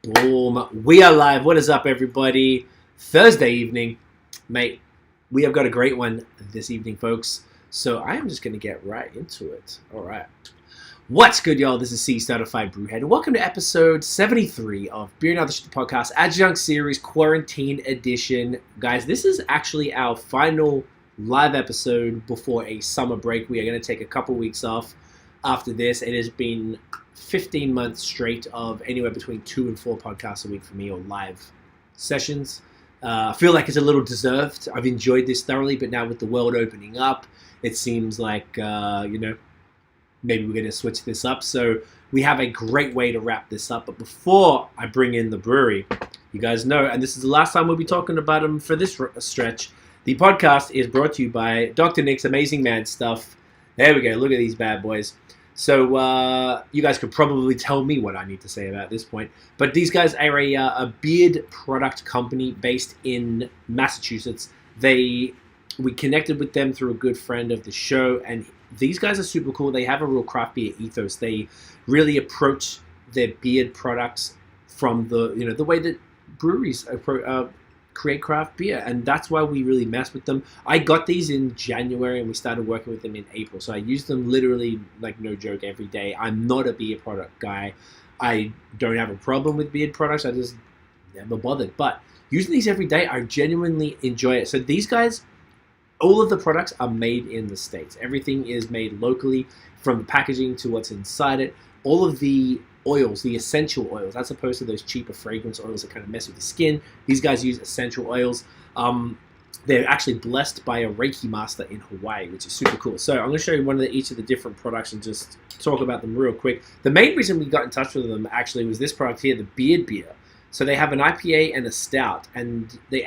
Boom. We are live. What is up, everybody? Thursday evening. Mate, we have got a great one this evening, folks. So I am just going to get right into it. All right. What's good, y'all? This is C-Certified Brewhead. Welcome to episode 73 of Beer and Other Shit Podcast, Adjunct Series, Quarantine Edition. Guys, this is actually our final live episode before a summer break. We are going to take a couple weeks off after this. It has been 15 months straight of anywhere between 2 and 4 podcasts a week for me, or live sessions. I feel like it's a little deserved. I've enjoyed this thoroughly, but now with the world opening up, it seems like, maybe we're going to switch this up. So we have a great way to wrap this up. But before I bring in the brewery, you guys know, and this is the last time we'll be talking about them for this stretch, the podcast is brought to you by Dr. Nick's Amazing Man Stuff. There we go. Look at these bad boys. So you guys could probably tell me what I need to say about this point. But these guys are a beard product company based in Massachusetts. We connected with them through a good friend of the show, and these guys are super cool. They have a real craft beer ethos. They really approach their beard products from the way that breweries create craft beer, and that's why we really mess with them. I got these in January, and we started working with them in April, so I use them literally, like, no joke, every day. I'm not a beer product guy. I don't have a problem with beard products. I just never bothered, but using these every day, I genuinely enjoy it. So these guys, all of the products are made in the States. Everything is made locally, from the packaging to what's inside it. All of the oils, the essential oils, as opposed to those cheaper fragrance oils that kind of mess with the skin. These guys use essential oils. They're actually blessed by a Reiki master in Hawaii, which is super cool. So I'm going to show you each of the different products and just talk about them real quick. The main reason we got in touch with them actually was this product here, the Beard Beer. So they have an IPA and a stout, and the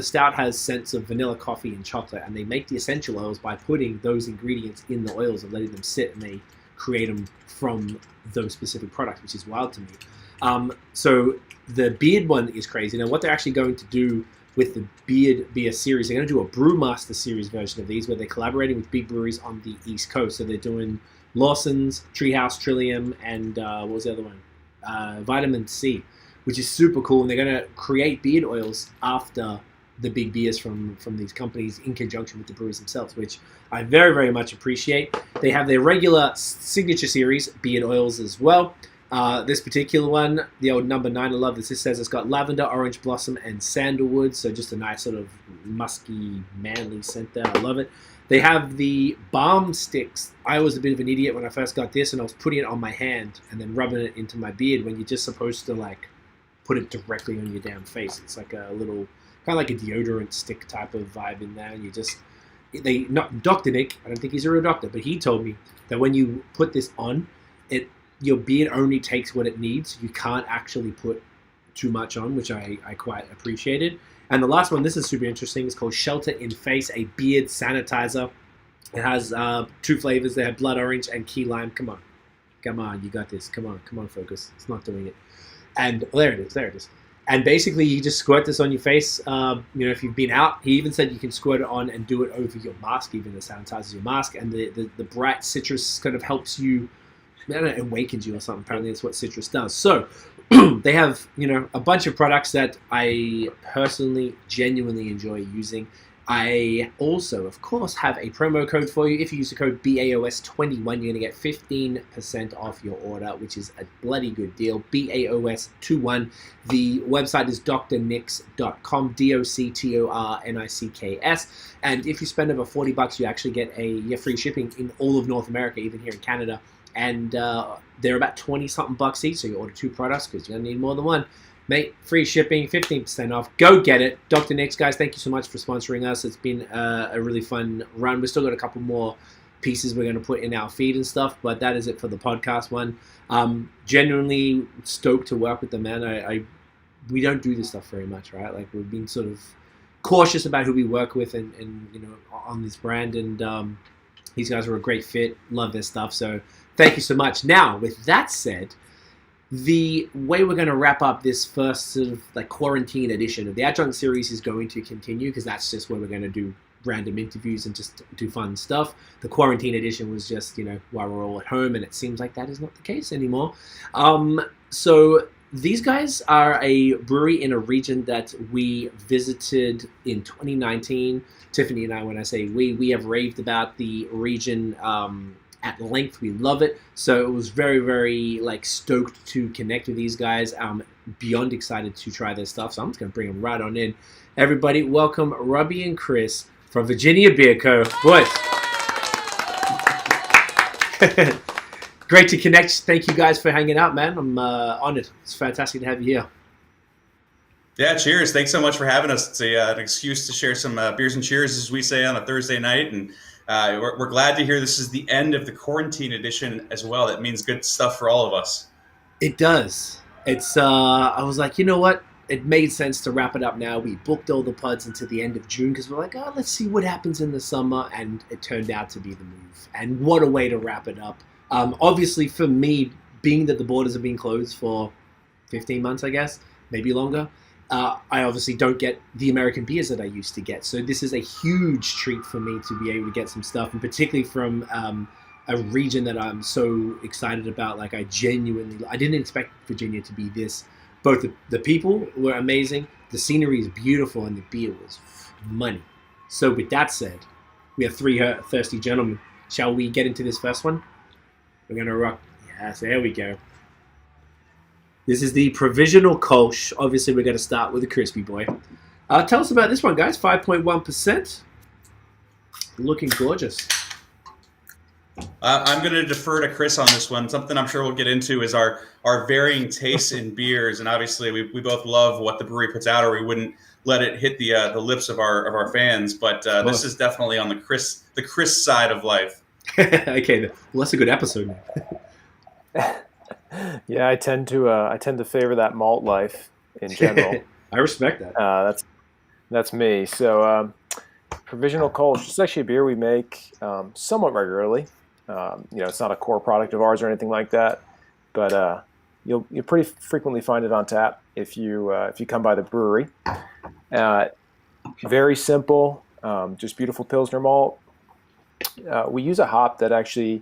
stout has scents of vanilla, coffee, and chocolate, and they make the essential oils by putting those ingredients in the oils and letting them sit, and they create them from those specific products, which is wild to me. So the beard one is crazy. Now, what they're actually going to do with the beard beer series, they're going to do a Brewmaster series version of these, where they're collaborating with big breweries on the East Coast. So they're doing Lawson's, Treehouse, Trillium, and what was the other one? Vitamin C, which is super cool. And they're going to create beard oils after the big beers from these companies in conjunction with the breweries themselves, which I very, very much appreciate. They have their regular signature series beard oils as well. This particular one, the old number 9, I love this. It says it's got lavender, orange blossom, and sandalwood, so just a nice sort of musky, manly scent there. I love it. They have the balm sticks. I was a bit of an idiot when I first got this, and I was putting it on my hand and then rubbing it into my beard when you're just supposed to, like, put it directly on your damn face. It's like a little, kind of like a deodorant stick type of vibe in there. And not Dr. Nick, I don't think he's a real doctor, but he told me that when you put this on, your beard only takes what it needs. You can't actually put too much on, which I quite appreciated. And the last one, this is super interesting. It's called Shelter in Face, a beard sanitizer. It has 2 flavors. They have blood orange and key lime. Come on, you got this. Come on, focus. It's not doing it. And there it is. And basically, you just squirt this on your face. If you've been out, he even said you can squirt it on and do it over your mask, even it sanitizes your mask. And the bright citrus kind of helps you, I don't know, it awakens you or something. Apparently, that's what citrus does. So they have, a bunch of products that I personally, genuinely enjoy using. I also, of course, have a promo code for you. If you use the code BAOS21, you're going to get 15% off your order, which is a bloody good deal. BAOS21. The website is drnicks.com, DOCTORNICKS. And if you spend over $40, you actually get free shipping in all of North America, even here in Canada. And they're about 20-something bucks each, so you order 2 products because you're going to need more than one. Mate, free shipping, 15% off. Go get it. Dr. Nick's, guys, thank you so much for sponsoring us. It's been a really fun run. We've still got a couple more pieces we're going to put in our feed and stuff, but that is it for the podcast one. Genuinely stoked to work with them, man. We don't do this stuff very much, right? Like, we've been sort of cautious about who we work with and on this brand, and these guys are a great fit. Love their stuff, so thank you so much. Now, with that said, the way we're going to wrap up this first sort of like quarantine edition of the Adjunct Series is going to continue, because that's just where we're going to do random interviews and just do fun stuff. The quarantine edition was just, while we're all at home, and it seems like that is not the case anymore. So these guys are a brewery in a region that we visited in 2019. Tiffany and I, when I say we have raved about the region at length. We love it. So it was very, very stoked to connect with these guys. I'm beyond excited to try their stuff. So I'm just going to bring them right on in. Everybody, welcome Robbie and Chris from Virginia Beer Co. Boys. Great to connect. Thank you guys for hanging out, man. I'm honored. It's fantastic to have you here. Yeah, cheers. Thanks so much for having us. It's an excuse to share some beers and cheers, as we say, on a Thursday night. And we're glad to hear this is the end of the quarantine edition as well. That means good stuff for all of us. It does. It's. I was like, you know what? It made sense to wrap it up now. We booked all the pods until the end of June because we're like, let's see what happens in the summer. And it turned out to be the move. And what a way to wrap it up. Obviously, for me, being that the borders have been closed for 15 months, I guess, maybe longer, I obviously don't get the American beers that I used to get. So this is a huge treat for me to be able to get some stuff, and particularly from a region that I'm so excited about. I didn't expect Virginia to be this. Both the people were amazing, the scenery is beautiful, and the beer was money. So with that said, we have three thirsty gentlemen. Shall we get into this first one? We're going to rock. Yes, there we go. This is the Provisional Kölsch. Obviously, we're going to start with a crispy boy. Tell us about this one, guys. 5.1%. Looking gorgeous. I'm going to defer to Chris on this one. Something I'm sure we'll get into is our varying tastes in beers. And obviously, we both love what the brewery puts out, or we wouldn't let it hit the lips of our fans. But this is definitely on the Chris side of life. Okay, well, that's a good episode. Yeah, I tend to favor that malt life in general. I respect that. That's me. So, Provisional Kölsch is actually a beer we make somewhat regularly. It's not a core product of ours or anything like that, but you'll pretty frequently find it on tap if you come by the brewery. Very simple, just beautiful Pilsner malt. We use a hop that actually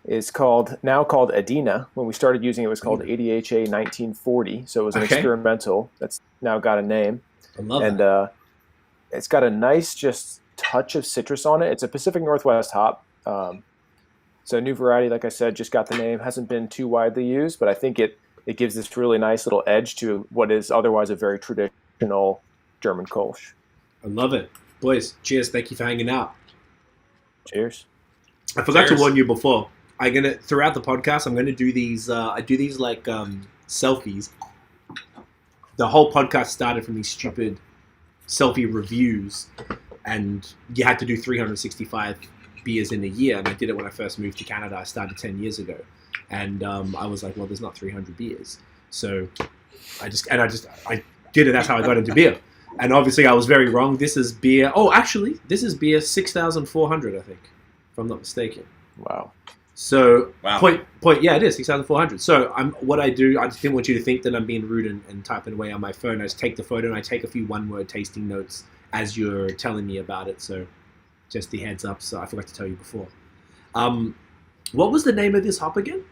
is now called Adina. When we started using it, it was called ADHA 1940. So it was an experimental that's now got a name. I love that. And it's got a nice just touch of citrus on it. It's a Pacific Northwest hop. So a new variety, like I said, just got the name. Hasn't been too widely used, but I think it gives this really nice little edge to what is otherwise a very traditional German Kölsch. I love it. Boys, cheers. Thank you for hanging out. Cheers. I forgot to warn you before. Throughout the podcast, I'm gonna do these. I do these selfies. The whole podcast started from these stupid selfie reviews, and you had to do 365 beers in a year. And I did it when I first moved to Canada. I started 10 years ago, and I was like, well, there's not 300 beers, so I did it. That's how I got into beer. And obviously, I was very wrong. This is beer. Oh, actually, this is beer 6,400, I think, if I'm not mistaken. Wow. So point. Yeah, it is 6,400. So what I do. I just didn't want you to think that I'm being rude and typing away on my phone. I just take the photo and I take a few one-word tasting notes as you're telling me about it. So just the heads up. So I forgot to tell you before. What was the name of this hop again?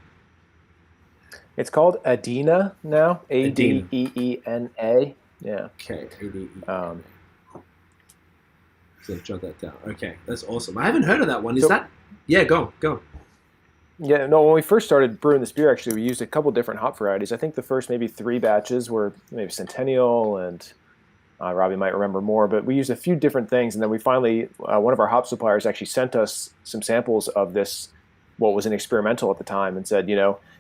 It's called Adina now. Adeena. Yeah. Okay. Adeena. So jot that down. Okay, that's awesome. I haven't heard of that one. Is that? Yeah, go. Yeah, no, when we first started brewing this beer, actually, we used a couple different hop varieties. I think the first maybe 3 batches were maybe Centennial, and Robbie might remember more, but we used a few different things, and then we finally, one of our hop suppliers actually sent us some samples of this, what was an experimental at the time, and said,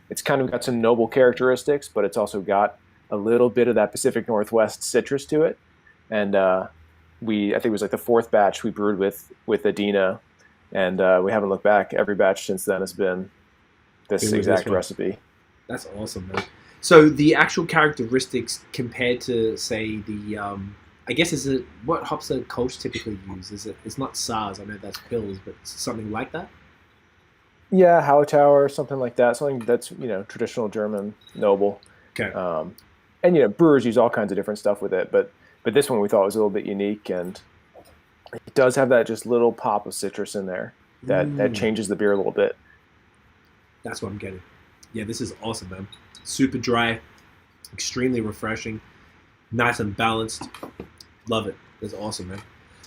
it's kind of got some noble characteristics, but it's also got a little bit of that Pacific Northwest citrus to it. And I think it was the 4th batch we brewed with Adina, and we haven't looked back. Every batch since then has been this exact recipe. That's awesome, man. So the actual characteristics compared to, say, the I guess what hops does Kölsch typically use? It's not SARS. I know that's pills, but something like that. Yeah, Hallertauer, something like that. Something that's traditional German noble. Okay. And brewers use all kinds of different stuff with it, but this one we thought was a little bit unique, and it does have that just little pop of citrus in there that changes the beer a little bit. That's what I'm getting. Yeah, this is awesome, man. Super dry. extremely refreshing, nice and balanced. Love it. It's awesome, man.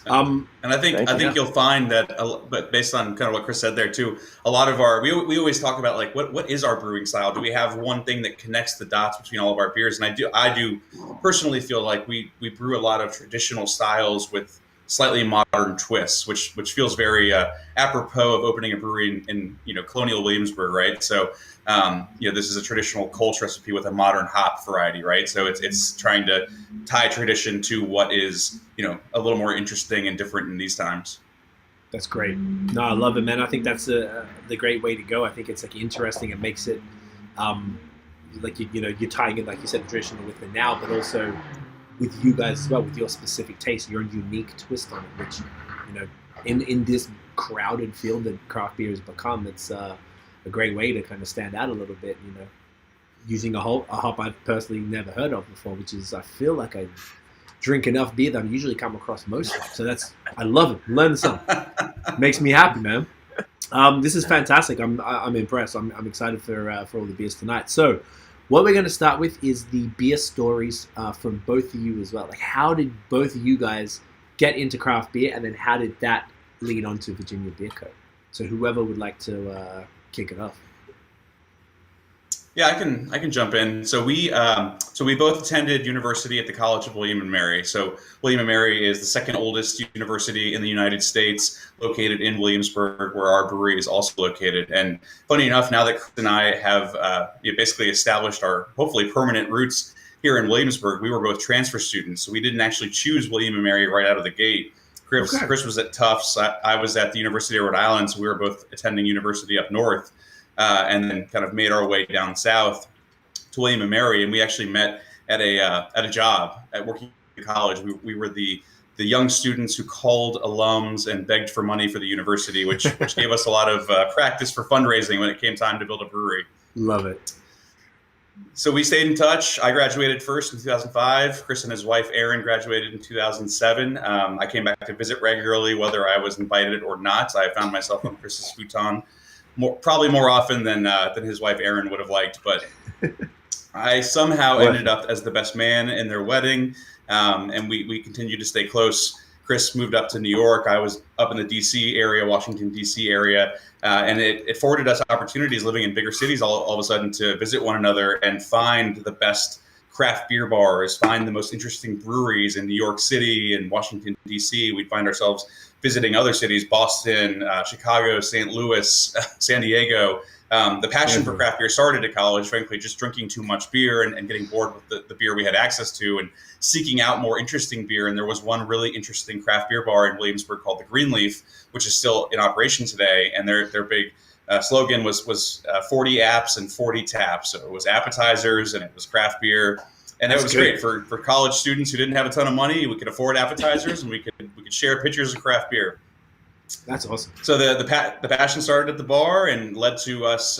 And I think you'll find that, but based on kind of what Chris said there too, a lot of we always talk about like what is our brewing style? Do we have one thing that connects the dots between all of our beers? And I do personally feel like we brew a lot of traditional styles with slightly modern twists, which feels very apropos of opening a brewery in colonial Williamsburg, right? So this is a traditional Kölsch recipe with a modern hop variety, right? So it's trying to tie tradition to what is a little more interesting and different in these times. That's great. No, I love it, man. I think that's the great way to go. I think it's like interesting. It makes it like you're tying it, like you said, traditional with the now, but also with you guys as well, with your specific taste, your unique twist on it, which in this crowded field that craft beer has become, it's a great way to kind of stand out a little bit. Using a hop I've personally never heard of before, which is I feel like I drink enough beer that I usually come across most of. So I love it. Learn something. Makes me happy, man. This is fantastic. I'm impressed. I'm excited for all the beers tonight. So what we're going to start with is the beer stories from both of you as well. Like, how did both of you guys get into craft beer, and then how did that lead on to Virginia Beer Co? So whoever would like to kick it off. Yeah, I can jump in. So we both attended university at the College of William and Mary. So William and Mary is the second oldest university in the United States, located in Williamsburg, where our brewery is also located. And funny enough, now that Chris and I have basically established our hopefully permanent roots here in Williamsburg, we were both transfer students. So we didn't actually choose William and Mary right out of the gate. Chris was at Tufts. I was at the University of Rhode Island, so we were both attending university up north. And then kind of made our way down south to William and Mary, and we actually met at a job at working at college. We were the young students who called alums and begged for money for the university, which gave us a lot of practice for fundraising when it came time to build a brewery. Love it. So we stayed in touch. I graduated first in 2005. Chris and his wife, Erin, graduated in 2007. I came back to visit regularly, whether I was invited or not. I found myself on Chris's futon probably more often than his wife, Erin, would have liked. But I somehow ended up as the best man in their wedding, and we continued to stay close. Chris moved up to New York. I was up in the D.C. area, Washington, D.C. area, and it afforded us opportunities living in bigger cities all of a sudden to visit one another and find the best craft beer bars, find the most interesting breweries in New York City and Washington, D.C. We'd find ourselves visiting other cities, Boston, Chicago, St. Louis, San Diego. The passion for craft beer started at college, frankly, just drinking too much beer and getting bored with the beer we had access to and seeking out more interesting beer. And there was one really interesting craft beer bar in Williamsburg called the Greenleaf, which is still in operation today. And their big slogan was 40 apps and 40 taps. So it was appetizers and it was craft beer. And it was great for college students who didn't have a ton of money. We could afford appetizers, and we could share pitchers of craft beer. That's awesome. So the passion started at the bar and led to us,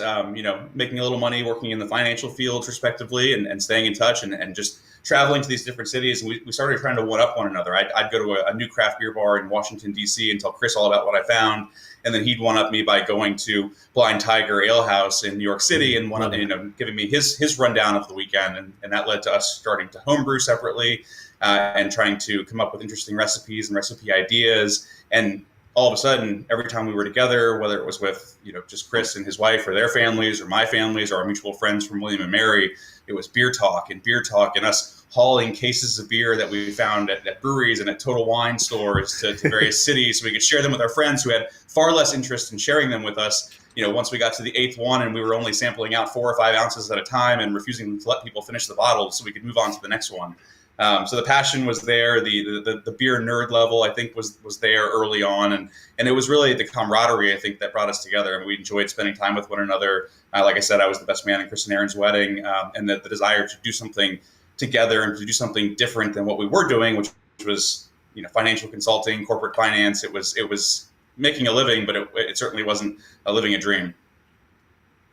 making a little money, working in the financial fields, respectively, and staying in touch and just traveling to these different cities. And we started trying to one-up one another. I'd go to a new craft beer bar in Washington, D.C. and tell Chris all about what I found. And then he'd one-up me by going to Blind Tiger Ale House in New York City and giving me his rundown of the weekend. And that led to us starting to homebrew separately and trying to come up with interesting recipes and recipe ideas. And all of a sudden, every time we were together, whether it was with just Chris and his wife or their families or my families or our mutual friends from William and Mary, it was beer talk and us hauling cases of beer that we found at breweries and at Total Wine stores to various cities so we could share them with our friends who had far less interest in sharing them with us. Once we got to the eighth one and we were only sampling out 4 or 5 ounces at a time and refusing to let people finish the bottle so we could move on to the next one. So the passion was there. The beer nerd level, I think, was there early on. And it was really the camaraderie, I think, that brought us together. And we enjoyed spending time with one another. Like I said, I was the best man in Chris and Aaron's wedding. And the desire to do something together and to do something different than what we were doing, which was financial consulting, corporate finance. It was making a living, but it certainly wasn't living a dream.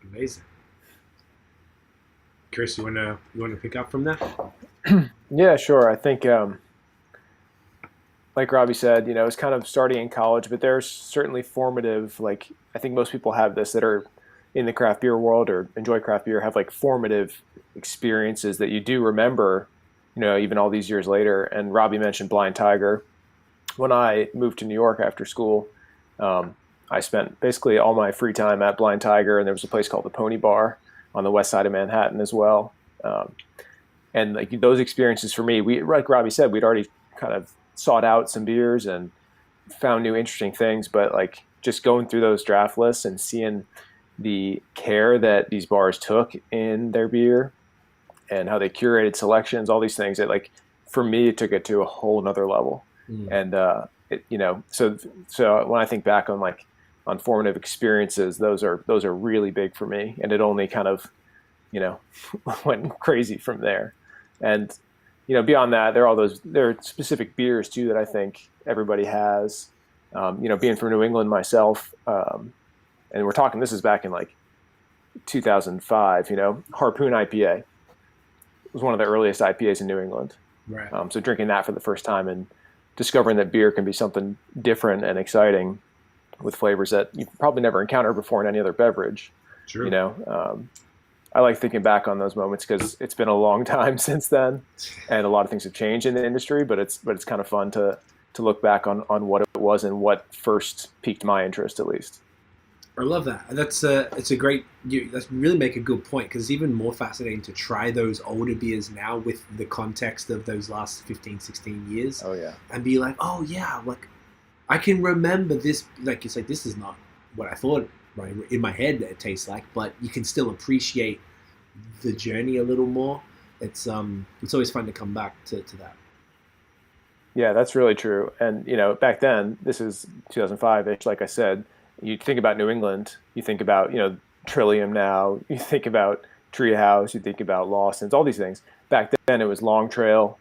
Amazing. Chris, you wanna pick up from that? Yeah, sure. I think, like Robbie said, it's kind of starting in college, but there's certainly formative, like I think most people have this that are in the craft beer world or enjoy craft beer, have like formative experiences that you do remember, even all these years later. And Robbie mentioned Blind Tiger. When I moved to New York after school, I spent basically all my free time at Blind Tiger, and there was a place called the Pony Bar on the west side of Manhattan as well. And like those experiences for me, like Robbie said, we'd already kind of sought out some beers and found new interesting things, but like just going through those draft lists and seeing the care that these bars took in their beer and how they curated selections, all these things, that like for me, it took it to a whole nother level. And so when I think back on formative experiences, those are really big for me, and it only kind of went crazy from there. And beyond that, there are specific beers too that I think everybody has. Being from New England myself, and we're talking, this is back in like 2005. Harpoon IPA was one of the earliest IPAs in New England. Right. So drinking that for the first time and discovering that beer can be something different and exciting with flavors that you've probably never encountered before in any other beverage. True. I like thinking back on those moments because it's been a long time since then, and a lot of things have changed in the industry. But it's kind of fun to look back on what it was and what first piqued my interest, at least. I love that. That's really make a good point, because it's even more fascinating to try those older beers now with the context of those last 15, 16 years. Oh yeah. And be like, oh yeah, like I can remember this. Like it's like, this is not what I thought right in my head that it tastes like, but you can still appreciate the journey a little more. It's always fun to come back to that. Yeah, that's really true. And back then, this is 2005-ish, like I said. You think about New England, you think about, Trillium now, you think about Treehouse, you think about Lawson's, all these things. Back then it was Long Trail,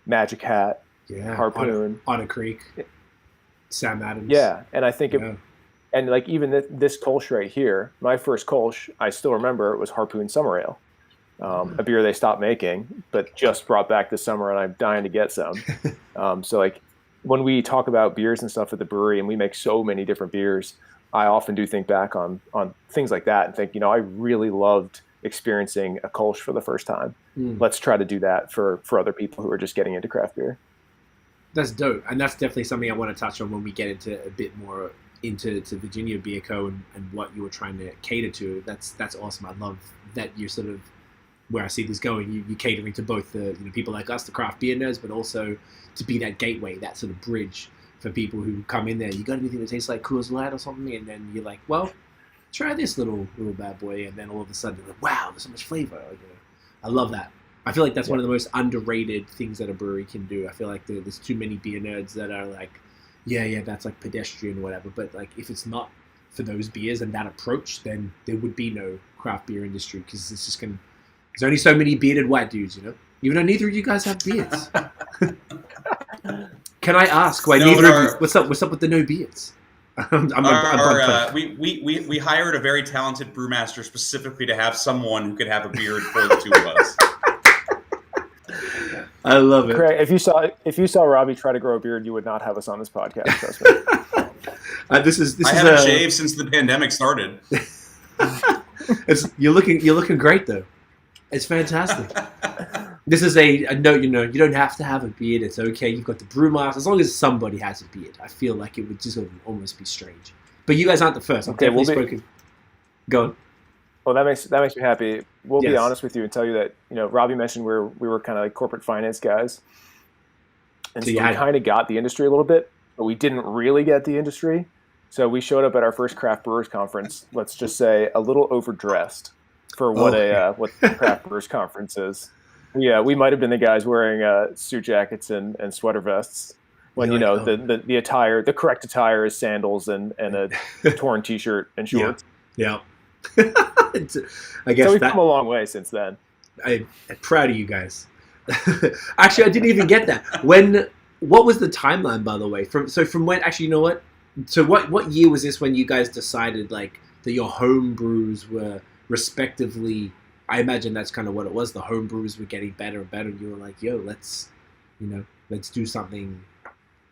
Magic Hat, Harpoon. Otter Creek, Sam Adams. Yeah, and I think and like even this Kölsch right here, my first Kölsch, I still remember, it was Harpoon Summer Ale, a beer they stopped making, but just brought back this summer, and I'm dying to get some. So like, when we talk about beers and stuff at the brewery, and we make so many different beers, I often do think back on things like that and think, I really loved experiencing a Kölsch for the first time. Let's try to do that for other people who are just getting into craft beer. That's dope. And that's definitely something I want to touch on when we get into a bit more into Virginia Beer Co. and what you were trying to cater to. That's awesome. I love that you're sort of, where I see this going, you catering to both the people like us, the craft beer nerds, but also to be that gateway, that sort of bridge for people who come in there. You got anything that tastes like Coors Light or something? And then you're like, well, try this little bad boy. And then all of a sudden, you're like, wow, there's so much flavor. I love that. I feel like that's one of the most underrated things that a brewery can do. I feel like there's too many beer nerds that are like, yeah, that's like pedestrian or whatever. But like, if it's not for those beers and that approach, then there would be no craft beer industry, because it's just going to, there's only so many bearded white dudes, Even though neither of you guys have beards. Can I ask why neither of you? What's up with the no beards? We hired a very talented brewmaster specifically to have someone who could have a beard for the two of us. I love it. Craig, if you saw Robbie try to grow a beard, you would not have us on this podcast. Trust me. I haven't shaved since the pandemic started. You're looking great though. It's fantastic. This is a note, you don't have to have a beard. It's okay. You've got the brewmaster. As long as somebody has a beard, I feel like it would just almost be strange. But you guys aren't the first. Okay, spoken. Go on. Well, that makes me happy. We'll be honest with you and tell you that Robbie mentioned we were kind of like corporate finance guys, and so we kind of got the industry a little bit, but we didn't really get the industry. So we showed up at our first craft brewers conference. Let's just say a little overdressed for what the craft brewers conference is. Yeah, we might have been the guys wearing suit jackets and sweater vests when the attire, the correct attire is sandals and a torn t-shirt and shorts. Yeah. I guess so we've come a long way since then. I'm proud of you guys. Actually, I didn't even get that. What was the timeline, by the way? From when? Actually, you know what? So what year was this when you guys decided like that your home brews were respectively? I imagine that's kind of what it was. The home brews were getting better and better, and you were like, "Yo, let's do something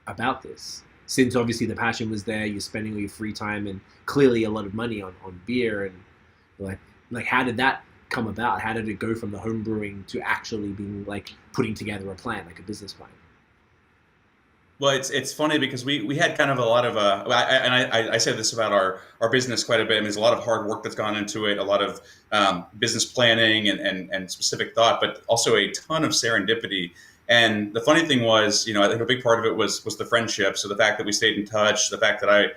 about this." Since obviously the passion was there, you're spending all your free time and clearly a lot of money on beer, and like how did that come about? How did it go from the home brewing to actually being like putting together a plan, like a business plan? Well, it's funny because we had kind of a lot of I say this about our business quite a bit. I mean, there's a lot of hard work that's gone into it, a lot of business planning and specific thought, but also a ton of serendipity. And the funny thing was, I think a big part of it was the friendship. So the fact that we stayed in touch, the fact that I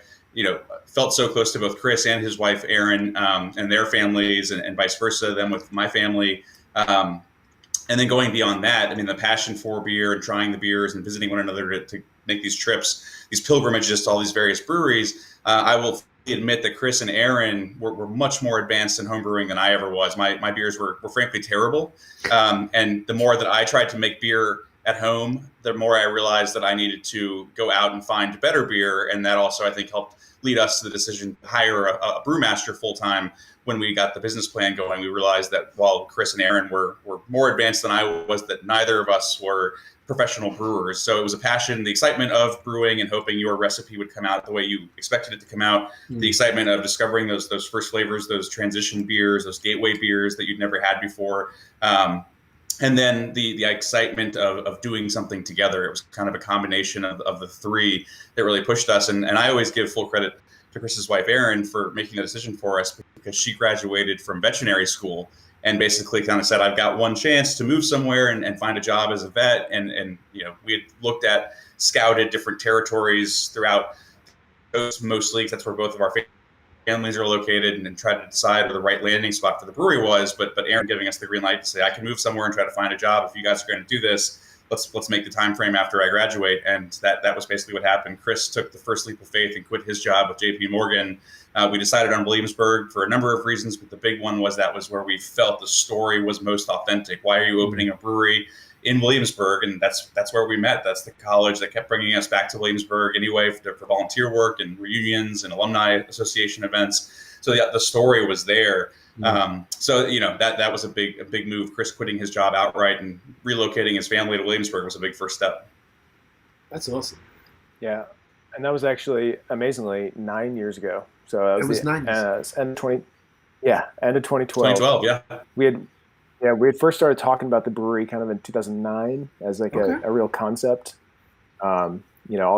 felt so close to both Chris and his wife Erin and their families, and vice versa, them with my family. And then going beyond that, I mean, the passion for beer and trying the beers and visiting one another to make these trips, these pilgrimages to all these various breweries, I will admit that Chris and Erin were much more advanced in homebrewing than I ever was. My beers were frankly terrible. And the more that I tried to make beer at home, the more I realized that I needed to go out and find better beer. And that also, I think, helped lead us to the decision to hire a brewmaster full-time. When we got the business plan going, we realized that while Chris and Erin were more advanced than I was, that neither of us were professional brewers. So it was a passion, the excitement of brewing and hoping your recipe would come out the way you expected it to come out, the excitement of discovering those first flavors, those transition beers, those gateway beers that you'd never had before. And then the excitement of doing something together. It was kind of a combination of the three that really pushed us. And I always give full credit to Chris's wife, Erin, for making the decision for us, because she graduated from veterinary school and basically kind of said, I've got one chance to move somewhere and find a job as a vet. And we had looked at, scouted different territories throughout mostly, because that's where both of our families are located, and tried to decide where the right landing spot for the brewery was. But Erin giving us the green light to say, I can move somewhere and try to find a job. If you guys are going to do this, let's make the time frame after I graduate. And that was basically what happened. Chris took the first leap of faith and quit his job with JP Morgan. We decided on Williamsburg for a number of reasons, but the big one was that was where we felt the story was most authentic. Why are you opening a brewery in Williamsburg? And that's where we met. That's the college that kept bringing us back to Williamsburg anyway for volunteer work and reunions and alumni association events. So the story was there. So that was a big move. Chris quitting his job outright and relocating his family to Williamsburg was a big first step. That's awesome. Yeah, and that was actually amazingly 9 years ago. So it was 9 years. End of 2012. 2012, yeah. We had first started talking about the brewery kind of in 2009 as like a real concept. All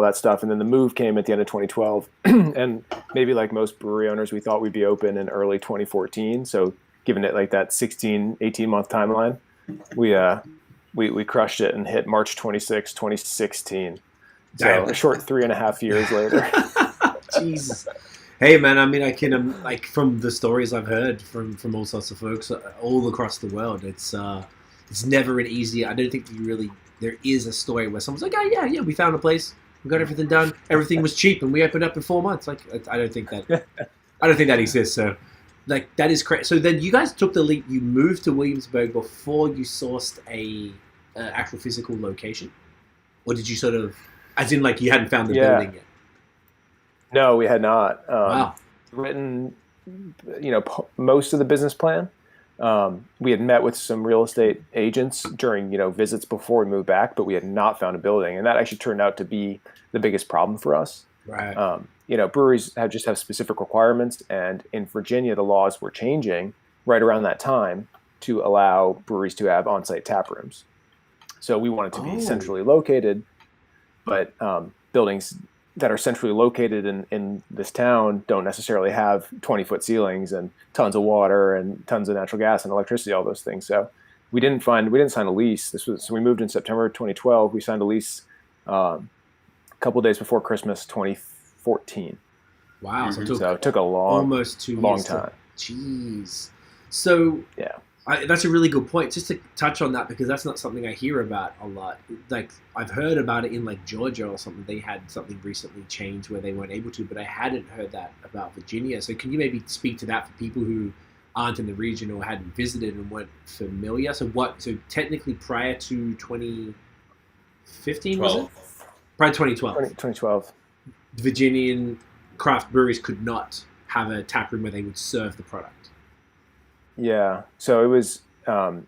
that stuff. And then the move came at the end of 2012. And maybe like most brewery owners, we thought we'd be open in early 2014. So given it like that 18 month timeline, we crushed it and hit March 26, 2016. So a short 3.5 years later. Jesus. Hey man, I mean, I can like from the stories I've heard from all sorts of folks all across the world, it's never an easy. I don't think there is a story where someone's like, oh yeah, we found a place, we got everything done, everything was cheap, and we opened up in 4 months. Like, I don't think that exists. So, like, that is crazy. So then you guys took the leap. You moved to Williamsburg before you sourced a actual physical location, or did you sort of, as in like you hadn't found the building yet? No, we had not. Wow. Written, most of the business plan. We had met with some real estate agents during, visits before we moved back, but we had not found a building. And that actually turned out to be the biggest problem for us. Right. Breweries have specific requirements. And in Virginia, the laws were changing right around that time to allow breweries to have on-site tap rooms. So we wanted to be centrally located, but buildings that are centrally located in this town don't necessarily have 20-foot ceilings and tons of water and tons of natural gas and electricity, all those things. So we didn't sign a lease. So we moved in September 2012. We signed a lease a couple of days before Christmas 2014. Wow. So it took a almost 2 years. Long time. Jeez. So yeah. That's a really good point. Just to touch on that, because that's not something I hear about a lot. Like, I've heard about it in like Georgia or something. They had something recently changed where they weren't able to, but I hadn't heard that about Virginia. So can you maybe speak to that for people who aren't in the region or hadn't visited and weren't familiar? So technically prior to 2015, was it? Prior to 2012. 2012. Virginian craft breweries could not have a tap room where they would serve the product. Yeah. So it was, so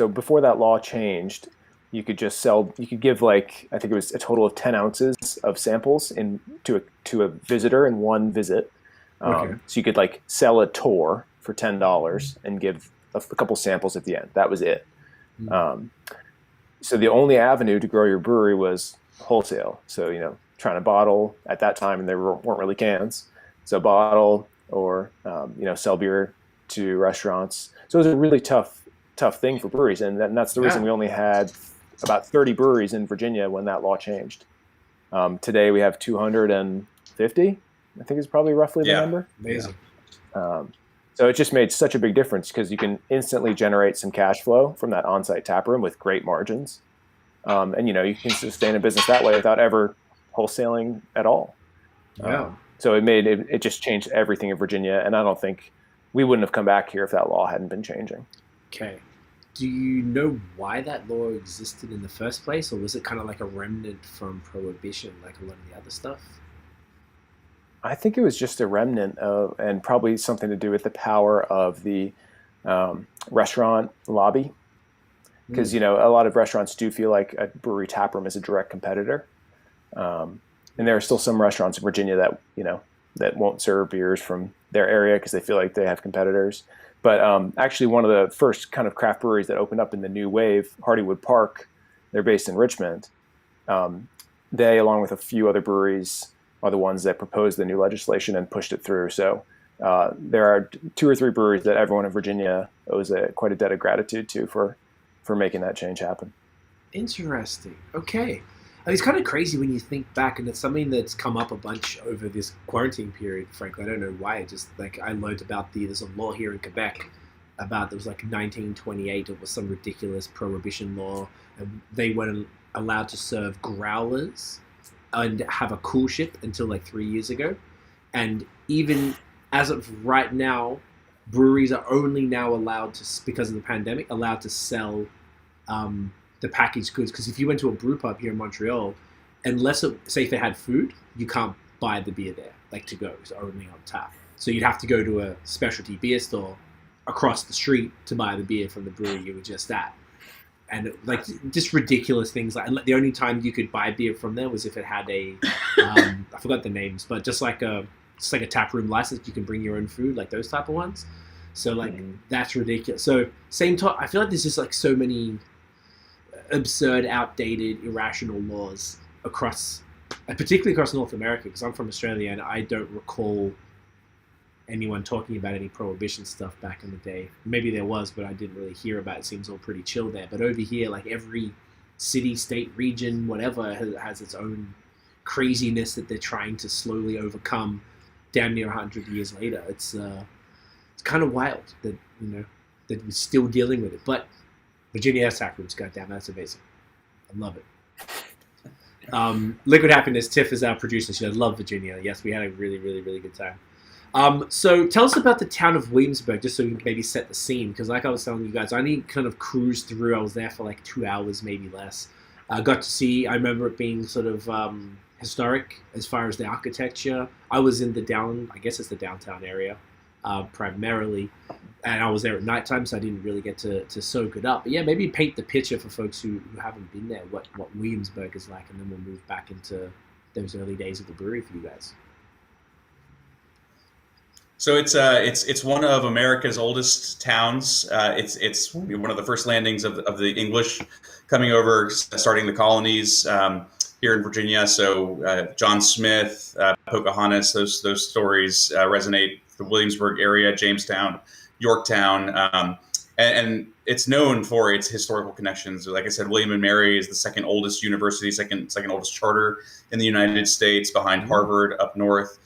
before that law changed, you could give like, I think it was a total of 10 ounces of samples to a visitor in one visit. So you could like sell a tour for $10 and give a couple samples at the end. That was it. So the only avenue to grow your brewery was wholesale. So, trying to bottle at that time, and there weren't really cans. So bottle or, sell beer to restaurants. So it was a really tough thing for breweries. And that's the reason we only had about 30 breweries in Virginia when that law changed. Today we have 250, I think is probably roughly the number. Amazing. So it just made such a big difference because you can instantly generate some cash flow from that on-site tap room with great margins. And, you can sustain a business that way without ever wholesaling at all. So it just changed everything in Virginia. And I don't think we wouldn't have come back here if that law hadn't been changing. Okay. Do you know why that law existed in the first place? Or was it kind of like a remnant from Prohibition, like a lot of the other stuff? I think it was just a remnant of, and probably something to do with the power of the restaurant lobby. Because, a lot of restaurants do feel like a brewery taproom is a direct competitor. And there are still some restaurants in Virginia that, that won't serve beers from their area because they feel like they have competitors. But actually one of the first kind of craft breweries that opened up in the new wave, Hardywood Park, they're based in Richmond. They, along with a few other breweries, are the ones that proposed the new legislation and pushed it through. So there are 2 or 3 breweries that everyone in Virginia owes quite a debt of gratitude to for making that change happen. Interesting. Okay. It's kind of crazy when you think back, and it's something that's come up a bunch over this quarantine period, frankly. I don't know why. Just like I learned about there's a law here in Quebec about, there was like 1928, it was some ridiculous prohibition law, and they weren't allowed to serve growlers and have a cool ship until like 3 years ago. And even as of right now, breweries are only now allowed to, because of the pandemic, allowed to sell the packaged goods. Because if you went to a brew pub here in Montreal, unless say if it had food, you can't buy the beer there, like to go. It's only on tap. So you'd have to go to a specialty beer store across the street to buy the beer from the brewery you were just at. And like just ridiculous things. Like the only time you could buy beer from there was if it had a, I forgot the names, but just like a tap room license, you can bring your own food, like those type of ones. So like that's ridiculous. So same time, I feel like there's just like so many absurd, outdated, irrational laws across, particularly across North America, because I'm from Australia and I don't recall anyone talking about any prohibition stuff back in the day. Maybe there was, but I didn't really hear about it. It seems all pretty chill there. But over here, like every city, state, region, whatever, has its own craziness that they're trying to slowly overcome damn near 100 years later. It's kind of wild that, that we're still dealing with it. But Virginia has tap rooms, goddamn, that's amazing. I love it. Liquid Happiness, Tiff is our producer. She said, love Virginia. Yes, we had a really, really, really good time. So tell us about the town of Williamsburg, just so we can maybe set the scene. Because like I was telling you guys, I only kind of cruised through. I was there for like 2 hours, maybe less. I got to see, I remember it being sort of historic as far as the architecture. I was in the downtown area primarily. And I was there at nighttime, so I didn't really get to soak it up. But yeah, maybe paint the picture for folks who haven't been there, what Williamsburg is like, and then we'll move back into those early days of the brewery for you guys. So it's one of America's oldest towns. It's one of the first landings of the English coming over, starting the colonies here in Virginia. So John Smith, Pocahontas, those stories resonate. The Williamsburg area, Jamestown, Yorktown, and it's known for its historical connections. Like I said, William and Mary is the second oldest university, second oldest charter in the United States, behind Harvard up north.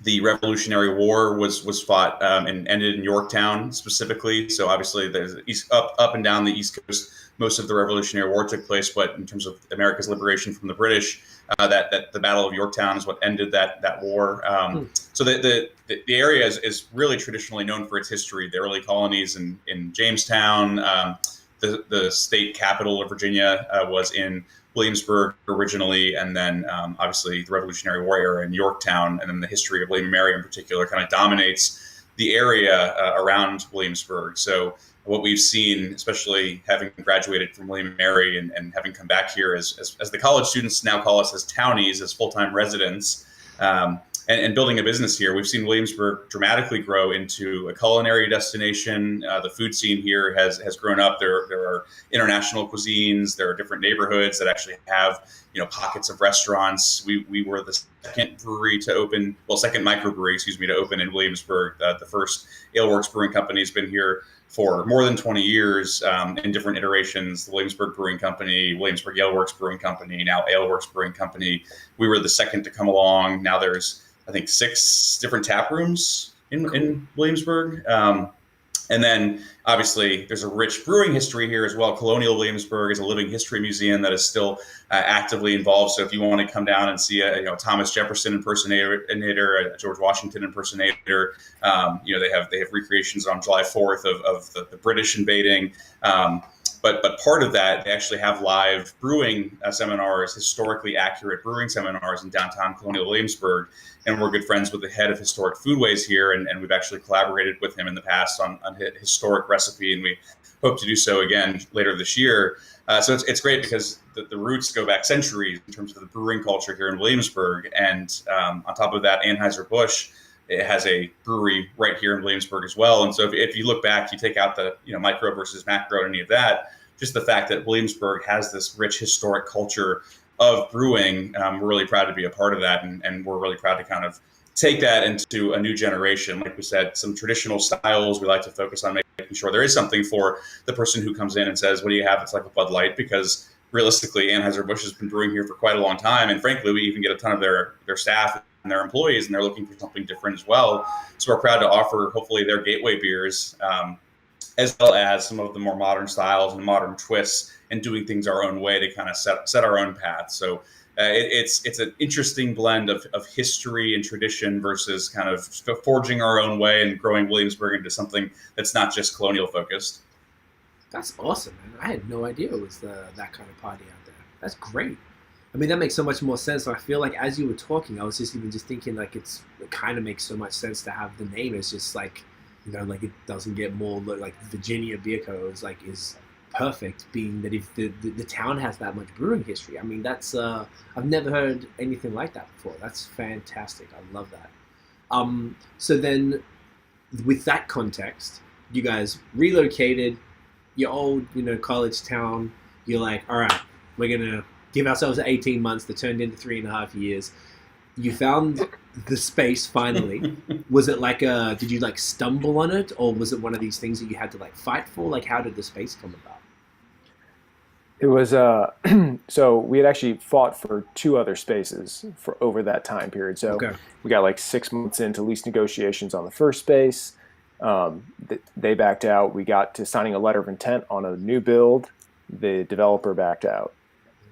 The Revolutionary War was fought and ended in Yorktown specifically. So obviously, there's up and down the East Coast, most of the Revolutionary War took place. But in terms of America's liberation from the British, that the Battle of Yorktown is what ended that war. So the area is really traditionally known for its history. The early colonies in Jamestown, the state capital of Virginia was in Williamsburg originally, and then obviously the Revolutionary War era in Yorktown, and then the history of William and Mary in particular kind of dominates the area around Williamsburg. So what we've seen, especially having graduated from William and Mary and having come back here as the college students now call us as townies, as full-time residents, and building a business here. We've seen Williamsburg dramatically grow into a culinary destination. The food scene here has grown up. There are international cuisines. There are different neighborhoods that actually have pockets of restaurants. We were the second microbrewery, to open in Williamsburg. The first Aleworks Brewing Company has been here for more than 20 years in different iterations. The Williamsburg Brewing Company, Williamsburg Aleworks Brewing Company, now Aleworks Brewing Company. We were the second to come along. Now there's, I think, 6 different tap rooms in Williamsburg. And then, obviously, there's a rich brewing history here as well. Colonial Williamsburg is a living history museum that is still actively involved. So if you want to come down and see a Thomas Jefferson impersonator, a George Washington impersonator, they have recreations on July 4th of the British invading. But part of that, they actually have live brewing seminars, historically accurate brewing seminars in downtown Colonial Williamsburg. And we're good friends with the head of Historic Foodways here, and we've actually collaborated with him in the past on a historic recipe, and we hope to do so again later this year. So it's great because the roots go back centuries in terms of the brewing culture here in Williamsburg. And on top of that, Anheuser-Busch, it has a brewery right here in Williamsburg as well. And so if you look back, you take out the micro versus macro, any of that, just the fact that Williamsburg has this rich historic culture of brewing, we're really proud to be a part of that, and we're really proud to kind of take that into a new generation. Like we said, some traditional styles, we like to focus on making sure there is something for the person who comes in and says, what do you have? It's like a Bud Light, because realistically, Anheuser-Busch has been brewing here for quite a long time, and frankly, we even get a ton of their staff and their employees, and they're looking for something different as well. So we're proud to offer, hopefully, their gateway beers, as well as some of the more modern styles and modern twists, and doing things our own way to kind of set our own path. So it's an interesting blend of history and tradition versus kind of forging our own way and growing Williamsburg into something that's not just colonial focused. That's awesome, man. I had no idea it was that kind of party out there. That's great. I mean, that makes so much more sense. So I feel like as you were talking, I was just thinking like it kind of makes so much sense to have the name. It's just like, like it doesn't get more like Virginia Beer Co. is perfect, being that if the town has that much brewing history. I mean, that's I've never heard anything like that before. That's fantastic. I love that. So then with that context, you guys relocated your old college town. You're like, all right, we're gonna give ourselves 18 months that turned into 3.5 years. You found the space finally. Was it like did you like stumble on it, or was it one of these things that you had to like fight for? Like, how did the space come about? It was so we had actually fought for 2 other spaces for over that time period. So we got like 6 months into lease negotiations on the first space. They backed out. We got to signing a letter of intent on a new build. The developer backed out.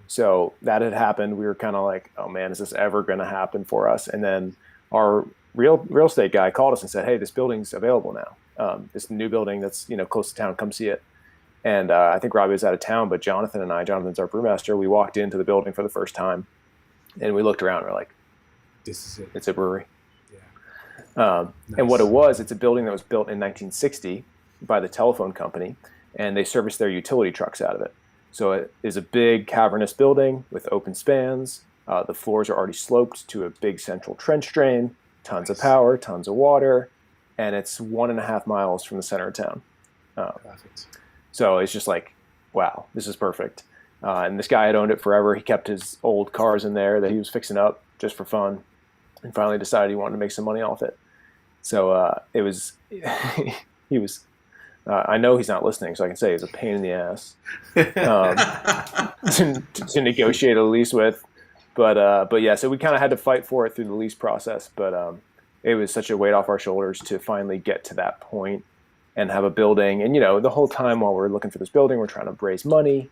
So that had happened. We were kind of like, oh man, is this ever going to happen for us? And then our real estate guy called us and said, hey, this building's available now. This new building that's close to town. Come see it. And I think Robbie was out of town, but Jonathan and I, Jonathan's our brewmaster, we walked into the building for the first time, and we looked around and we're like, this is it. It's a brewery. Yeah. Nice. And what it was, it's a building that was built in 1960 by the telephone company, and they serviced their utility trucks out of it. So it is a big cavernous building with open spans. The floors are already sloped to a big central trench drain, tons of power, tons of water, and it's 1.5 miles from the center of town. Perfect. So it's just like, wow, this is perfect. And this guy had owned it forever. He kept his old cars in there that he was fixing up just for fun, and finally decided he wanted to make some money off it. So it was, he was, I know he's not listening, so I can say he's a pain in the ass to negotiate a lease with. But yeah, so we kind of had to fight for it through the lease process. But it was such a weight off our shoulders to finally get to that point and have a building. And, the whole time while we're looking for this building, we're trying to raise money,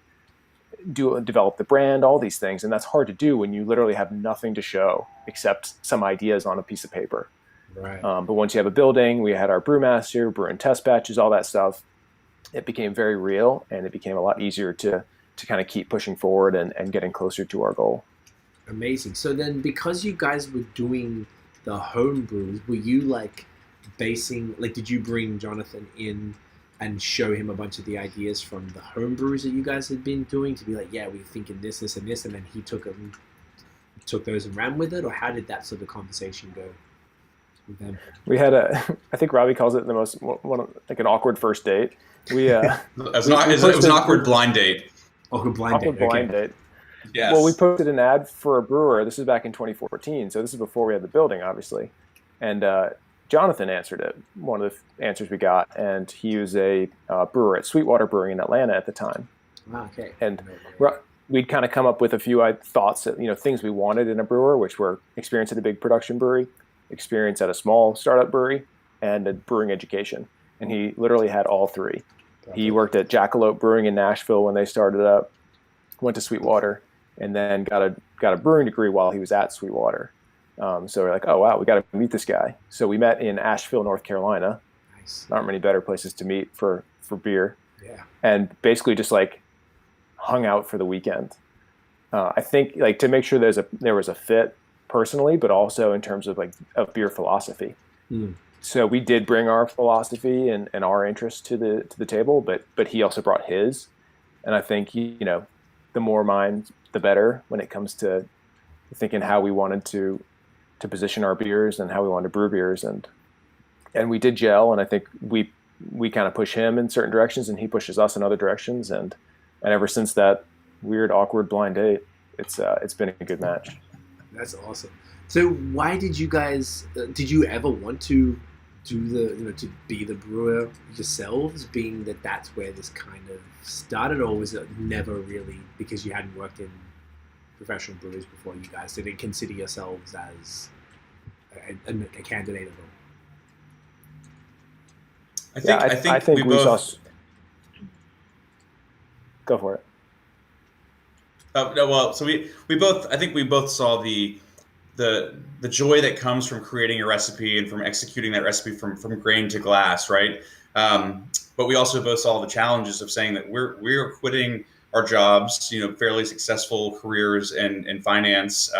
develop the brand, all these things. And that's hard to do when you literally have nothing to show except some ideas on a piece of paper. Right. But once you have a building, we had our brewmaster, brewing test batches, all that stuff. It became very real, and it became a lot easier to kind of keep pushing forward and getting closer to our goal. Amazing. So then, because you guys were doing the home brews, were you like did you bring Jonathan in and show him a bunch of the ideas from the home brews that you guys had been doing to be like, yeah, we're thinking this, and this, and then he took them took those and ran with it, or how did that sort of conversation go with them? We had I think Robbie calls it the most like an awkward first date. It was an awkward blind date. Awkward blind date. Yes. Well, we posted an ad for a brewer. This is back in 2014, so this is before we had the building, obviously. And Jonathan answered it, one of the answers we got, and he was a brewer at Sweetwater Brewing in Atlanta at the time. Okay. And we'd kind of come up with a few thoughts that, things we wanted in a brewer, which were experience at a big production brewery, experience at a small startup brewery, and a brewing education. And he literally had all three. He worked at Jackalope Brewing in Nashville when they started up, went to Sweetwater, and then got a brewing degree while he was at Sweetwater. So we're like, oh wow, we got to meet this guy. So we met in Asheville, North Carolina. Nice. Not many better places to meet for beer. Yeah. And basically just like hung out for the weekend. I think like to make sure there was a fit personally, but also in terms of of beer philosophy. Mm. So we did bring our philosophy and our interests to the table, but he also brought his. And I think the more mine, the better when it comes to thinking how we wanted to position our beers and how we wanted to brew beers, and we did gel. And I think we kind of push him in certain directions and he pushes us in other directions. And ever since that weird, awkward blind date, it's been a good match. That's awesome. So why did you guys, did you ever want to do to be the brewer yourselves, being that that's where this kind of started, or was it never really because you hadn't worked in professional breweries before? You guys didn't consider yourselves as a candidate at all? I think we both go for it. No, well, so we both saw the joy that comes from creating a recipe and from executing that recipe from grain to glass, right? But we also both saw the challenges of saying that we're quitting our jobs, fairly successful careers in finance,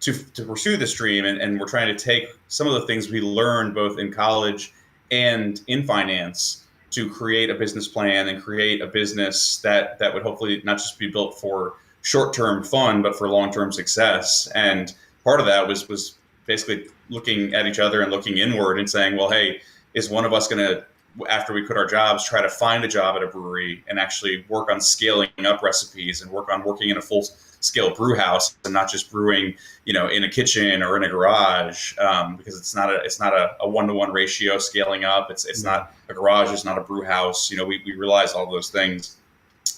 to pursue this dream, and we're trying to take some of the things we learned both in college and in finance to create a business plan and create a business that would hopefully not just be built for short-term fun, but for long-term success. And part of that was basically looking at each other and looking inward and saying, well, hey, is one of us going to, after we quit our jobs, try to find a job at a brewery and actually work on scaling up recipes and working in a full-scale brew house and not just brewing, in a kitchen or in a garage, because it's not a one-to-one ratio scaling up. It's not a garage. It's not a brew house. We realized all those things,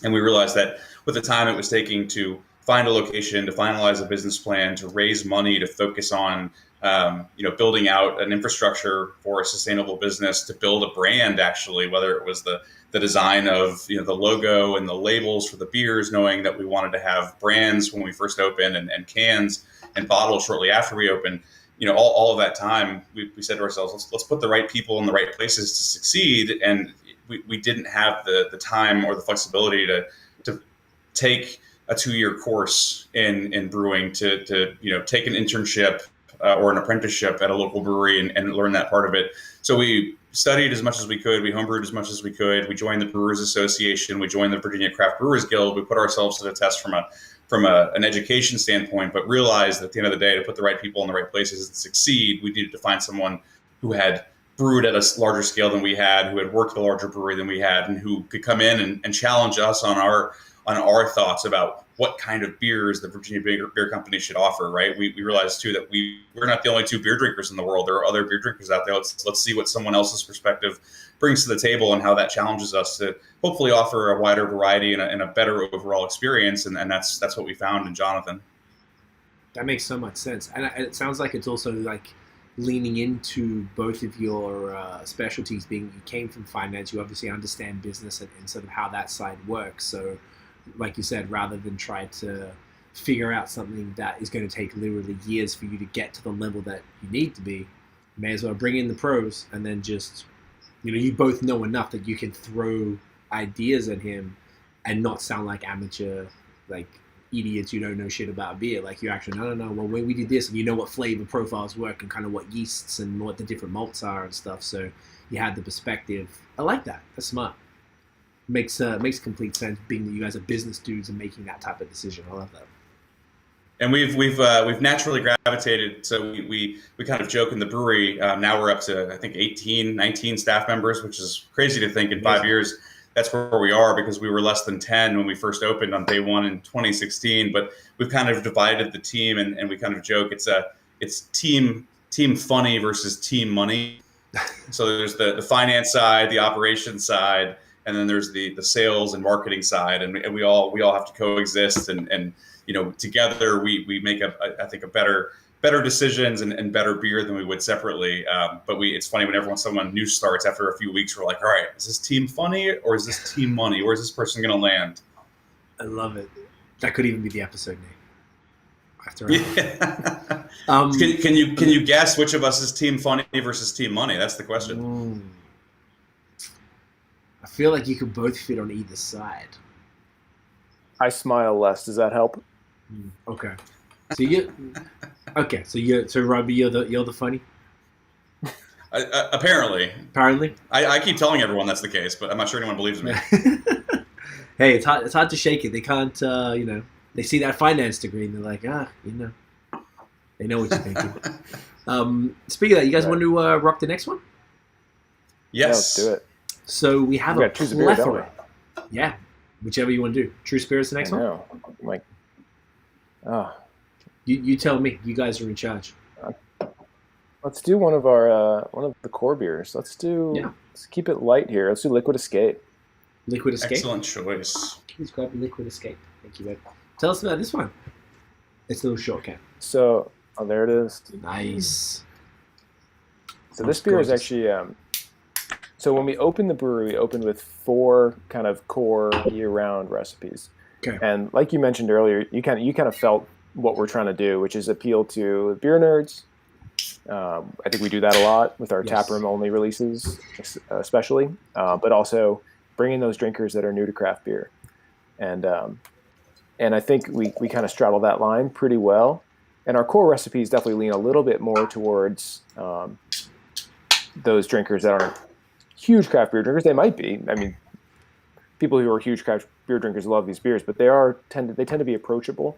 and we realized that with the time it was taking to find a location, to finalize a business plan, to raise money, to focus on building out an infrastructure for a sustainable business, to build a brand, actually, whether it was the design of the logo and the labels for the beers, knowing that we wanted to have brands when we first opened and cans and bottles shortly after we opened. All of that time, we said to ourselves, let's put the right people in the right places to succeed. And we didn't have the time or the flexibility to take a 2-year course in brewing, to take an internship or an apprenticeship at a local brewery and learn that part of it. So we studied as much as we could. We homebrewed as much as we could. We joined the Brewers Association. We joined the Virginia Craft Brewers Guild. We put ourselves to the test from an education standpoint, but realized that at the end of the day, to put the right people in the right places and succeed, we needed to find someone who had brewed at a larger scale than we had, who had worked at a larger brewery than we had, and who could come in and challenge us on our thoughts about what kind of beers the Virginia Beer Company should offer, right? We realized too that we're not the only two beer drinkers in the world. There are other beer drinkers out there. Let's see what someone else's perspective brings to the table and how that challenges us to hopefully offer a wider variety and a better overall experience. And that's what we found in Jonathan. That makes so much sense. And it sounds like it's also like leaning into both of your specialties, being you came from finance, you obviously understand business and sort of how that side works. So like you said, rather than try to figure out something that is going to take literally years for you to get to the level that you need to be, you may as well bring in the pros and then just, you both know enough that you can throw ideas at him and not sound like amateur, like idiots who don't know shit about beer. Like you actually, no, well, when we did this, and you know what flavor profiles work and kind of what yeasts and what the different malts are and stuff. So you had the perspective. I like that. That's smart. Makes complete sense, being that you guys are business dudes and making that type of decision. I love that. And we've naturally gravitated. So we kind of joke in the brewery. Now we're up to, I think, 18, 19 staff members, which is crazy to think in 5 years that's where we are, because we were less than 10 when we first opened on day one in 2016. But we've kind of divided the team, and we kind of joke it's team funny versus team money. So there's the finance side, the operations side, and then there's the sales and marketing side, and we all have to coexist, and together we make I think a better decisions and better beer than we would separately. But it's funny whenever someone new starts after a few weeks, we're like, all right, is this team funny or is this team money? Where's this person going to land? I love it. That could even be the episode name. After can you guess which of us is team funny versus team money? That's the question. I feel like you could both fit on either side. I smile less. Does that help? Okay. So Robbie, you're the funny. Apparently. I keep telling everyone that's the case, but I'm not sure anyone believes me. Hey, it's hard to shake it. They can't, they see that finance degree and they're like, they know what you're thinking. Speaking of that, you guys want to rock the next one? Yes. Yeah, let's do it. So we have a plethora. Yeah, whichever you want to do. True Spirit's the next one? You tell me. You guys are in charge. Let's do one of the core beers. Let's keep it light here. Let's do Liquid Escape. Liquid Escape? Excellent choice. Please grab Liquid Escape. Thank you, babe. Tell us about this one. It's a little shortcut. So, there it is. Nice. So this beer is actually... so when we opened the brewery, we opened with 4 kind of core year-round recipes. Okay. And like you mentioned earlier, you kind of felt what we're trying to do, which is appeal to beer nerds. I think we do that a lot with our taproom only releases, especially, but also bringing those drinkers that are new to craft beer. And I think we kind of straddle that line pretty well. And our core recipes definitely lean a little bit more towards those drinkers that aren't huge craft beer drinkers. They might be. I mean, people who are huge craft beer drinkers love these beers, but they tend to be approachable.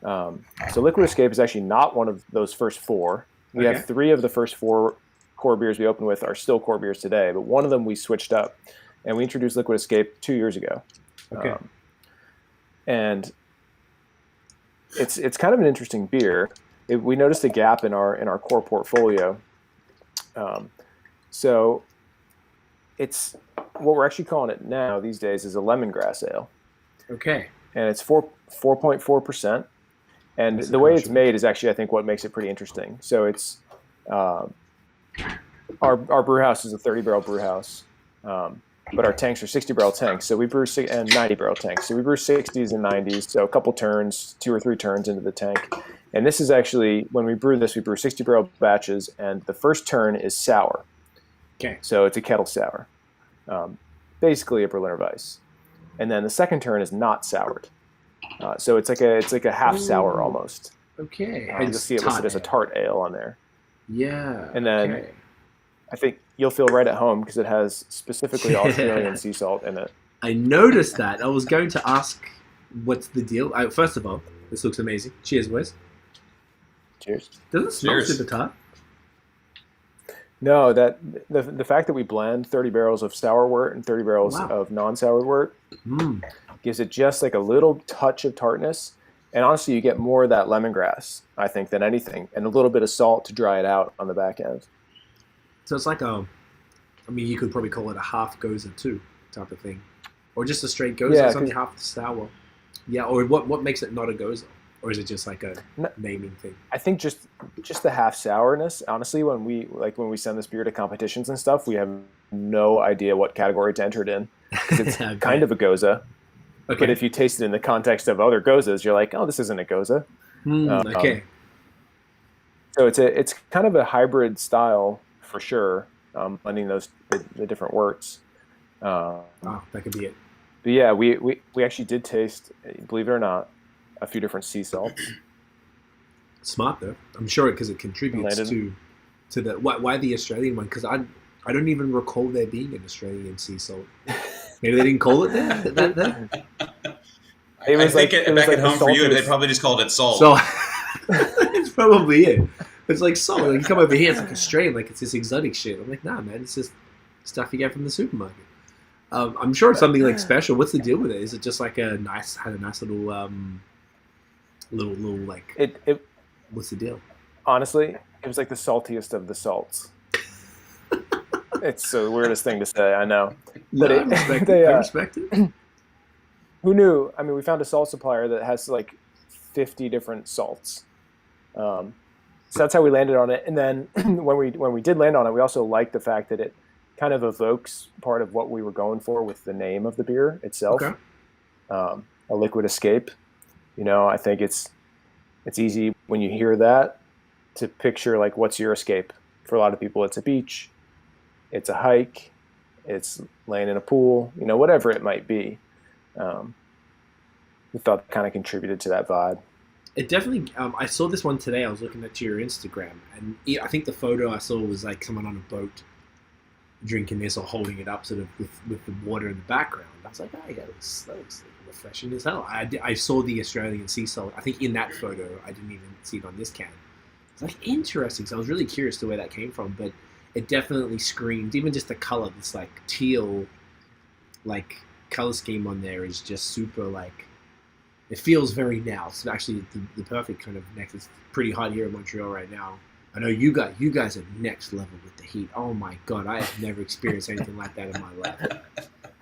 So Liquid Escape is actually not one of those first 4. We have 3 of the first 4 core beers we opened with are still core beers today, but one of them we switched up, and we introduced Liquid Escape 2 years ago. Okay. And it's kind of an interesting beer. We noticed a gap in our core portfolio. So it's what we're actually calling it now these days is a lemongrass ale. Okay. And it's 4.4%. And the way it's made is actually, I think, what makes it pretty interesting. So it's our brew house is a 30-barrel brew house, but our tanks are 60-barrel tanks. So we brew and 90-barrel tanks. So we brew 60s and 90s. So a couple turns, 2 or 3 turns into the tank. And this is actually, when we brew this, we brew 60-barrel batches, and the first turn is sour. Okay. So it's a kettle sour, basically a Berliner Weiss. And then the second turn is not soured. So it's like a half sour almost. Okay. You'll see it listed as a tart ale on there. Yeah. And then I think you'll feel right at home because it has specifically Australian sea salt in it. I noticed that. I was going to ask what's the deal. First of all, this looks amazing. Cheers, Wes. Cheers. Doesn't it smell super tart? No, that the fact that we blend 30 barrels of sour wort and 30 barrels of non-sour wort gives it just like a little touch of tartness. And honestly, you get more of that lemongrass, I think, than anything, and a little bit of salt to dry it out on the back end. So it's like you could probably call it a half goza too, type of thing, or just a straight goza. Yeah, it's only half the sour. Yeah, or what makes it not a goza, or is it just like a naming thing? I think just the half sourness. Honestly, when we send this beer to competitions and stuff, we have no idea what category to enter it in. It's kind of a goza. Okay. But if you taste it in the context of other gozas, you're like, oh, this isn't a goza. Okay. So it's kind of a hybrid style for sure, blending the different worts. That could be it. But yeah, we actually did taste, believe it or not, a few different sea salts. Smart though, I'm sure, because it contributes to the why the Australian one? Because I don't even recall there being an Australian sea salt. Maybe they didn't call it that. It was I think it was back like at the home for you, they saltiest- probably just called it salt. So it's probably it. It's like salt. Like, you come over here, it's like Australian, like it's this exotic shit. I'm like, nah, man, it's just stuff you get from the supermarket. I'm sure it's something like special. What's the deal with it? Is it just like had a nice little little like? It What's the deal? honestly, it was like the saltiest of the salts. It's the weirdest thing to say, I know. No, But I respect they, it. I respect it. Who knew? I mean, we found a salt supplier that has like 50 different salts. So that's how we landed on it. And then when we did land on it, we also liked the fact that it kind of evokes part of what we were going for with the name of the beer itself. Okay. A liquid escape. I think it's easy when you hear that to picture like what's your escape. For a lot of people, it's a beach, it's a hike, it's laying in a pool, whatever it might be. We thought that kind of contributed to that vibe. It definitely. I saw this one today. I was looking at your Instagram, and I think the photo I saw was like someone on a boat drinking this or holding it up, sort of with the water in the background. I was like, oh yeah, that looks refreshing as hell. I saw the Australian sea salt. I think in that photo, I didn't even see it on this can. It's like interesting. So I was really curious to where that came from, but it definitely screamed. Even just the color, this like teal, like color scheme on there is just super like. It feels very now. It's actually the perfect kind of next. It's pretty hot here in Montreal right now. I know you guys are next level with the heat. Oh my god, I have never experienced anything like that in my life.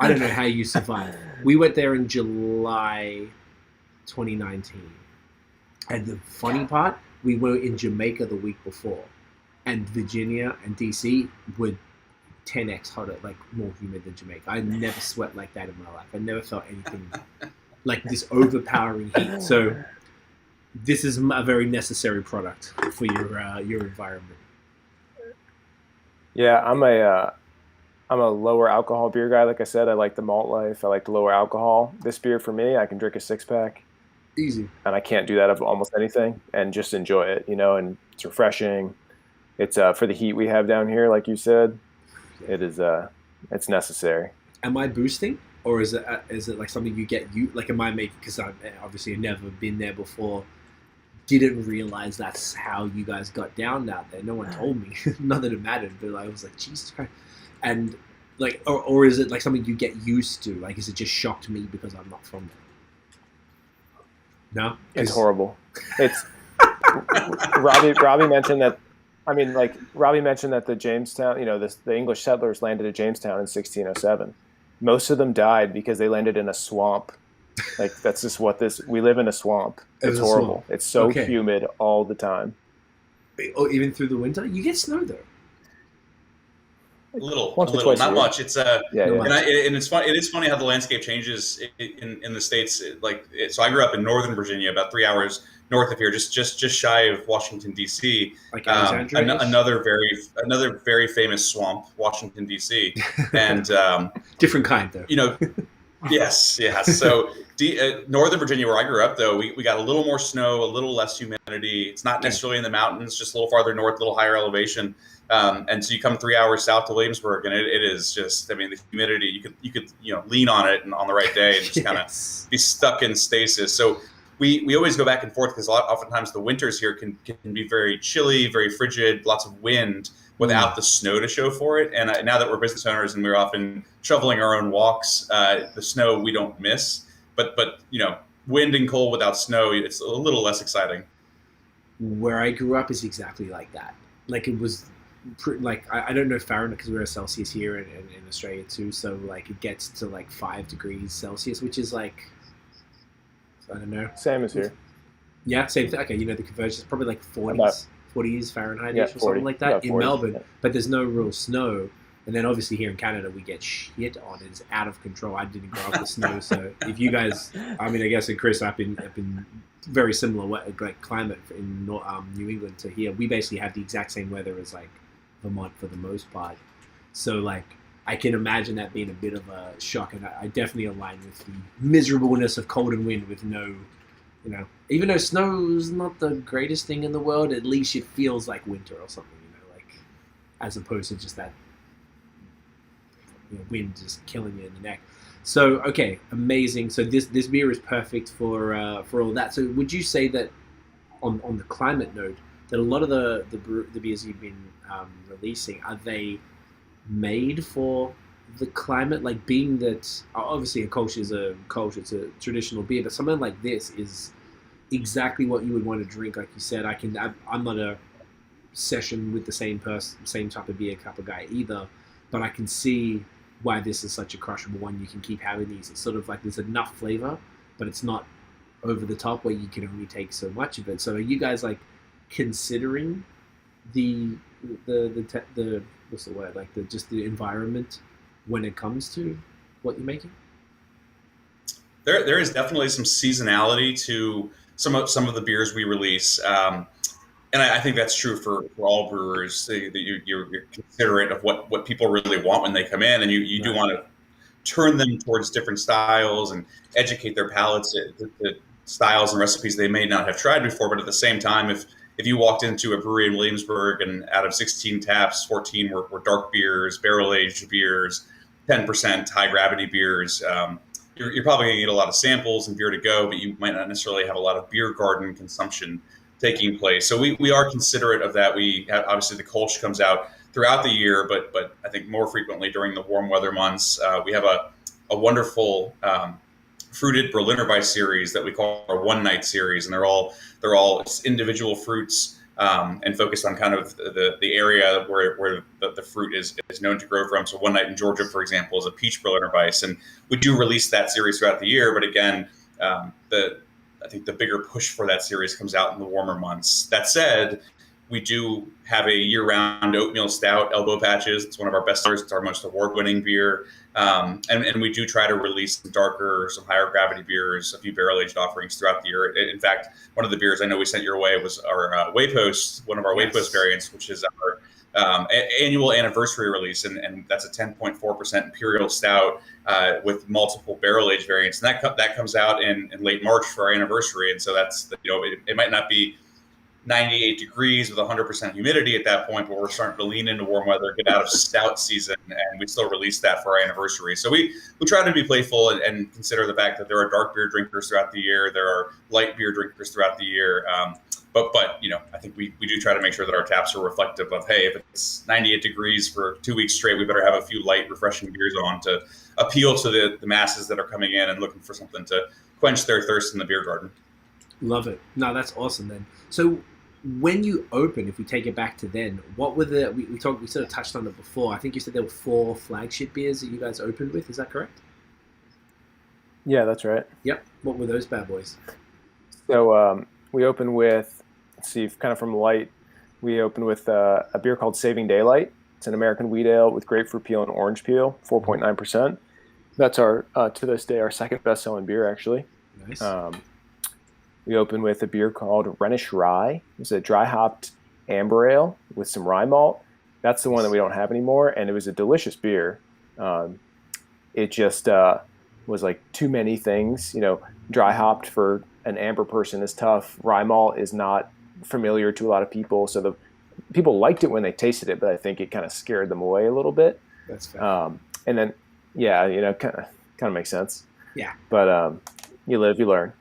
I don't know how you survived. We went there in July 2019. And the funny part, we were in Jamaica the week before. And Virginia and DC were 10x hotter, like more humid than Jamaica. I never sweat like that in my life. I never felt anything like this overpowering heat. So this is a very necessary product for your environment. Yeah, I'm a lower alcohol beer guy. Like I said, I like the malt life. I like the lower alcohol. This beer for me, I can drink a 6-pack. Easy. And I can't do that of almost anything and just enjoy it, and it's refreshing. It's for the heat we have down here, like you said. It is it's necessary. Am I boosting? Or is it like something you get like am I making, because I've obviously never been there before, didn't realize that's how you guys got down out there. No one told me. Not that it mattered, but I was like, Jesus Christ. And like, or is it like something you get used to? Like, is it just shocked me because I'm not from there? No? It's horrible. It's Robbie mentioned that. I mean, like Robbie mentioned that the Jamestown, the English settlers landed at Jamestown in 1607. Most of them died because they landed in a swamp. Like that's just we live in a swamp. It's horrible. Swamp. It's so humid all the time. Oh, even through the winter? You get snow though. A little, not much. It's and it's fun. It is funny how the landscape changes in the States. So I grew up in Northern Virginia, about 3 hours north of here, just shy of Washington D.C. Like another very famous swamp, Washington D.C. And different kind though. Yes. So Northern Virginia, where I grew up, though, we got a little more snow, a little less humidity. It's not necessarily in the mountains, just a little farther north, a little higher elevation. And so you come 3 hours south to Williamsburg, and it is just, I mean, the humidity, you could lean on it on the right day and just kind of be stuck in stasis. So we always go back and forth because oftentimes the winters here can be very chilly, very frigid, lots of wind without the snow to show for it. And now that we're business owners and we're often shoveling our own walks, the snow we don't miss. But wind and cold without snow, it's a little less exciting. Where I grew up is exactly like that. Like it was I don't know Fahrenheit because we're a Celsius here in Australia too. So like it gets to like 5 degrees Celsius, which is like, I don't know. Same as here. Yeah, same thing. Okay, the conversion is probably like 40s Fahrenheit or something like that in Melbourne. Yeah. But there's no real snow. And then obviously here in Canada we get shit on. It's out of control. I didn't grow up with snow, so if you guys, I mean, I guess in Chris, I've been very similar like climate in New England to here. We basically have the exact same weather as like Vermont for the most part. So like I can imagine that being a bit of a shock, and I definitely align with the miserableness of cold and wind with no, even though snow is not the greatest thing in the world, at least it feels like winter or something, like as opposed to just that wind just killing you in the neck. So okay, amazing. So this beer is perfect for all that. So would you say that on the climate note that a lot of the beers you've been releasing, are they made for the climate? Like, being that obviously a Kölsch is a Kölsch, it's a traditional beer, but something like this is exactly what you would want to drink. Like you said, I'm not a session with the same type of beer cup of guy either, but I can see why this is such a crushable one. You can keep having these. It's sort of like there's enough flavor, but it's not over the top where you can only take so much of it. So are you guys like considering the what's the word, like just the environment when it comes to what you're making? There is definitely some seasonality to some of the beers we release, and I think that's true for all brewers. That you're considerate of what people really want when they come in, and you do want to turn them towards different styles and educate their palates to styles and recipes they may not have tried before. But at the same time, if you walked into a brewery in Williamsburg and out of 16 taps, 14 were dark beers, barrel-aged beers, 10% high-gravity beers, you're probably going to get a lot of samples and beer to go, but you might not necessarily have a lot of beer garden consumption taking place. So we are considerate of that. We have, obviously the Kölsch comes out throughout the year, but I think more frequently during the warm weather months. We have a wonderful fruited Berliner Weiss series that we call our one night series, and they're all individual fruits and focused on kind of the area where the fruit is known to grow from. So one night in Georgia, for example, is a peach Berliner Weiss, and we do release that series throughout the year. But again, I think the bigger push for that series comes out in the warmer months. That said, we do have a year-round oatmeal stout, Elbow Patches. It's one of our best sellers. It's our most award-winning beer. And we do try to release some darker, some higher gravity beers, a few barrel-aged offerings throughout the year. In fact, one of the beers I know we sent your way was our Waypost, one of our Waypost variants, which is our annual anniversary release. And that's a 10.4% imperial stout with multiple barrel-aged variants. And that comes out in late March for our anniversary. And so that's, it might not be 98 degrees with 100% humidity at that point, but we're starting to lean into warm weather, get out of stout season, and we still release that for our anniversary. So we try to be playful and consider the fact that there are dark beer drinkers throughout the year, there are light beer drinkers throughout the year. But I think we do try to make sure that our taps are reflective of, hey, if it's 98 degrees for 2 weeks straight, we better have a few light, refreshing beers on to appeal to the masses that are coming in and looking for something to quench their thirst in the beer garden. Love it. No, that's awesome then. So when you open, if we take it back to then, what were we sort of touched on it before. I think you said there were 4 flagship beers that you guys opened with. Is that correct? Yeah, that's right. Yep. What were those bad boys? So we opened with, let's see, kind of from light, we opened with a beer called Saving Daylight. It's an American wheat ale with grapefruit peel and orange peel, 4.9%. That's our, to this day, our second best-selling beer, actually. Nice. We opened with a beer called Renish Rye. It's a dry-hopped amber ale with some rye malt. That's the one that we don't have anymore, and it was a delicious beer. It just was like too many things. Dry-hopped for an amber person is tough. Rye malt is not familiar to a lot of people, so the people liked it when they tasted it, but I think it kind of scared them away a little bit. That's fair. And then, yeah, kind of makes sense. Yeah. But you live, you learn.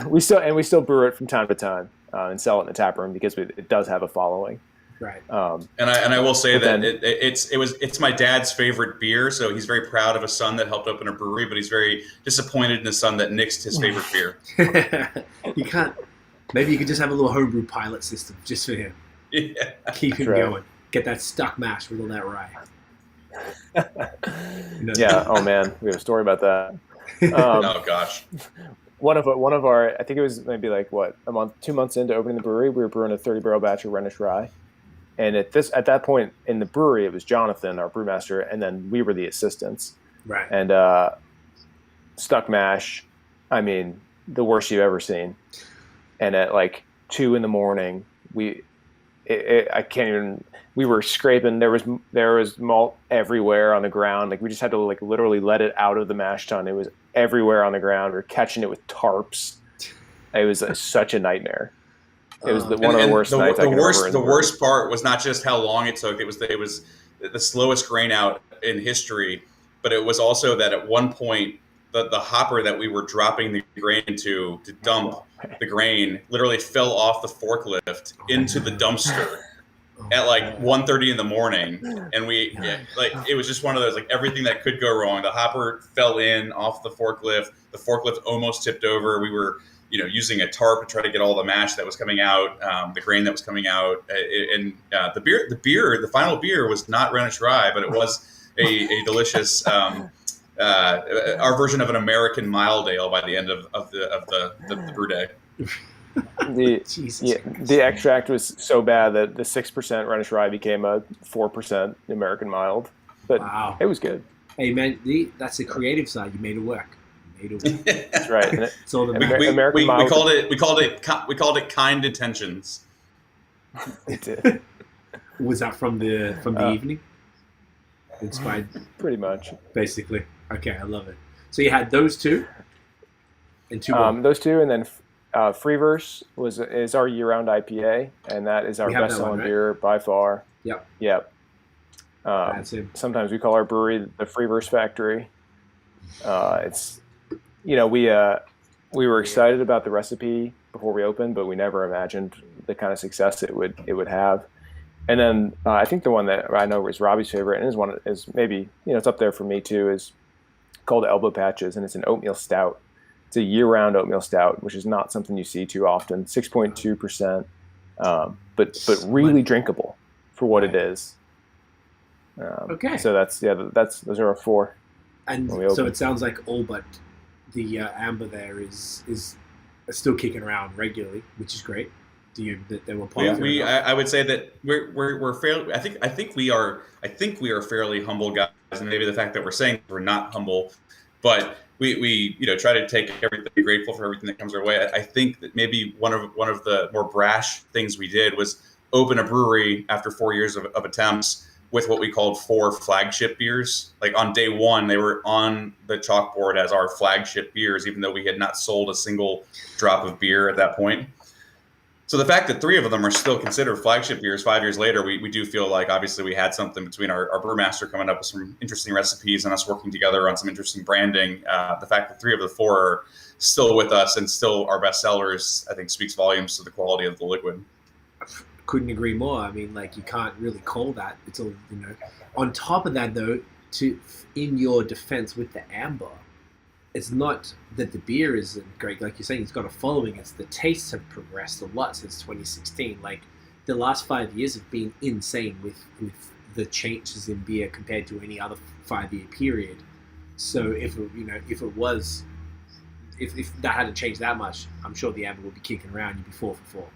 We still brew it from time to time and sell it in the tap room because it does have a following. Right. And I will say that it's my dad's favorite beer, so he's very proud of a son that helped open a brewery, but he's very disappointed in the son that nixed his favorite beer. You can't. Maybe you could just have a little homebrew pilot system just for him. Yeah. Keep him going. Get that stuck mash with all that rye. Yeah. Oh man, we have a story about that. Oh gosh. One of our, I think it was maybe like 2 months into opening the brewery, we were brewing a 30-barrel batch of Renish Rye, and at that point in the brewery, it was Jonathan, our brewmaster, and then we were the assistants. Right. And stuck mash, I mean, the worst you've ever seen. And at like 2 a.m, I can't even. We were scraping. There was malt everywhere on the ground. Like we just had to like literally let it out of the mash tun. It was everywhere on the ground. We were catching it with tarps. It was such a nightmare. It was one of the worst nights I can remember. The worst part was not just how long it took. It was the slowest grain out in history. but it was also that at one point the hopper that we were dropping the grain into to dump the grain literally fell off the forklift into the dumpster at like 1:30 in the morning, and it was just one of those, like, everything that could go wrong. The hopper fell in off the forklift almost tipped over. We were using a tarp to try to get all the mash that was coming out, the grain that was coming out, and the final beer was not Renish Rye, but it was a delicious our version of an American mild ale by the end of the brew day. The extract was so bad that the 6% Renish Rye became a 4% American mild, but It was good. Hey man, that's the creative side. You made it work. That's right. It's all the American mild. We called it kind intentions. It did. Was that from the evening? Inspired, pretty much. Basically. Okay, I love it. So you had those two, and two. Those two, and then Free Verse is our year-round IPA, and that is our best-selling beer by far. Yep. Sometimes we call our brewery the Free Verse Factory. It's we were excited about the recipe before we opened, but we never imagined the kind of success it would have. And then I think the one that I know is Robbie's favorite, and is maybe it's up there for me too, is called Elbow Patches, and it's an oatmeal stout. It's a year-round oatmeal stout, which is not something you see too often. 6.2%, but really drinkable for what it is. Okay. So those are our four. And so it sounds like all but the amber there is still kicking around regularly, which is great. They were popular. I would say that we're fairly. I think we are fairly humble guys, and maybe the fact that we're saying we're not humble, but we try to take everything, be grateful for everything that comes our way. I think that maybe one of the more brash things we did was open a brewery after 4 years of attempts with what we called 4 flagship beers. Like on day one, they were on the chalkboard as our flagship beers, even though we had not sold a single drop of beer at that point. So the fact that 3 of them are still considered flagship beers 5 years later, we do feel like obviously we had something between our brewmaster coming up with some interesting recipes and us working together on some interesting branding. The fact that 3 of the 4 are still with us and still our best sellers, I think speaks volumes to the quality of the liquid. Couldn't agree more. I mean, like, you can't really call that. It's all, On top of that, though, in your defense with the amber, it's not that the beer isn't great. Like you're saying, it's got a following. It's the tastes have progressed a lot since 2016. Like, the last 5 years have been insane with the changes in beer compared to any other 5-year period. So if that hadn't changed that much, I'm sure the amber would be kicking around. You'd be 4 for 4.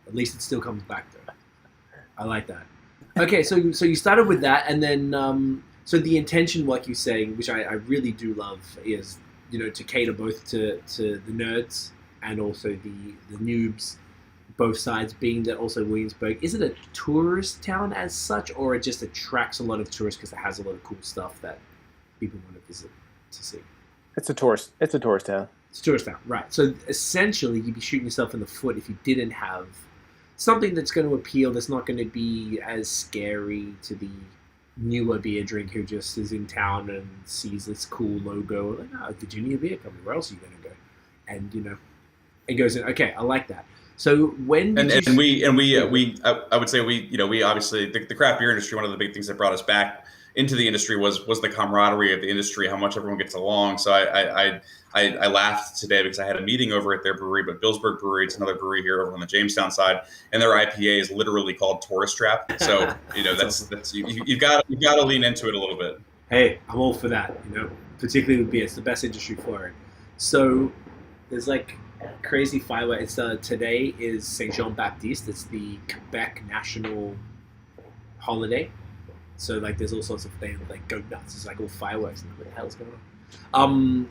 At least it still comes back though. I like that. Okay, so you started with that, and then so the intention, like you're saying, which I really do love, is to cater both to the nerds and also the noobs, both sides, being that also Williamsburg, is it a tourist town as such, or it just attracts a lot of tourists because it has a lot of cool stuff that people want to visit to see? It's a tourist town. It's a tourist town, right. So essentially you'd be shooting yourself in the foot if you didn't have something that's going to appeal, that's not going to be as scary to the newer beer drink who just is in town and sees this cool logo, like, Virginia Beer Company, where else are you going to go? And it goes in. Okay, I like that. So when I would say we obviously the craft beer industry. One of the big things that brought us back into the industry was the camaraderie of the industry, how much everyone gets along. So I laughed today because I had a meeting over at their brewery, but Billsburg Brewery, it's another brewery here over on the Jamestown side, and their IPA is literally called Tourist Trap. So that's you've got to lean into it a little bit. Hey, I'm all for that. Particularly with beer, it's the best industry for it. So there's like crazy firework. It's today is Saint Jean Baptiste. It's the Quebec national holiday. So like there's all sorts of things like go nuts. It's like all fireworks and what the hell's going on?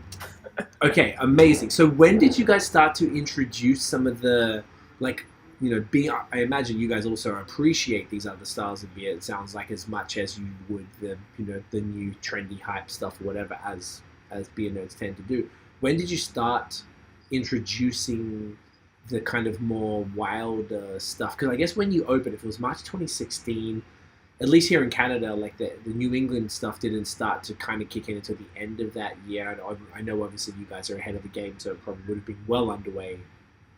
Okay, amazing. So when did you guys start to introduce some of the I imagine you guys also appreciate these other styles of beer. It sounds like as much as you would the new trendy hype stuff or whatever as beer nerds tend to do. When did you start introducing the kind of more wilder stuff? Because I guess when you opened, if it was March 2016, at least here in Canada, like the New England stuff didn't start to kind of kick in until the end of that year. And I know obviously you guys are ahead of the game, so it probably would have been well underway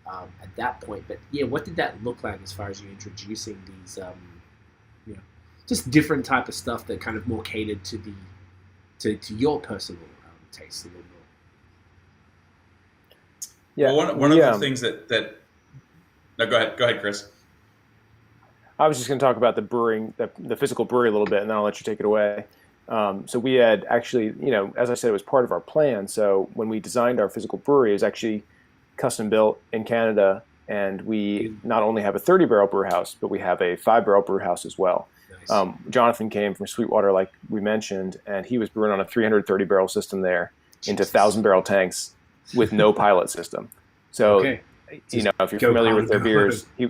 at that point. But yeah, what did that look like as far as you introducing these, just different type of stuff that kind of more catered to to your personal taste a little more? Yeah, well, one of the things that no, go ahead, Chris. I was just going to talk about the brewing, the physical brewery a little bit, and then I'll let you take it away. So we had actually, as I said, it was part of our plan. So when we designed our physical brewery, it was actually custom built in Canada, and we not only have a 30-barrel brew house, but we have a 5-barrel brew house as well. Nice. Jonathan came from Sweetwater, like we mentioned, and he was brewing on a 330-barrel system there into 1,000-barrel tanks with no pilot system. So, if you're familiar with their beers, he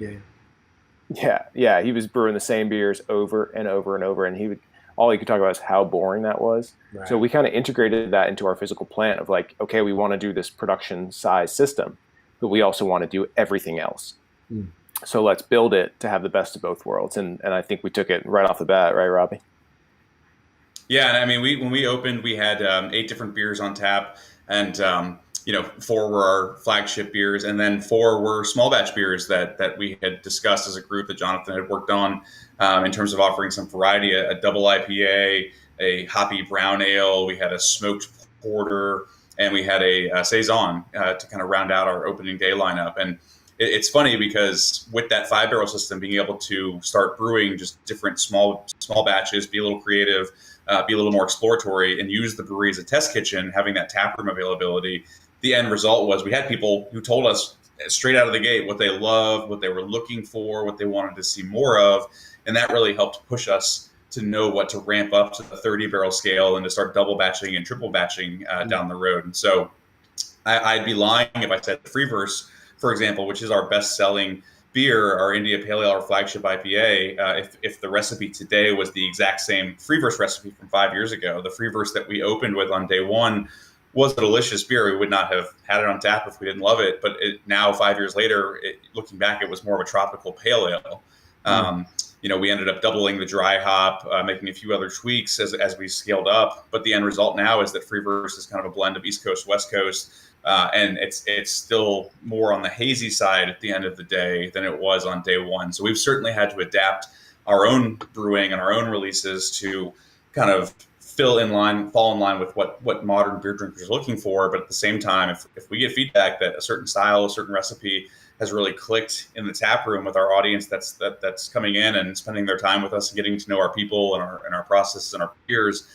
was brewing the same beers over and over and over, and all he could talk about is how boring that was. Right. So we kind of integrated that into our physical plant of like, okay, we want to do this production size system, but we also want to do everything else. So let's build it to have the best of both worlds. And I think we took it right off the bat, right, Robbie? Yeah, and I mean, when we opened, we had 8 different beers on tap, and 4 were our flagship beers, and then 4 were small batch beers that we had discussed as a group that Jonathan had worked on in terms of offering some variety, a double IPA, a hoppy brown ale, we had a smoked porter, and we had a saison to kind of round out our opening day lineup. And it's funny because with that 5-barrel system, being able to start brewing just different small batches, be a little creative, be a little more exploratory, and use the brewery as a test kitchen, having that taproom availability. The end result was we had people who told us straight out of the gate what they loved, what they were looking for, what they wanted to see more of. And that really helped push us to know what to ramp up to the 30-barrel scale and to start double batching and triple batching down the road. And so I'd be lying if I said the Free Verse, for example, which is our best-selling beer, our India Pale Ale, our flagship IPA, if the recipe today was the exact same Free Verse recipe from 5 years ago, the Free Verse that we opened with on day one was a delicious beer. We would not have had it on tap if we didn't love it. But now, 5 years later, looking back, it was more of a tropical pale ale. We ended up doubling the dry hop, making a few other tweaks as we scaled up. But the end result now is that Free Verse is kind of a blend of East Coast, West Coast. And it's still more on the hazy side at the end of the day than it was on day one. So we've certainly had to adapt our own brewing and our own releases to kind of fall in line with what modern beer drinkers are looking for. But at the same time, if we get feedback that a certain style, a certain recipe has really clicked in the tap room with our audience that's coming in and spending their time with us and getting to know our people and our processes and our peers,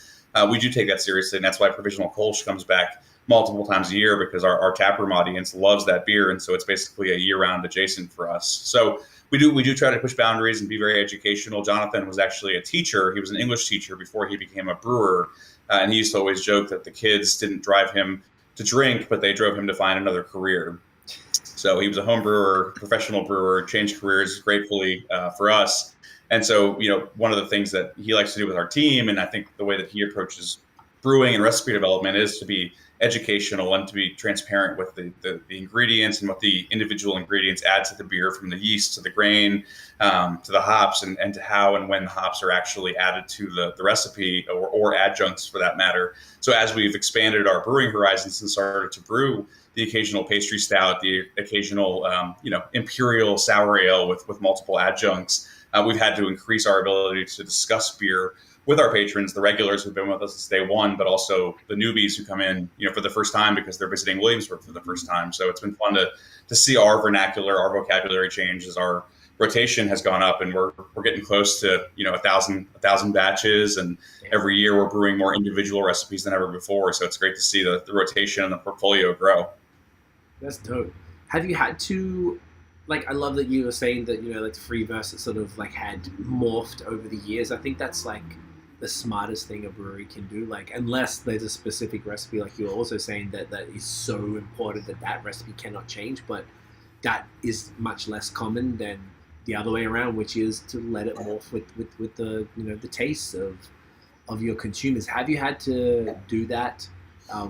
we do take that seriously. And that's why Provisional Kölsch comes back multiple times a year, because our taproom audience loves that beer. And so it's basically a year-round adjacent for us. So we do try to push boundaries and be very educational. Jonathan was actually a teacher. He was an English teacher before he became a brewer. And he used to always joke that the kids didn't drive him to drink, but they drove him to find another career. So he was a home brewer, professional brewer, changed careers gratefully for us. And so, one of the things that he likes to do with our team, and I think the way that he approaches brewing and recipe development, is to be educational and to be transparent with the ingredients and what the individual ingredients add to the beer, from the yeast to the grain to the hops, and to how and when the hops are actually added to the recipe, or adjuncts for that matter. So as we've expanded our brewing horizons and started to brew the occasional pastry stout, the occasional imperial sour ale with multiple adjuncts, we've had to increase our ability to discuss beer with our patrons, the regulars who've been with us since day one, but also the newbies who come in, for the first time because they're visiting Williamsburg for the first time. So it's been fun to see our vernacular, our vocabulary change as our rotation has gone up, and we're getting close to 1,000 batches, and every year we're brewing more individual recipes than ever before. So it's great to see the rotation and the portfolio grow. That's dope. Have you had to? I love that you were saying that, the Free Verse sort of had morphed over the years. I think that's the smartest thing a brewery can do. Unless there's a specific recipe, like you were also saying, that is so important that recipe cannot change. But that is much less common than the other way around, which is to let it morph with the the tastes of your consumers. Have you had to do that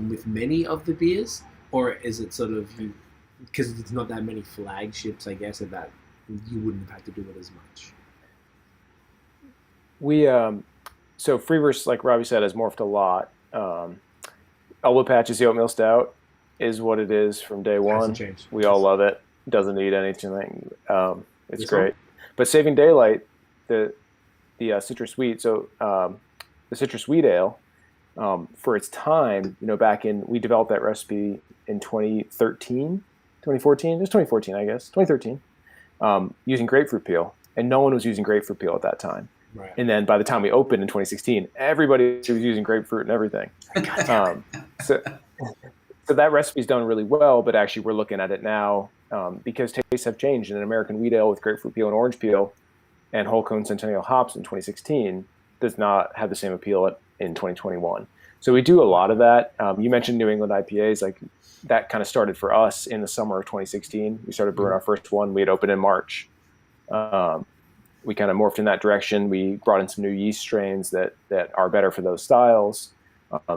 with many of the beers, or is it sort of because it's not that many flagships, I guess, that you wouldn't have had to do it as much? We so Freeverse, like Robbie said, has morphed a lot. Elbow Patches, the oatmeal stout, is what it is from day Hasn't one. changed. We all love it. Doesn't need anything. It's This great. one? But Saving Daylight, the citrus wheat. So the citrus wheat ale, for its time, back in we developed that recipe in 2013, 2014. It was 2014, I guess, 2013, using grapefruit peel, and no one was using grapefruit peel at that time. Right. And then by the time we opened in 2016, everybody was using grapefruit and everything. So that recipe's done really well, but actually we're looking at it now because tastes have changed. And an American wheat ale with grapefruit peel and orange peel and whole cone Centennial hops in 2016 does not have the same appeal in 2021. So we do a lot of that. You mentioned New England IPAs, like that kind of started for us in the summer of 2016. We started brewing our first one. We had opened in March. We kind of morphed in that direction. We brought in some new yeast strains that are better for those styles.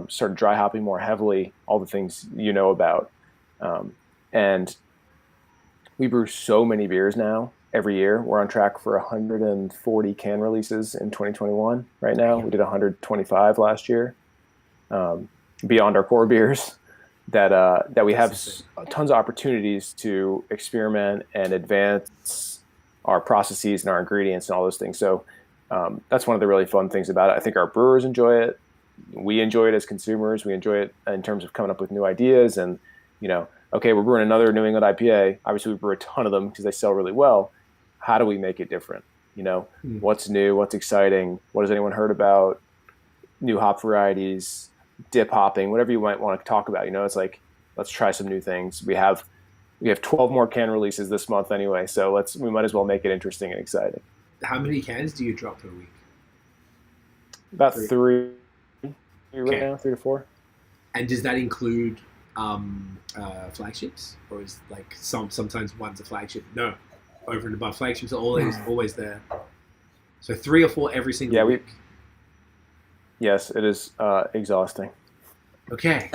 Started dry hopping more heavily, all the things you know about. And we brew so many beers now every year. We're on track for 140 can releases in 2021 right now. We did 125 last year. Beyond our core beers, that we have tons of opportunities to experiment and advance our processes and our ingredients and all those things. So that's one of the really fun things about it. I think our brewers enjoy it. We enjoy it as consumers. We enjoy it in terms of coming up with new ideas and, okay, we're brewing another New England IPA. Obviously we brew a ton of them because they sell really well. How do we make it different? What's new, what's exciting? What has anyone heard about? New hop varieties, dip hopping, whatever you might want to talk about. It's like, let's try some new things. We have 12 more can releases this month anyway, so we might as well make it interesting and exciting. How many cans do you drop per week? About three right now, 3 to 4. And does that include flagships, or is like sometimes one's a flagship? No, over and above flagships are always there. So 3 or 4 every single week. Yes, it is exhausting. Okay.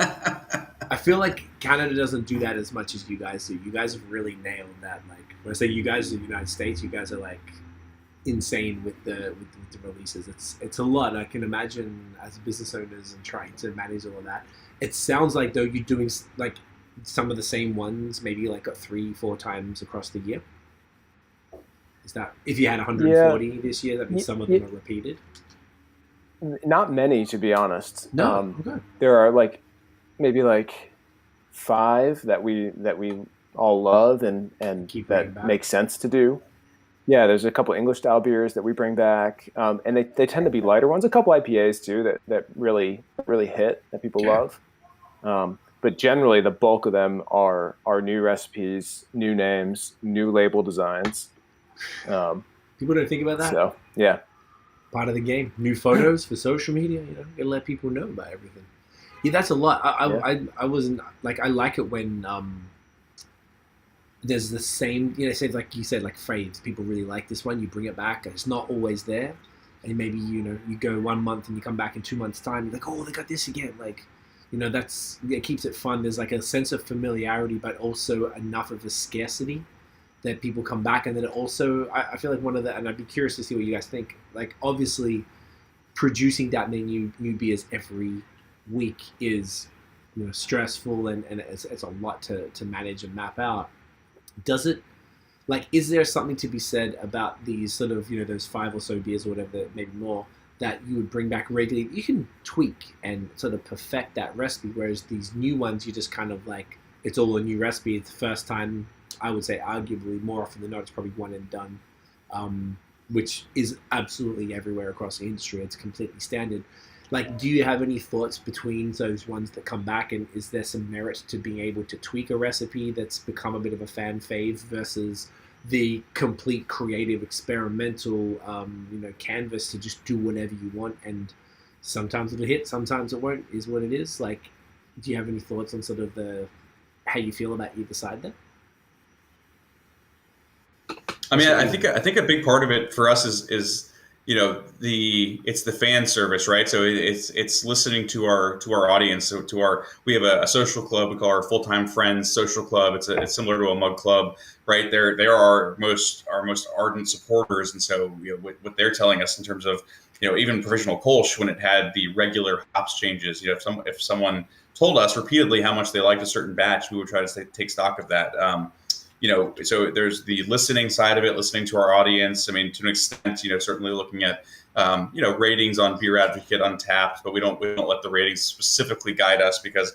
I feel like Canada doesn't do that as much as you guys do. You guys have really nailed that. Like when I say you guys in the United States, you guys are like insane with the releases. It's a lot. I can imagine as business owners and trying to manage all of that. It sounds like though you're doing like some of the same ones, maybe like 3-4 times across the year. Is that if you had 140 this year? That means some of them are repeated. Not many, to be honest. No, okay. There are maybe 5 that we all love and that make sense to do. Yeah, there's a couple English style beers that we bring back, and they tend to be lighter ones. A couple IPAs too that really hit that people love. But generally, the bulk of them are new recipes, new names, new label designs. People don't think about that. So yeah. Part of the game. New photos for social media, you gotta let people know about everything. Yeah, that's a lot. I wasn't like, I like it when there's the same, say like you said, like faves. People really like this one. You bring it back, and it's not always there. And maybe you go 1 month and you come back in 2 months' time. You're like, oh, they got this again. Like, it keeps it fun. There's like a sense of familiarity, but also enough of a scarcity that people come back. And then also, I feel like and I'd be curious to see what you guys think. Like, obviously, producing that many new beers every week is, stressful and it's a lot to manage and map out. Does it, is there something to be said about these sort of, those 5 or so beers or whatever, maybe more, that you would bring back regularly? You can tweak and sort of perfect that recipe, whereas these new ones, you just kind of it's all a new recipe. It's the first time. I would say arguably more often than not, it's probably one and done, which is absolutely everywhere across the industry. It's completely standard. Do you have any thoughts between those ones that come back, and is there some merit to being able to tweak a recipe that's become a bit of a fan fave versus the complete creative experimental, canvas to just do whatever you want, and sometimes it'll hit, sometimes it won't, is what it is? Do you have any thoughts on sort of how you feel about either side there? I mean, I think a big part of it for us is it's the fan service, right? So it's listening to our audience. So we have a social club we call our Full-Time Friends Social Club. It's similar to a mug club, right? They're our most ardent supporters, and so what they're telling us in terms of even Provisional Kölsch, when it had the regular hops changes, if someone told us repeatedly how much they liked a certain batch, we would try to take stock of that. So there's the listening side of it, listening to our audience. I mean, to an extent, certainly looking at, ratings on Beer Advocate, Untapped, but we don't let the ratings specifically guide us, because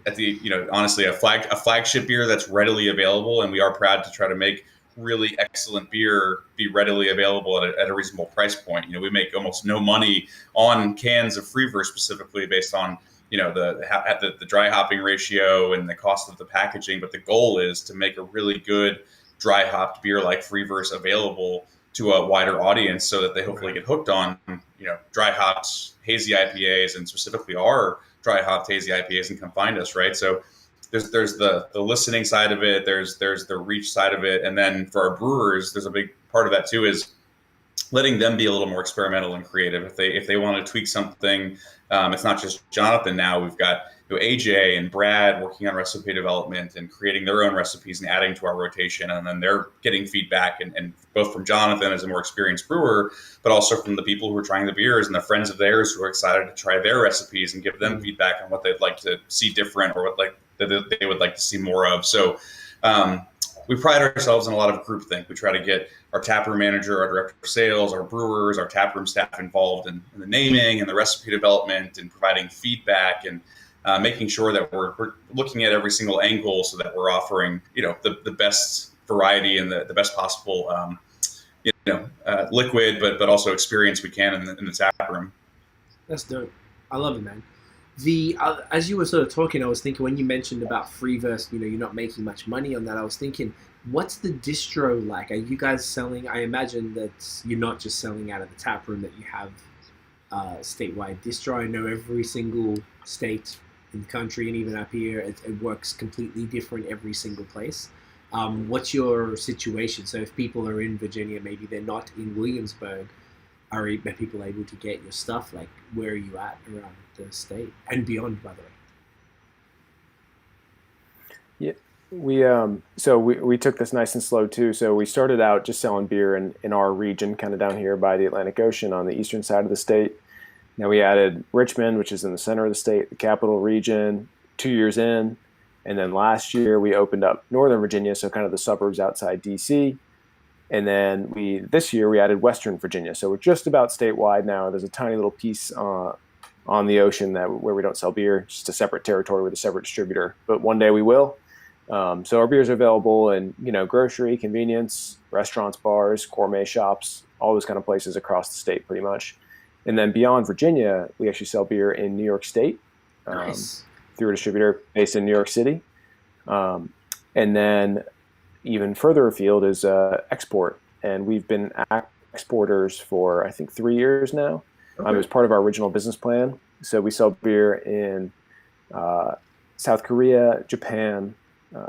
at the, honestly, a flagship beer that's readily available, and we are proud to try to make really excellent beer be readily available at a reasonable price point. We make almost no money on cans of Freever specifically based on the dry hopping ratio and the cost of the packaging, but the goal is to make a really good dry hopped beer like Freever's available to a wider audience, so that they hopefully get hooked on dry hops, hazy IPAs, and specifically our dry hopped hazy IPAs, and come find us, right? So there's the listening side of it, there's the reach side of it, and then for our brewers, there's a big part of that too, is letting them be a little more experimental and creative. If they want to tweak something, it's not just Jonathan now. We've got AJ and Brad working on recipe development and creating their own recipes and adding to our rotation, and then they're getting feedback, and both from Jonathan as a more experienced brewer, but also from the people who are trying the beers and the friends of theirs who are excited to try their recipes and give them feedback on what they'd like to see different, or what they would like to see more of. So we pride ourselves in a lot of groupthink. We try to get our taproom manager, our director of sales, our brewers, our taproom staff involved in the naming and the recipe development, and providing feedback, and making sure that we're looking at every single angle, so that we're offering the best variety and the best possible liquid, but also experience we can in the taproom. That's dope. I love it, man. As you were sort of talking, I was thinking, when you mentioned about Freeverse, you're not making much money on that. I was thinking, what's the distro like? Are you guys selling? I imagine that you're not just selling out of the tap room, that you have statewide distro. I know every single state in the country, and even up here, it works completely different every single place. What's your situation? So if people are in Virginia, maybe they're not in Williamsburg, are people able to get your stuff? Like, where are you at around the state and beyond, by the way? Yeah, we took this nice and slow too. So we started out just selling beer in our region, kind of down here by the Atlantic Ocean on the eastern side of the state. Now we added Richmond, which is in the center of the state, the capital region, 2 years in. And then last year we opened up Northern Virginia, so kind of the suburbs outside DC. And then this year we added Western Virginia. So we're just about statewide now. There's a tiny little piece on the ocean where we don't sell beer, just a separate territory with a separate distributor. But one day we will. So our beers are available in grocery, convenience, restaurants, bars, gourmet shops, all those kind of places across the state pretty much. And then beyond Virginia, we actually sell beer in New York State. Nice. Through a distributor based in New York City. And then even further afield is export. And we've been exporters for, I think, 3 years now. Okay. It was part of our original business plan. So we sell beer in South Korea, Japan,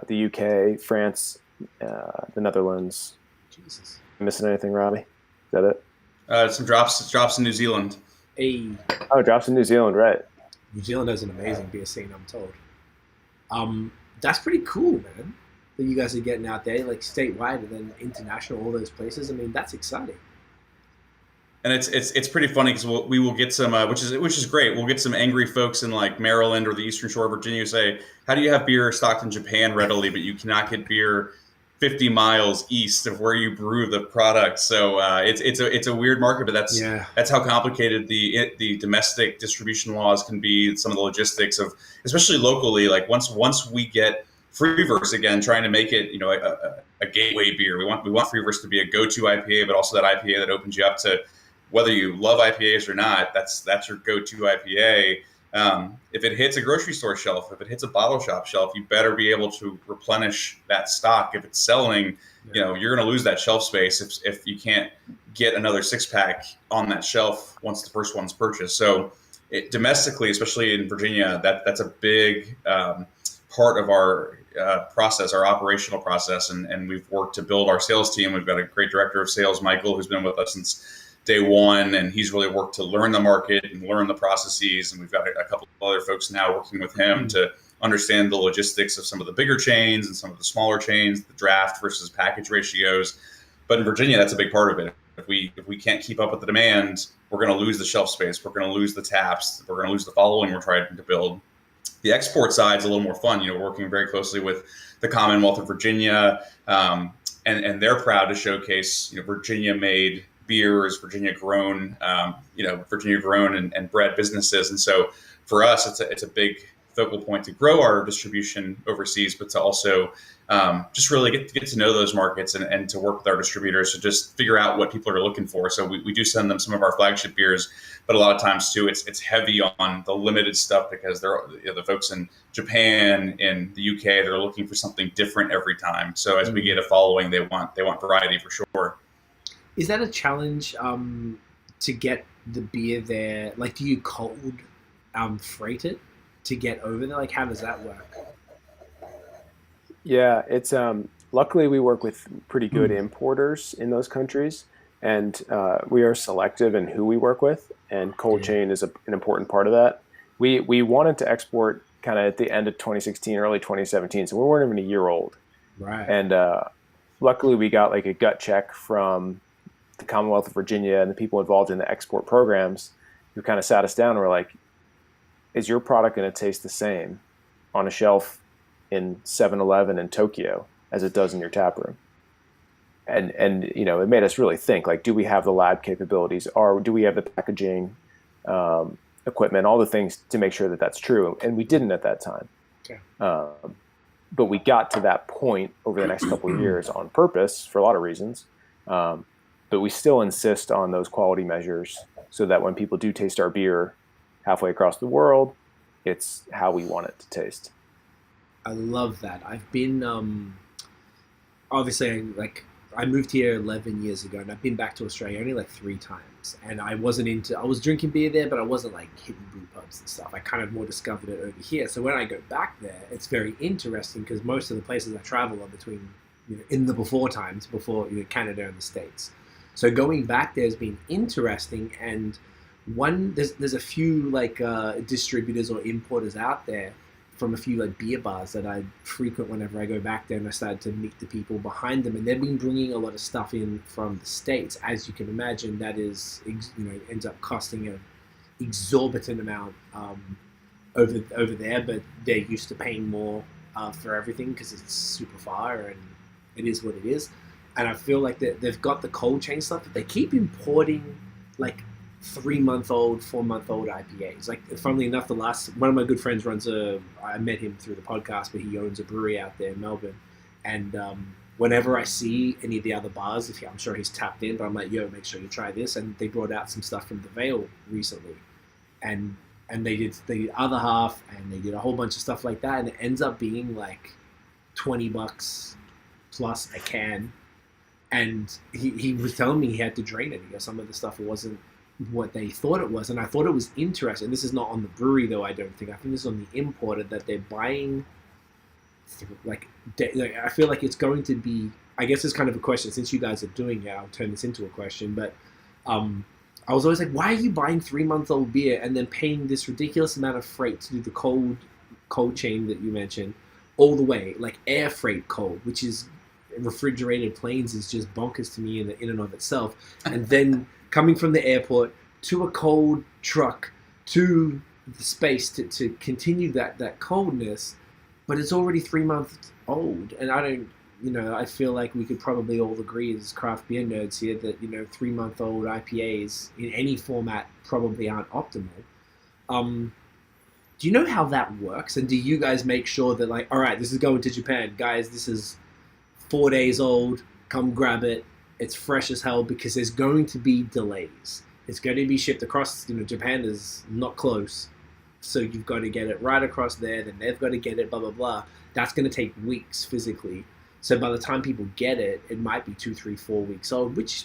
the UK, France, the Netherlands. Jesus. Missing anything, Robbie? Is that it? Some drops in New Zealand. Hey. Oh, drops in New Zealand, right. New Zealand has an amazing beer scene, I'm told. That's pretty cool, man, that you guys are getting out there, like statewide and then international, all those places. I mean, that's exciting. And it's pretty funny, because we will get some, which is great. We'll get some angry folks in like Maryland or the Eastern Shore of Virginia who say, how do you have beer stocked in Japan readily, but you cannot get beer 50 miles east of where you brew the product? So it's a weird market, but that's how complicated the domestic distribution laws can be. Some of the logistics of, especially locally, like once we get Freeverse again, trying to make it a gateway beer. We want Freeverse to be a go-to IPA, but also that IPA that opens you up to, whether you love IPAs or not, that's your go-to IPA. If it hits a grocery store shelf, if it hits a bottle shop shelf, you better be able to replenish that stock. If it's selling, you're going to lose that shelf space if you can't get another 6-pack on that shelf once the first one's purchased. So domestically, especially in Virginia, that's a big part of our process, our operational process. And we've worked to build our sales team. We've got a great director of sales, Michael, who's been with us since day one, and he's really worked to learn the market and learn the processes. And we've got a couple of other folks now working with him to understand the logistics of some of the bigger chains and some of the smaller chains, the draft versus package ratios. But in Virginia, that's a big part of it. if we can't keep up with the demand, we're going to lose the shelf space. We're going to lose the taps. We're going to lose the following we're trying to build. The export side is a little more fun. Working very closely with the Commonwealth of Virginia, and they're proud to showcase Virginia-made beers, Virginia-grown, and bred businesses. And so for us, it's a big focal point to grow our distribution overseas, but to also just really get to know those markets and to work with our distributors to just figure out what people are looking for. So we do send them some of our flagship beers, but a lot of times too, it's heavy on the limited stuff because they're the folks in Japan, in the UK, they're looking for something different every time. So as we get a following, they want variety for sure. Is that a challenge to get the beer there? Like, do you cold freight it to get over there? Like, how does that work? Yeah, it's luckily we work with pretty good importers in those countries, and we are selective in who we work with, and cold chain is an important part of that. We wanted to export kind of at the end of 2016, early 2017, so we weren't even a year old. Right. And luckily we got like a gut check from the Commonwealth of Virginia and the people involved in the export programs who kind of sat us down and were like, is your product going to taste the same on a shelf in 7-Eleven in Tokyo as it does in your tap room? And it made us really think, like, do we have the lab capabilities, or do we have the packaging equipment, all the things to make sure that that's true? And we didn't at that time. Okay. But we got to that point over the next couple of years on purpose for a lot of reasons. But we still insist on those quality measures so that when people do taste our beer halfway across the world, it's how we want it to taste. I love that. I've been, obviously, I moved here 11 years ago, and I've been back to Australia only like 3 times. And I was drinking beer there, but I wasn't like hitting brew pubs and stuff. I kind of more discovered it over here. So when I go back there, it's very interesting because most of the places I travel are between, in the before times, before Canada and the States. So going back there has been interesting. And there's a few like distributors or importers out there from a few like beer bars that I frequent whenever I go back there, and I started to meet the people behind them, and they've been bringing a lot of stuff in from the States. As you can imagine, that is ends up costing an exorbitant amount over there, but they're used to paying more for everything because it's super far and it is what it is. And I feel like they've got the cold chain stuff, but they keep importing like 3-month-old, 4-month-old IPAs. Like, funnily enough, one of my good friends I met him through the podcast, but he owns a brewery out there in Melbourne. And whenever I see any of the other bars, I'm sure he's tapped in, but I'm like, yo, make sure you try this. And they brought out some stuff from the Vale recently. And they did the other half, and they did a whole bunch of stuff like that. And it ends up being like $20 plus a can. And he was telling me he had to drain it. He goes, some of the stuff wasn't what they thought it was. And I thought it was interesting. This is not on the brewery, though, I don't think. I think this is on the importer, that they're buying, I feel like it's going to be, I guess it's kind of a question. Since you guys are doing it, I'll turn this into a question. But I was always like, why are you buying 3-month-old beer and then paying this ridiculous amount of freight to do the cold chain that you mentioned all the way, like air freight cold, which is refrigerated planes, is just bonkers to me in and of itself. And then coming from the airport to a cold truck to the space to continue that coldness, but it's already 3 months old. And I feel like we could probably all agree as craft beer nerds here that 3-month-old IPAs in any format probably aren't optimal. Do you know how that works? And do you guys make sure that, like, all right, this is going to Japan, guys, this is 4 days old, come grab it, it's fresh as hell, because there's going to be delays. It's going to be shipped across, Japan is not close, so you've got to get it right across there, then they've got to get it, blah, blah, blah. That's going to take weeks physically. So by the time people get it, it might be 2, 3, 4 weeks old, which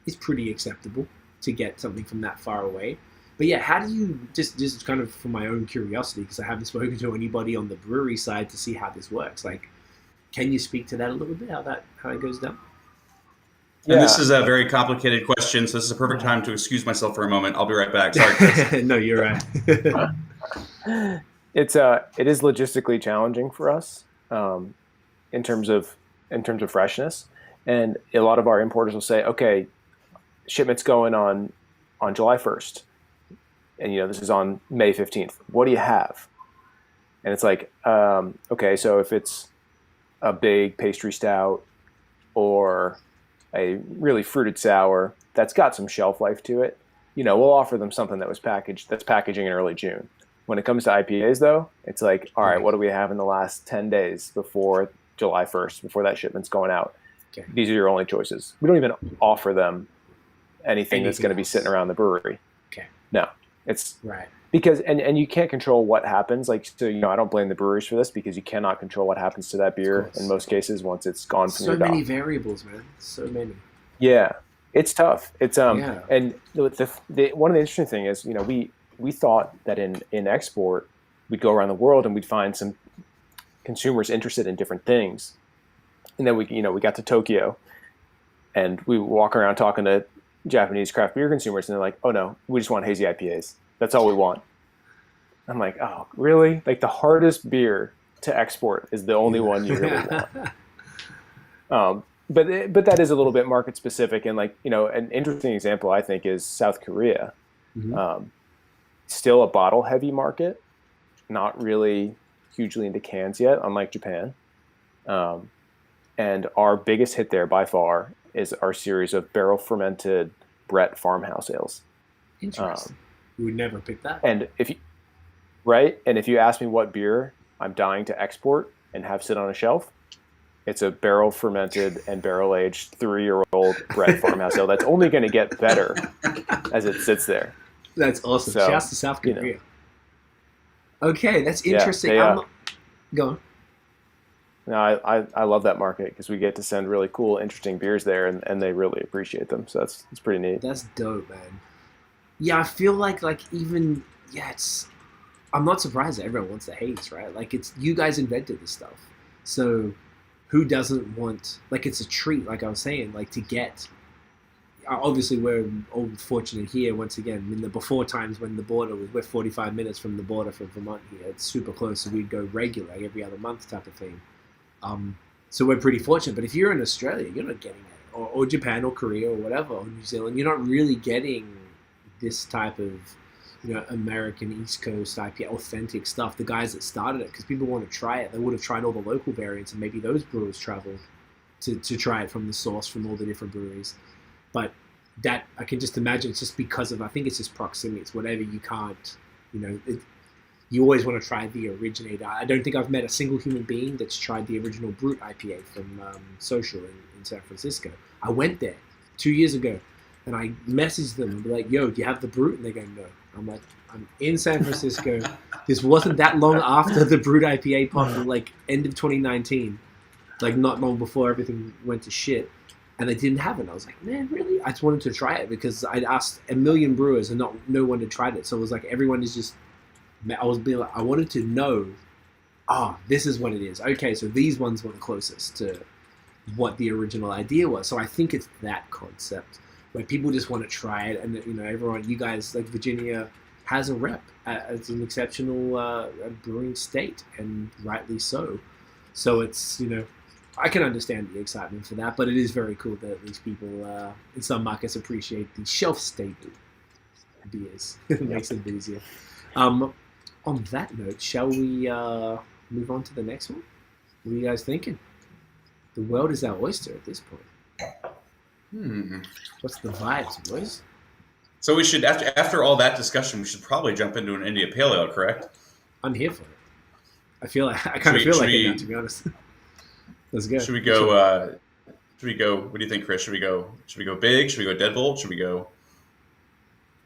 is pretty acceptable to get something from that far away. But yeah, how do you, just kind of for my own curiosity, because I haven't spoken to anybody on the brewery side to see how this works, like, can you speak to that a little bit, how it goes down? And this is a very complicated question, so this is a perfect time to excuse myself for a moment. I'll be right back. Sorry, Chris. No, you're right. It is logistically challenging for us in terms of freshness, and a lot of our importers will say, okay, shipment's going on July 1st, and this is on May 15th. What do you have? And it's like, okay, so if it's a big pastry stout or a really fruited sour that's got some shelf life to it, we'll offer them something that's packaging in early June. When it comes to IPAs, though, it's like, all right, what do we have in the last 10 days before July 1st, before that shipment's going out? Okay. These are your only choices. We don't even offer them anything that's going to be sitting around the brewery. Okay. No, it's right. Because, and you can't control what happens. Like, so, I don't blame the breweries for this because you cannot control what happens to that beer in most cases once it's gone from your dock. So many variables, man. So many. Yeah. It's tough. It's, and one of the interesting thing is, we thought that in export, we'd go around the world and we'd find some consumers interested in different things. And then we got to Tokyo and we walk around talking to Japanese craft beer consumers and they're like, oh no, we just want hazy IPAs. That's all we want. I'm like, oh, really? Like the hardest beer to export is the only one you really want. But that is a little bit market specific. And an interesting example I think is South Korea. Mm-hmm. Still a bottle heavy market, not really hugely into cans yet, unlike Japan. And our biggest hit there by far is our series of barrel fermented Brett farmhouse ales. Interesting. You would never pick that. And if you ask me what beer I'm dying to export and have sit on a shelf, it's a barrel fermented and barrel aged 3-year-old Brett farmhouse ale that's only going to get better as it sits there. That's awesome. So, shouts to South Korea. Okay, that's interesting. Go on. No, I love that market because we get to send really cool, interesting beers there, and they really appreciate them. So it's pretty neat. That's dope, man. Yeah, I feel like even I'm not surprised that everyone wants the haze, right? Like it's you guys invented this stuff, so who doesn't want? Like it's a treat, like I was saying, like to get. Obviously, we're all fortunate here. Once again, in the before times when the border we're 45 minutes from the border from Vermont here. It's super close, so we'd go regular every other month type of thing. So we're pretty fortunate. But if you're in Australia, you're not getting it, or Japan, or Korea, or whatever, or New Zealand, you're not really getting this type of American East Coast IPA authentic stuff. The guys that started it, because people want to try it, they would have tried all the local variants, and maybe those brewers traveled to try it from the source from all the different breweries. But that I can just imagine it's just because of I think it's just proximity. It's whatever you can't, you always want to try the originator. I don't think I've met a single human being that's tried the original Brute IPA from Social in San Francisco. I went there 2 years ago, and I messaged them and be like, "Yo, do you have the Brute?" And they go, "No." I'm like, "I'm in San Francisco. This wasn't that long after the Brute IPA popped, like end of 2019, like not long before everything went to shit." And they didn't have it. I was like, man, really? I just wanted to try it because I'd asked a million brewers and no one had tried it. So it was like everyone is just. I wanted to know. This is what it is. Okay, so these ones were the closest to what the original idea was. So I think it's that concept where people just want to try it, and everyone, you guys, like Virginia, has a rep as an exceptional brewing state, and rightly so. So it's I can understand the excitement for that, but it is very cool that at least people in some markets appreciate the shelf-stable beers. It makes it easier. On that note, shall we move on to the next one? What are you guys thinking? The world is our oyster at this point. What's the vibes, boys? So we should, after all that discussion, we should probably jump into an India Pale Ale, correct? I'm here for it. I feel like it now, to be honest. Let's go. Should we go? What do you think, Chris? Should we go big? Should we go Deadbolt? Should we go?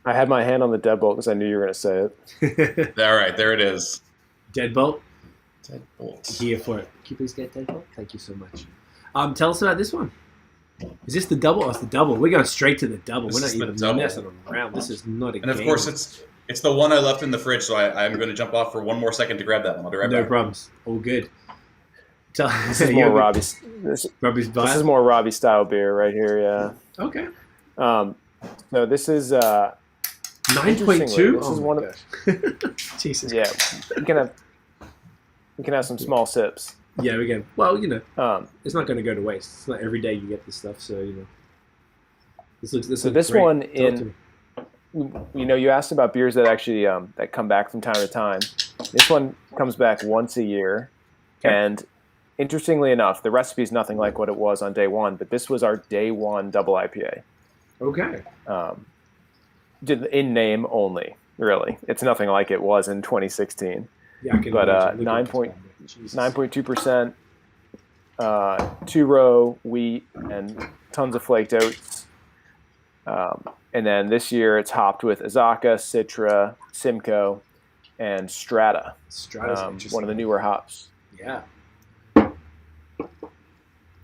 I had my hand on the Deadbolt because I knew you were going to say it. All right, there it is. Deadbolt. Deadbolt. Here for it. Can you please get Deadbolt? Thank you so much. Tell us about this one. Is this the double? Oh, it's the double. We're going straight to the double. We're not even messing around. This is not a game. And of course, it's the one I left in the fridge, so I'm going to jump off for one more second to grab that one. I'll be right back. No problems. All good. This is more Robbie's. Robbie's vibe? This is more Robbie style beer right here. Yeah. Okay. No, this is 9.2. This is one of Jesus. Yeah, we can have some small sips. Yeah, we can. Well, it's not going to go to waste. It's not every day you get this stuff, so This looks So this great. one Talk to in, me. you asked about beers that actually that come back from time to time. This one comes back once a year, Okay. and interestingly enough, the recipe is nothing like what it was on day one. But this was our day one double IPA. Okay. In name only, really. It's nothing like it was in 2016. Yeah, I can But imagine. Look at this one. Jesus. 9.2%, 2-row wheat, and tons of flaked oats. And then this year it's hopped with Azacca, Citra, Simcoe, and Strata. Strata's interesting. One of the newer hops. Yeah.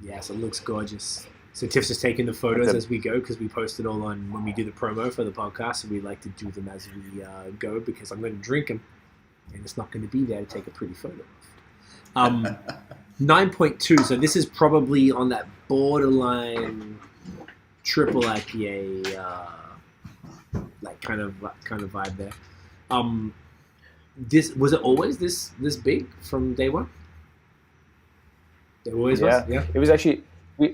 Yes, it looks gorgeous. So Tiff's just taking the photos as we go because we post it all on when we do the promo for the podcast, and we like to do them as we go because I'm going to drink them, and it's not going to be there to take a pretty photo of. 9.2. So this is probably on that borderline triple IPA, like kind of vibe there. This was it always this big from day one? It always was. Yeah. It was actually.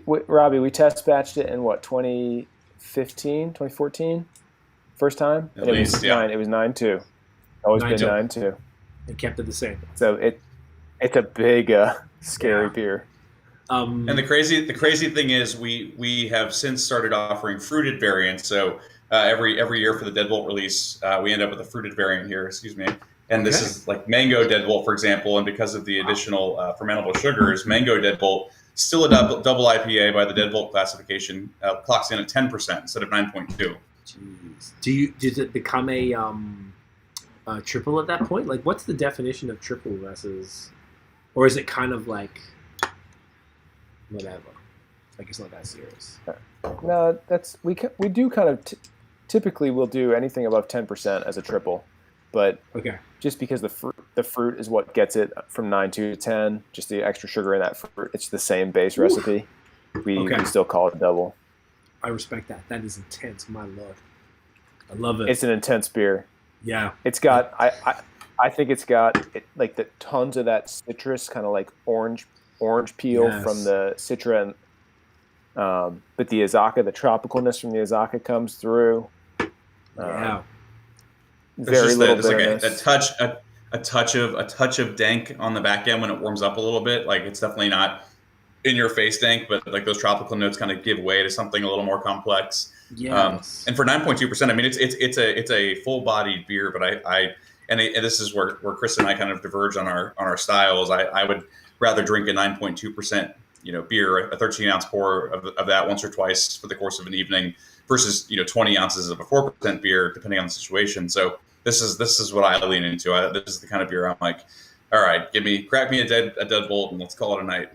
Robbie, we test batched it in what, 2015, 2014? First time? At least, yeah. It was 9.2. Always been 9.2. It kept it the same. So it's a big, scary beer. And the crazy thing is we have since started offering fruited variants. So every year for the Deadbolt release, we end up with a fruited variant here. Excuse me. And this is like mango Deadbolt, for example. And because of the additional fermentable sugars, mango Deadbolt, still a double IPA by the Deadbolt classification, clocks in at 10% instead of 9.2. Jeez. Does it become a triple at that point? Like, what's the definition of triple versus, or is it kind of like whatever? Like, it's not that serious. No, we do kind of typically we'll do anything above 10% as a triple, but just because the fruit is what gets it from 9.2 to 10, just the extra sugar in that fruit, it's the same base recipe. We still call it a double. I respect that. That is intense, my lord. I love it. It's an intense beer. Yeah. It's got I think it's got like the tons of that citrus, kind of like orange peel from the Citra, and but the Azacca, the tropicalness from the Azacca comes through. Yeah. Very little bitterness. Like a touch of dank on the back end when it warms up a little bit. Like, it's definitely not in your face dank, but like those tropical notes kind of give way to something a little more complex. Yes. And for 9.2%, I mean, it's a full bodied beer, but and this is where Chris and I kind of diverge on our styles. I would rather drink a 9.2% beer, a 13-ounce pour of that once or twice for the course of an evening versus 20 ounces of a 4% beer, depending on the situation. So this is what I lean into. This is the kind of beer I'm like, all right, crack me a Deadbolt and let's call it a night.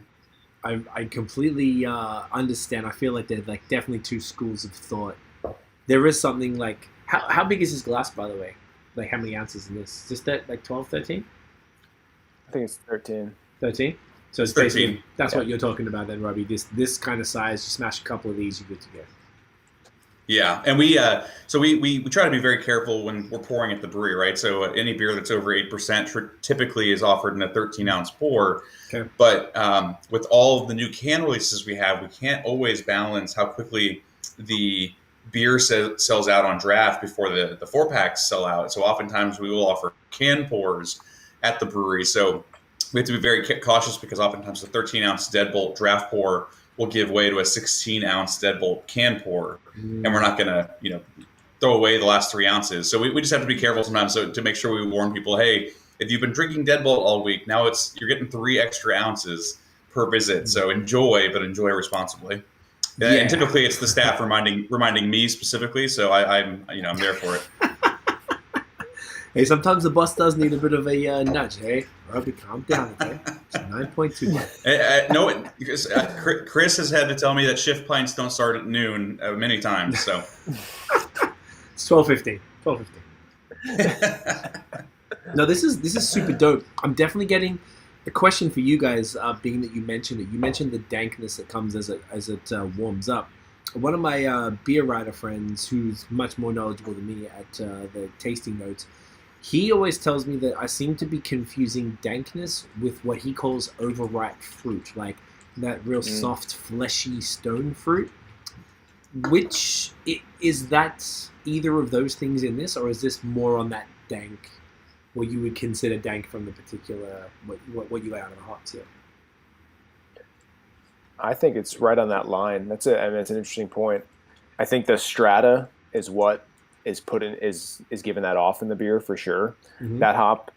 I completely understand. I feel like there's like definitely two schools of thought. There is something like how big is this glass, by the way? Like, how many ounces in this? Is this that like 12, 13? I think it's 13. 13? So it's 13. Basically that's what you're talking about then, Robbie. This kind of size, you smash a couple of these, you're good to go. Yeah, and we try to be very careful when we're pouring at the brewery, right? So any beer that's over 8% typically is offered in a 13-ounce pour. Okay. But with all of the new can releases we have, we can't always balance how quickly the beer sells out on draft before the 4-packs sell out. So oftentimes we will offer can pours at the brewery. So we have to be very cautious because oftentimes the 13-ounce Deadbolt draft pour will give way to a 16-ounce Deadbolt can pour, and we're not going to, throw away the last 3 ounces. So we just have to be careful sometimes to make sure we warn people, hey, if you've been drinking Deadbolt all week, now you're getting 3 extra ounces per visit. So enjoy, but enjoy responsibly. Yeah. And typically it's the staff reminding me specifically. So I'm there for it. Hey, sometimes the boss does need a bit of a nudge. Hey, Robbie, calm down. Okay, it's 9.2. No, because Chris has had to tell me that shift pints don't start at noon many times. So it's 12:15. 12:15. No, this is super dope. I'm definitely getting a question for you guys. Being that you mentioned it, you mentioned the dankness that comes as it warms up. One of my beer writer friends, who's much more knowledgeable than me at the tasting notes, he always tells me that I seem to be confusing dankness with what he calls overripe fruit, like that real soft, fleshy stone fruit. Which is that either of those things in this, or is this more on that dank, what you would consider dank from the particular what you got out of the hops here? I think it's right on that line. That's it. I mean, it's an interesting point. I think the strata is what is put in is given that off in the beer for sure. Mm-hmm. That hop,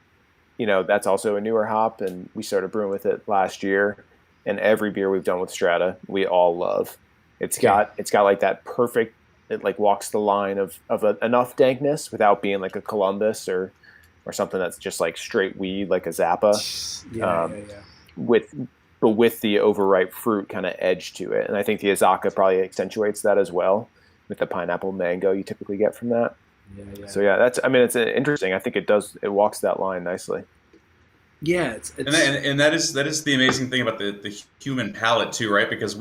that's also a newer hop, and we started brewing with it last year. And every beer we've done with strata, we all love. It's got like that perfect. It like walks the line of enough dankness without being like a Columbus or something that's just like straight weed, like a Zappa. Yeah. With the overripe fruit kind of edge to it. And I think the Azacca probably accentuates that as well with the pineapple mango you typically get from that. Yeah. So yeah, it's interesting. I think it walks that line nicely. Yeah, it's and that is the amazing thing about the human palate too, right? Because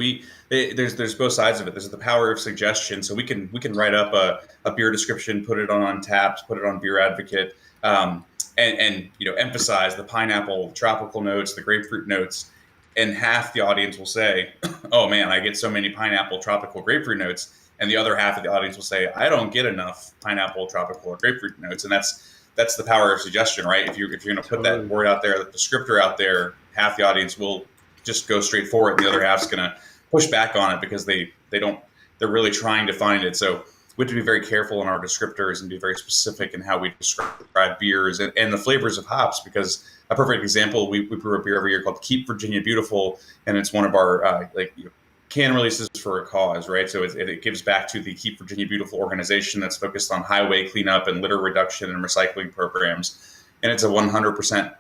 there's both sides of it. There's the power of suggestion, so we can write up a beer description, put it on Untappd, put it on Beer Advocate, and emphasize the pineapple tropical notes, the grapefruit notes, and half the audience will say, "Oh man, I get so many pineapple tropical grapefruit notes," and the other half of the audience will say, "I don't get enough pineapple tropical or grapefruit notes," and that's the power of suggestion, right? If you're going to put that word out there, that descriptor out there, half the audience will just go straight for it. The other half's going to push back on it because they're really trying to find it. So we have to be very careful in our descriptors and be very specific in how we describe beers and the flavors of hops. Because a perfect example, we brew a beer every year called Keep Virginia Beautiful, and it's one of our can releases for a cause, right? So it gives back to the Keep Virginia Beautiful organization that's focused on highway cleanup and litter reduction and recycling programs. And it's a 100%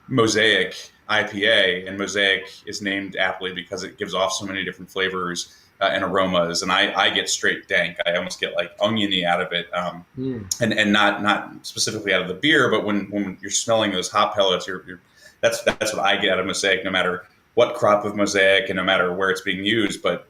Mosaic IPA, and Mosaic is named aptly because it gives off so many different flavors and aromas. And I get straight dank. I almost get like oniony out of it, and not specifically out of the beer, but when you're smelling those hop pellets, that's what I get out of Mosaic, no matter what crop of Mosaic and no matter where it's being used. But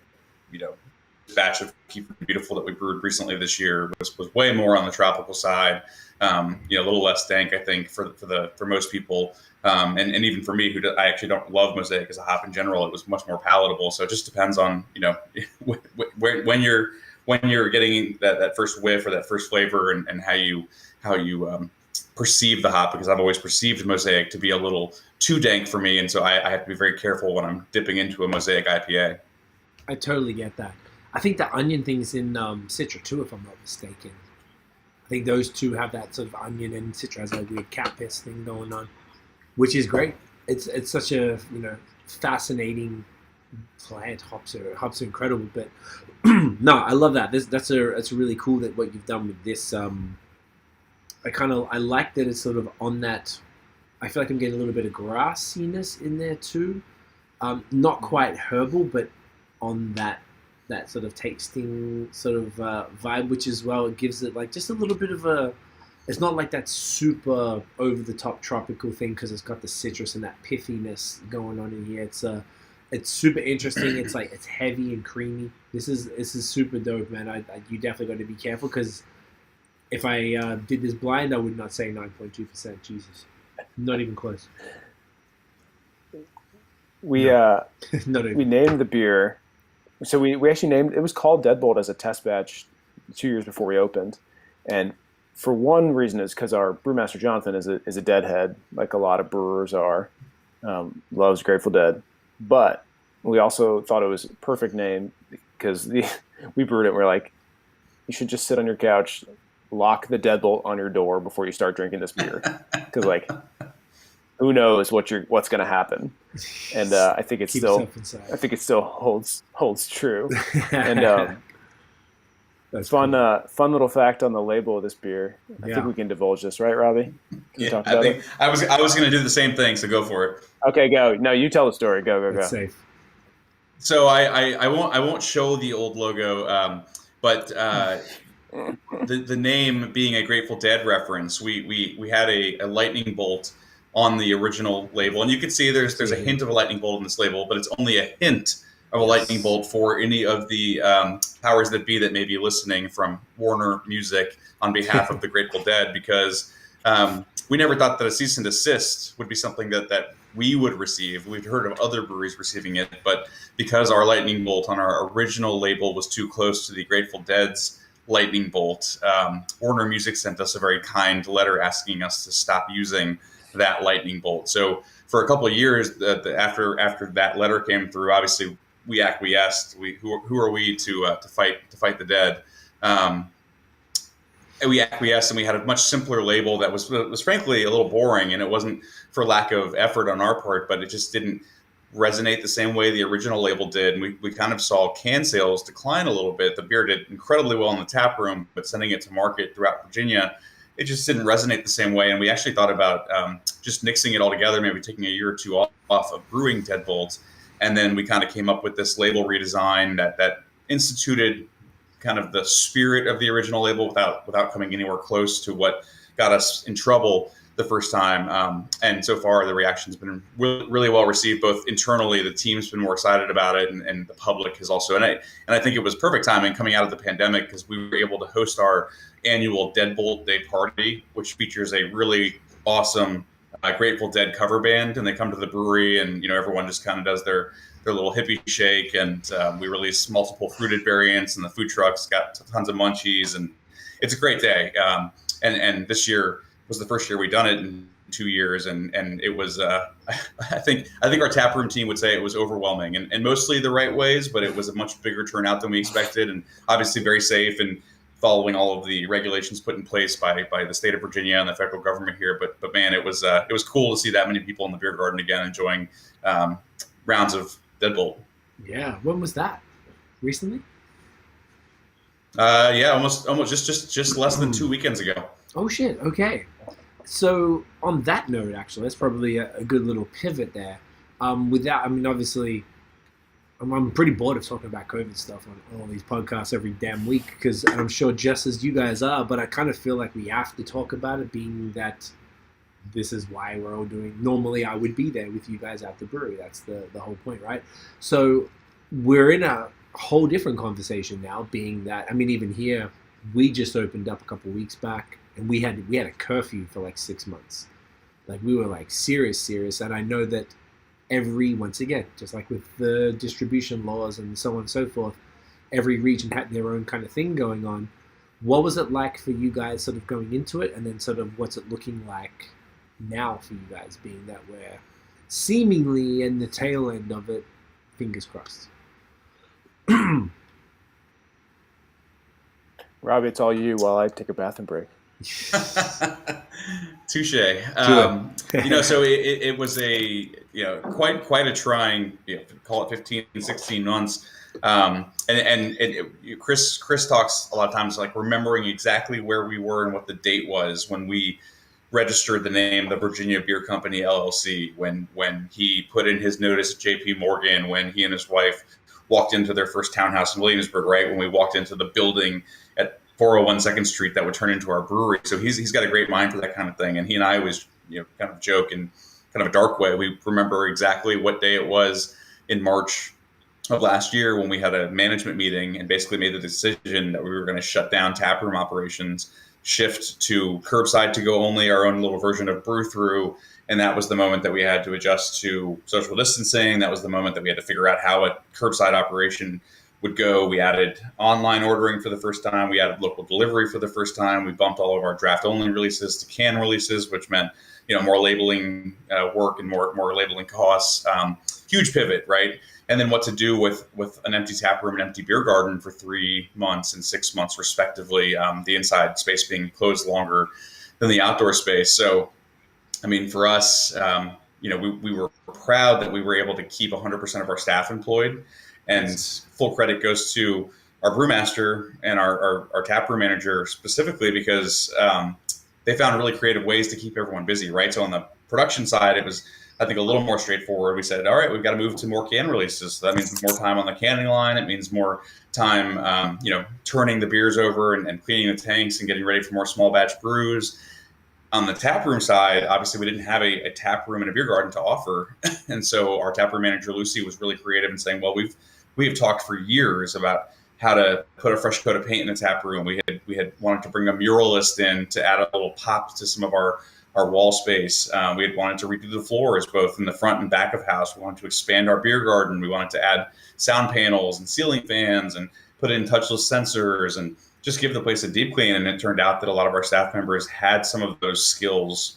this batch of Keep Beautiful that we brewed recently this year was way more on the tropical side, a little less dank, I think, for most people, and even for me, I actually don't love Mosaic as a hop in general. It was much more palatable. So it just depends on when you're getting that first whiff or that first flavor, and how you perceive the hop, because I've always perceived Mosaic to be a little too dank for me, and so I have to be very careful when I'm dipping into a Mosaic IPA. I totally get that. I think the onion thing's in Citra too, if I'm not mistaken. I think those two have that sort of onion, and Citra has a weird cat piss thing going on, which is great. It's such a fascinating plant. Hops are incredible, but no, I love that. That's really cool that what you've done with this. I like that it's sort of on that. I feel like I'm getting a little bit of grassiness in there too. Not quite herbal, but on that sort of tasting sort of vibe, which as well, it gives it like just a little bit of a. It's not like that super over the top tropical thing, because it's got the citrus and that pithiness going on in here. It's super interesting. It's heavy and creamy. This is super dope, man. You definitely got to be careful, because if I did this blind, I would not say 9.2%. Jesus, not even close. We named the beer. So we actually named it was called Deadbolt as a test batch 2 years before we opened, and for one reason is because our brewmaster Jonathan is a deadhead, like a lot of brewers are, loves Grateful Dead, but we also thought it was a perfect name because we brewed it. And we're like, you should just sit on your couch, lock the Deadbolt on your door before you start drinking this beer, because like, who knows what's going to happen. And I think it still holds true. And that's fun little fact on the label of this beer. I think we can divulge this, right, Robbie? I was going to do the same thing, so go for it. Okay, go. No, you tell the story. Go. That's safe. So I won't show the old logo, but the name being a Grateful Dead reference, we had a lightning bolt on the original label, and you can see there's a hint of a lightning bolt in this label, but it's only a hint of a lightning bolt for any of the powers that be that may be listening from Warner Music on behalf of the Grateful Dead, because we never thought that a cease and desist would be something that we would receive. We'd heard of other breweries receiving it, but because our lightning bolt on our original label was too close to the Grateful Dead's lightning bolt, Warner Music sent us a very kind letter asking us to stop using that lightning bolt. So for a couple of years, after that letter came through, obviously we acquiesced. Who are we to fight the dead? And we acquiesced, and we had a much simpler label that was frankly a little boring, and it wasn't for lack of effort on our part, but it just didn't resonate the same way the original label did. And we kind of saw can sales decline a little bit. The beer did incredibly well in the tap room, but sending it to market throughout Virginia, it just didn't resonate the same way. And we actually thought about just nixing it all together, maybe taking a year or two off of brewing Deadbolt. And then we kind of came up with this label redesign that instituted kind of the spirit of the original label without coming anywhere close to what got us in trouble the first time. And so far, the reaction's been really well received, both internally, the team's been more excited about it, and the public has also. And I think it was perfect timing coming out of the pandemic, because we were able to host our annual Deadbolt Day party, which features a really awesome Grateful Dead cover band. And they come to the brewery, and everyone just kind of does their little hippie shake, and we release multiple fruited variants, and the food trucks got tons of munchies, and it's a great day. And this year was the first year we'd done it in 2 years, and it was I think our taproom team would say it was overwhelming, and mostly the right ways, but it was a much bigger turnout than we expected, and obviously very safe and following all of the regulations put in place by the state of Virginia and the federal government here. But man, it was cool to see that many people in the beer garden again enjoying rounds of Deadbolt. Yeah, when was that? Recently? Yeah, almost just less than 2 weekends ago. Oh shit! Okay, so on that note, actually, that's probably a good little pivot there. Obviously, I'm pretty bored of talking about COVID stuff on all these podcasts every damn week, because I'm sure just as you guys are, but I kind of feel like we have to talk about it, being that this is why we're all doing. Normally, I would be there with you guys at the brewery. That's the whole point, right? So we're in a whole different conversation now, being that, even here, we just opened up a couple weeks back, and we had a curfew for like 6 months. Like, we were like serious, and I know that once again, just like with the distribution laws and so on and so forth, every region had their own kind of thing going on. What was it like for you guys sort of going into it, and then sort of what's it looking like now for you guys, being that we're seemingly in the tail end of it, fingers crossed? Robbie, it's all you while I take a bathroom break. Touche. So it was quite a trying, call it 15, 16 months. Chris talks a lot of times, like, remembering exactly where we were and what the date was when we registered the name, the Virginia Beer Company LLC, when he put in his notice at JP Morgan, when he and his wife walked into their first townhouse in Williamsburg, right? When we walked into the building at 401 2nd Street that would turn into our brewery. So he's got a great mind for that kind of thing. And he and I always, kind of joke in kind of a dark way. We remember exactly what day it was in March of last year when we had a management meeting and basically made the decision that we were going to shut down taproom operations, shift to curbside to go only, our own little version of brew through. And that was the moment that we had to adjust to social distancing. That was the moment that we had to figure out how a curbside operation would go. We added online ordering for the first time. We added local delivery for the first time. We bumped all of our draft only releases to can releases, which meant, more labeling work and more labeling costs. Huge pivot, right? And then what to do with an empty tap room and empty beer garden for 3 months and 6 months respectively, the inside space being closed longer than the outdoor space. So, for us, we were proud that we were able to keep 100% of our staff employed, and full credit goes to our brewmaster and our taproom manager specifically, because they found really creative ways to keep everyone busy, right? So on the production side, it was, I think, a little more straightforward. We said, all right, we've got to move to more can releases. So that means more time on the canning line. It means more time, turning the beers over and cleaning the tanks and getting ready for more small batch brews. On the taproom side, obviously, we didn't have a tap room and a beer garden to offer. And so our taproom manager, Lucy, was really creative in saying, well, we have talked for years about how to put a fresh coat of paint in the tap room. We had wanted to bring a muralist in to add a little pop to some of our our wall space. We had wanted to redo the floors, both in the front and back of house. We wanted to expand our beer garden. We wanted to add sound panels and ceiling fans and put in touchless sensors and just give the place a deep clean. And it turned out that a lot of our staff members had some of those skills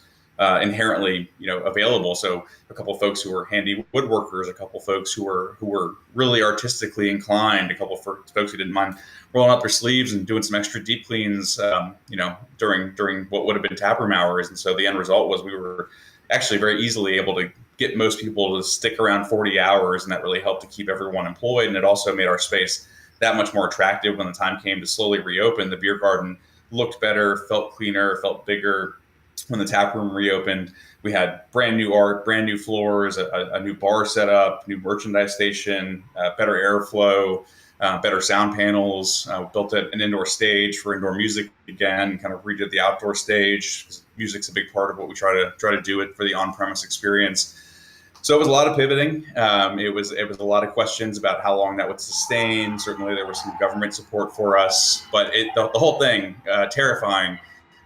inherently, available. So a couple of folks who were handy woodworkers, a couple of folks who were really artistically inclined, a couple of folks who didn't mind rolling up their sleeves and doing some extra deep cleans, during what would have been taproom hours. And so the end result was we were actually very easily able to get most people to stick around 40 hours, and that really helped to keep everyone employed. And it also made our space that much more attractive when the time came to slowly reopen. The beer garden looked better, felt cleaner, felt bigger. When the tap room reopened, we had brand new art, brand new floors, a new bar setup, new merchandise station, better airflow, better sound panels. Built an indoor stage for indoor music again. Kind of redid the outdoor stage. Music's a big part of what we try to do it for the on-premise experience. So it was a lot of pivoting. It was a lot of questions about how long that would sustain. Certainly, there was some government support for us, but the whole thing terrifying.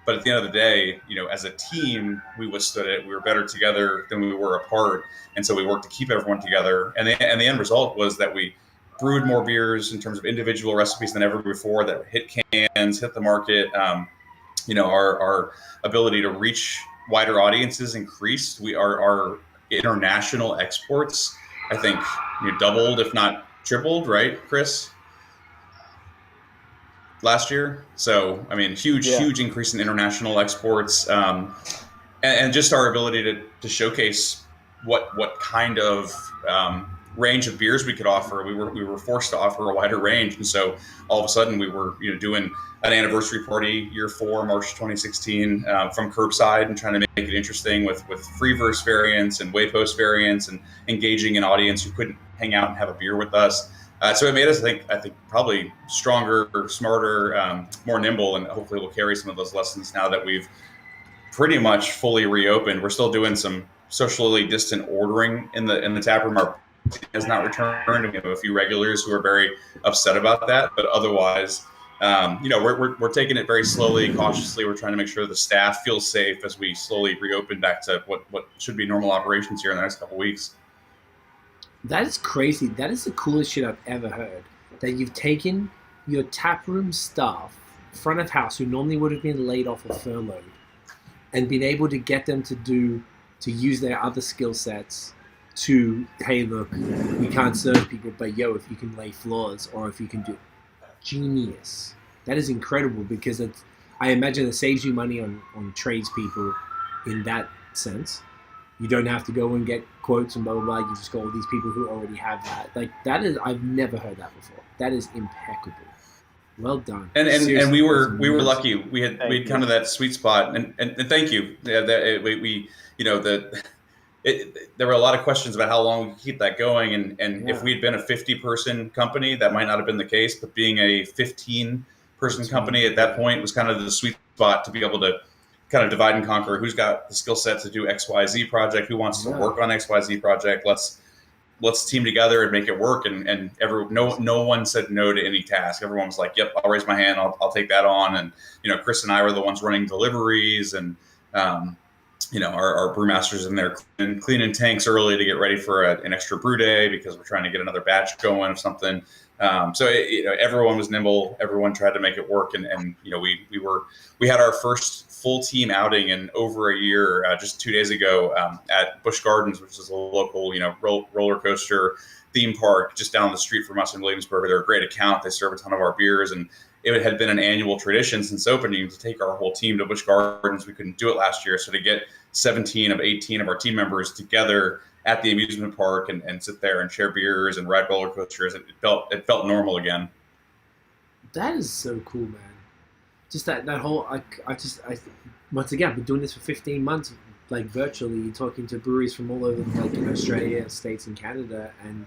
But at the end of the day, as a team, we withstood it. We were better together than we were apart. And so we worked to keep everyone together. And the end result was that we brewed more beers in terms of individual recipes than ever before that hit cans, hit the market. Our ability to reach wider audiences increased. Our international exports, I think, doubled, if not tripled, right, Chris? Last year. So, huge increase in international exports, and just our ability to showcase what kind of range of beers we could offer. We were forced to offer a wider range, and so all of a sudden we were doing an anniversary party year 4, March 2016, from curbside, and trying to make it interesting with free verse variants and waypost variants, and engaging an audience who couldn't hang out and have a beer with us. So it made us, I think probably stronger, smarter, more nimble, and hopefully we'll carry some of those lessons now that we've pretty much fully reopened. We're still doing some socially distant ordering in the tap room. Our has not returned, and we have a few regulars who are very upset about that. But otherwise, we're taking it very slowly, cautiously. We're trying to make sure the staff feels safe as we slowly reopen back to what should be normal operations here in the next couple of weeks. That is crazy. That is the coolest shit I've ever heard. That you've taken your taproom staff, front of house, who normally would have been laid off or furloughed, and been able to get them to use their other skill sets to, hey, look, we can't serve people, but if you can lay floors, or if you can do genius. That is incredible, because I imagine it saves you money on tradespeople in that sense. You don't have to go and get quotes and blah, blah, blah. You just got all these people who already have that. That is, I've never heard that before. That is impeccable. Well done. And we were lucky. We had kind of that sweet spot. And thank you. Yeah, there were a lot of questions about how long we could keep that going. And if we'd been a 50-person company, that might not have been the case. But being a 15-person company at that point was kind of the sweet spot to be able to kind of divide and conquer. Who's got the skill set to do XYZ project? Who wants to work on XYZ project? Let's team together and make it work. And no one said no to any task. Everyone was like, "Yep, I'll raise my hand. I'll take that on." And Chris and I were the ones running deliveries, and our brewmasters in there cleaning tanks early to get ready for an extra brew day, because we're trying to get another batch going of something. So everyone was nimble. Everyone tried to make it work, and we had our first full team outing in over a year, just 2 days ago, at Busch Gardens, which is a local roller coaster theme park just down the street from us in Williamsburg. They're a great account. They serve a ton of our beers, and it had been an annual tradition since opening to take our whole team to Busch Gardens. We couldn't do it last year, so to get 17 of 18 of our team members together at the amusement park and sit there and share beers and ride roller coasters, it felt normal again. That is so cool, man. Just that whole, once again, I've been doing this for 15 months, virtually, talking to breweries from all over, in Australia, States, and Canada, and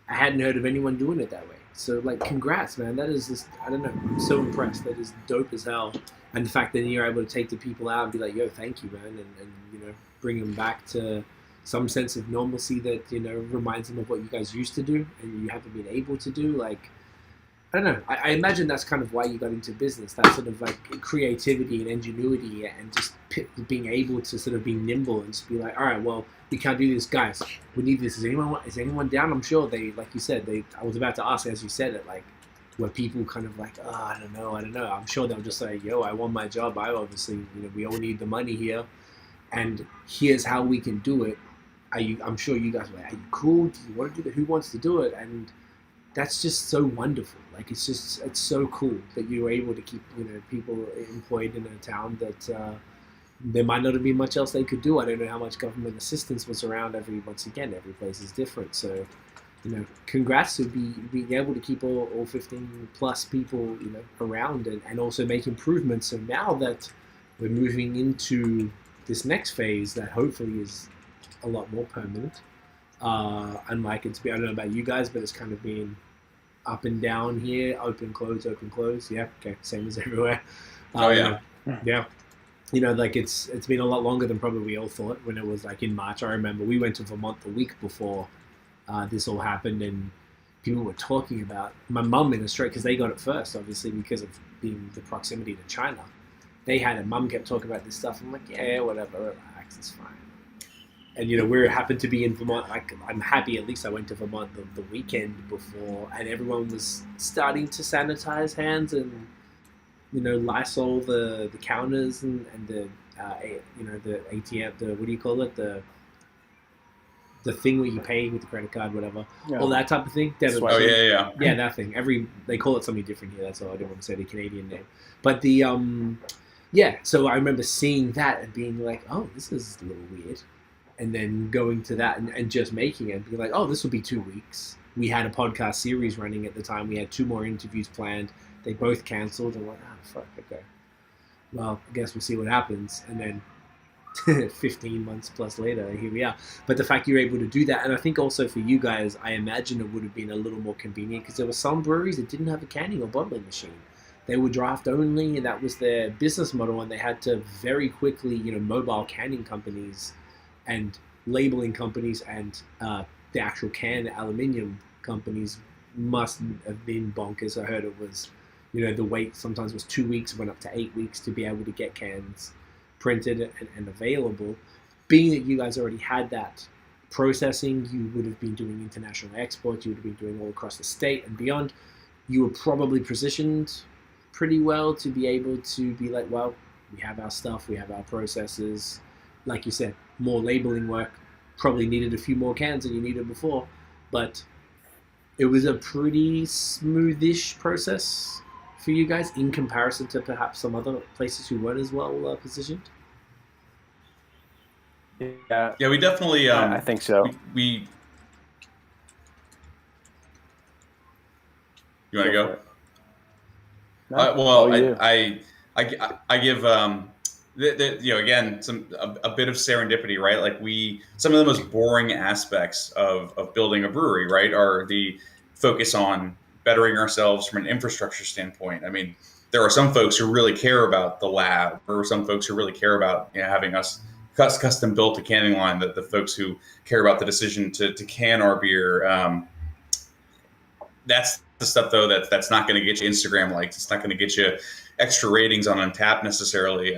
I hadn't heard of anyone doing it that way. So, congrats, man. That is just, I don't know, I'm so impressed. That is dope as hell. And the fact that you're able to take the people out and be like, yo, thank you, man, and bring them back to some sense of normalcy that, reminds them of what you guys used to do and you haven't been able to do. I don't know. I imagine that's kind of why you got into business. That sort of like creativity and ingenuity, and just being able to sort of be nimble and just be like, all right, well, we can't do this, guys. We need this. Is anyone down? I'm sure they, like you said, I was about to ask as you said it, like, were people kind of like, oh, I don't know. I'm sure they'll just say, yo, I want my job. I obviously, we all need the money here, and here's how we can do it. I'm sure you guys were like, are you cool? Do you want to do that? Who wants to do it? And that's just so wonderful. Like, it's so cool that you were able to keep, people employed in a town that there might not have been much else they could do. I don't know how much government assistance was around. Every place is different. So, congrats to being able to keep all 15 plus people, around and also make improvements. So now that we're moving into this next phase that hopefully is a lot more permanent, unlike it's been, I don't know about you guys, but it's kind of been up and down here, open, close. Yeah, okay, same as everywhere. Yeah. Yeah. Like it's been a lot longer than probably we all thought when it was like in March. I remember we went to Vermont the week before this all happened, and people were talking about my mum in Australia, because they got it first, obviously, because of being the proximity to China. They had it. Mum kept talking about this stuff. I'm like, yeah, whatever, relax, it's fine. And, we happened to be in Vermont. Like, I'm happy at least I went to Vermont the weekend before, and everyone was starting to sanitize hands and, Lysol the counters and the, the ATM, what do you call it? The thing where you pay with the credit card, whatever. Yeah. All that type of thing. Yeah. Yeah, that thing. They call it something different here. That's all. I didn't want to say the Canadian name. But the, so I remember seeing that and being like, oh, this is a little weird. And then going to that and just making it and being like, oh, this will be 2 weeks. We had a podcast series running at the time. We had 2 more interviews planned. They both canceled. I'm like, oh, fuck, okay. Well, I guess we'll see what happens. And then 15 months plus later, here we are. But the fact you're able to do that, and I think also for you guys, I imagine it would have been a little more convenient because there were some breweries that didn't have a canning or bottling machine. They were draft only, and that was their business model, and they had to very quickly, mobile canning companies and labeling companies and the actual can aluminium companies must have been bonkers. I heard it was, the wait sometimes was 2 weeks, went up to 8 weeks to be able to get cans printed and available. Being that you guys already had that processing, you would have been doing international exports, you would have been doing all across the state and beyond. You were probably positioned pretty well to be able to be like, well, we have our stuff, we have our processes. Like you said, more labeling work, probably needed a few more cans than you needed before, but it was a pretty smoothish process for you guys in comparison to perhaps some other places who weren't as well positioned. Yeah, we definitely. I think so. You want to go? No, I give. Again, a bit of serendipity, right? Like some of the most boring aspects of building a brewery, right, are the focus on bettering ourselves from an infrastructure standpoint. I mean, there are some folks who really care about the lab, or some folks who really care about having us custom built a canning line. That the folks who care about the decision to can our beer. That's the stuff though that's not going to get you Instagram likes. It's not going to get you extra ratings on Untappd necessarily.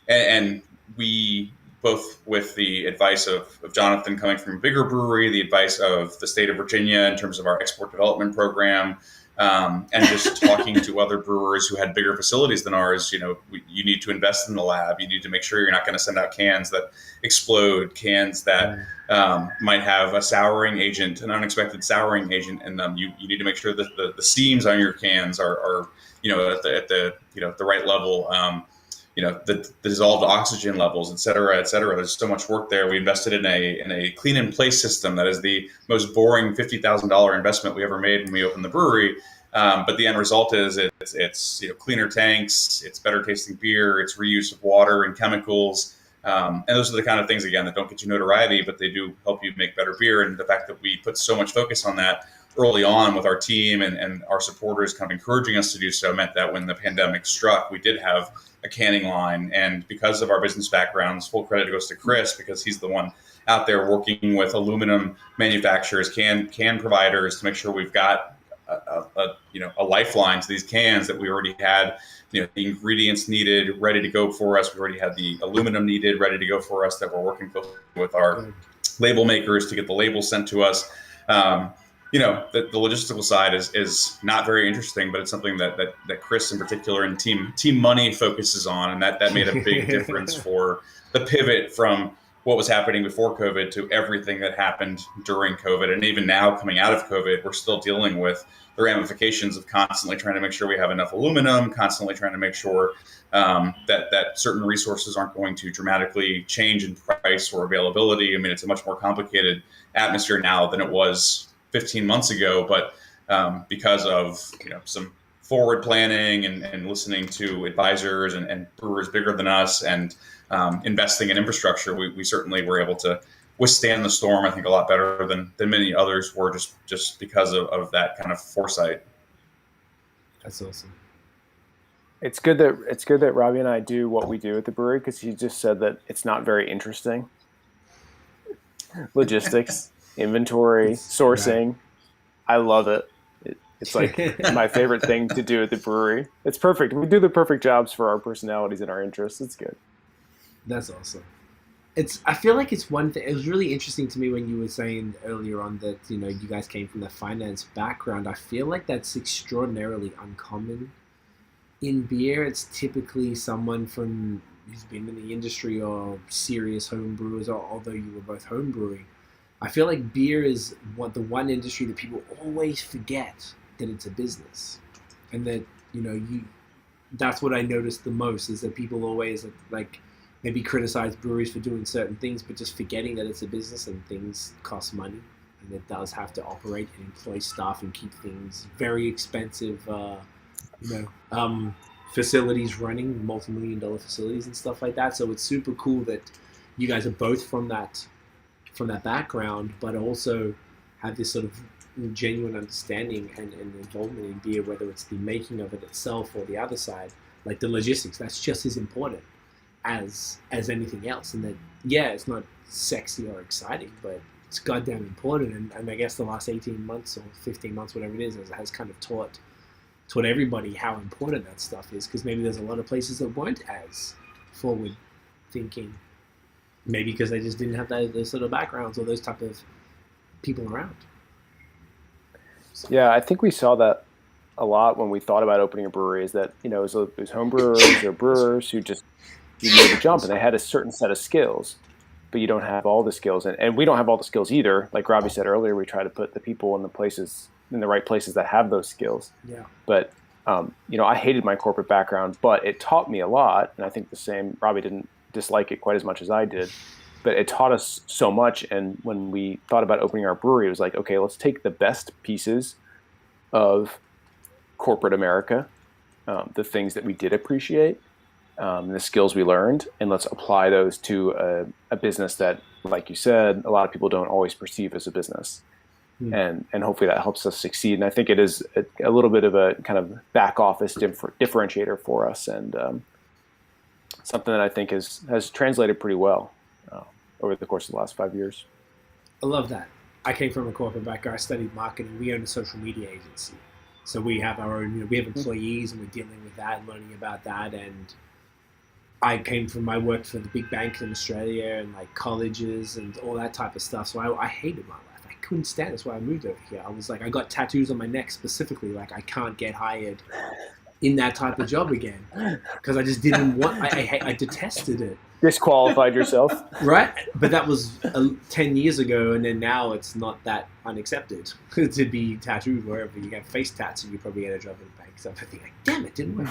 And we, both with the advice of Jonathan coming from a bigger brewery, the advice of the state of Virginia in terms of our export development program, and just talking to other brewers who had bigger facilities than ours, you need to invest in the lab. You need to make sure you're not going to send out cans that explode, cans that might have a souring agent, an unexpected souring agent in them. You need to make sure that the seams on your cans are at the right level. The dissolved oxygen levels, et cetera, et cetera. There's so much work there. We invested in a clean in place system that is the most boring $50,000 investment we ever made when we opened the brewery. But the end result is it's cleaner tanks, it's better tasting beer, it's reuse of water and chemicals. And those are the kind of things, again, that don't get you notoriety, but they do help you make better beer. And the fact that we put so much focus on that early on with our team and our supporters kind of encouraging us to do so meant that when the pandemic struck, we did have a canning line. And because of our business backgrounds, full credit goes to Chris, because he's the one out there working with aluminum manufacturers, can providers, to make sure we've got a lifeline to these cans that we already had, the ingredients needed ready to go for us. We already had the aluminum needed ready to go for us that we're working closely with our label makers to get the labels sent to us. The logistical side is not very interesting, but it's something that Chris in particular and Team Money focuses on, and that made a big difference for the pivot from what was happening before COVID to everything that happened during COVID. And even now, coming out of COVID, we're still dealing with the ramifications of constantly trying to make sure we have enough aluminum, constantly trying to make sure that certain resources aren't going to dramatically change in price or availability. I mean, it's a much more complicated atmosphere now than it was 15 months ago, but because of some forward planning and listening to advisors and brewers bigger than us and investing in infrastructure, we certainly were able to withstand the storm, I think, a lot better than many others were, just because of that kind of foresight. That's awesome. It's good that Robbie and I do what we do at the brewery, because he just said that it's not very interesting. Logistics, inventory, sourcing. Right. I love it. It's like my favorite thing to do at the brewery. It's perfect. We do the perfect jobs for our personalities and our interests. It's good. That's awesome. I feel like it's one thing. It was really interesting to me when you were saying earlier on that, you guys came from the finance background. I feel like that's extraordinarily uncommon in beer. It's typically someone who's been in the industry or serious home brewers, or although you were both home brewing. I feel like beer is the one industry that people always forget that it's a business, and that that's what I noticed the most, is that people always like maybe criticize breweries for doing certain things, but just forgetting that it's a business and things cost money, and it does have to operate and employ staff and keep things very expensive, facilities running, multi-million-dollar facilities and stuff like that. So it's super cool that you guys are both from that background, but also have this sort of genuine understanding and involvement in beer, whether it's the making of it itself or the other side, like the logistics. That's just as important as anything else. And that, it's not sexy or exciting, but it's goddamn important. And I guess the last 18 months or 15 months, whatever it is, has kind of taught everybody how important that stuff is, because maybe there's a lot of places that weren't as forward thinking, maybe because they just didn't have those sort of backgrounds or those type of people around. So. Yeah, I think we saw that a lot when we thought about opening a brewery, is that, it was home brewers or brewers who just made the jump, and they had a certain set of skills, but you don't have all the skills. And we don't have all the skills either. Like Robbie said earlier, we try to put the people in the right places that have those skills. Yeah. But, I hated my corporate background, but it taught me a lot. And I think the same, Robbie didn't dislike it quite as much as I did, but it taught us so much. And when we thought about opening our brewery, it was like, okay, let's take the best pieces of corporate America, the things that we did appreciate, the skills we learned, and let's apply those to a business that, like you said, a lot of people don't always perceive as a business. And hopefully that helps us succeed. And I think it is a little bit of a kind of back office differentiator for us, and something that I think has translated pretty well over the course of the last 5 years. I love that. I came from a corporate background. I studied marketing. We own a social media agency. So we have our own, we have employees, and we're dealing with that and learning about that. And I worked for the big banks in Australia and like colleges and all that type of stuff. So I hated my life. I couldn't stand it. That's why I moved over here. I was like, I got tattoos on my neck specifically. Like, I can't get hired in that type of job again, because I just didn't want, I detested it. Disqualified yourself. Right? But that was 10 years ago, and then now it's not that unaccepted to be tattooed wherever. You have face tats and you probably get a job in the bank. So I think, like, damn, it didn't work.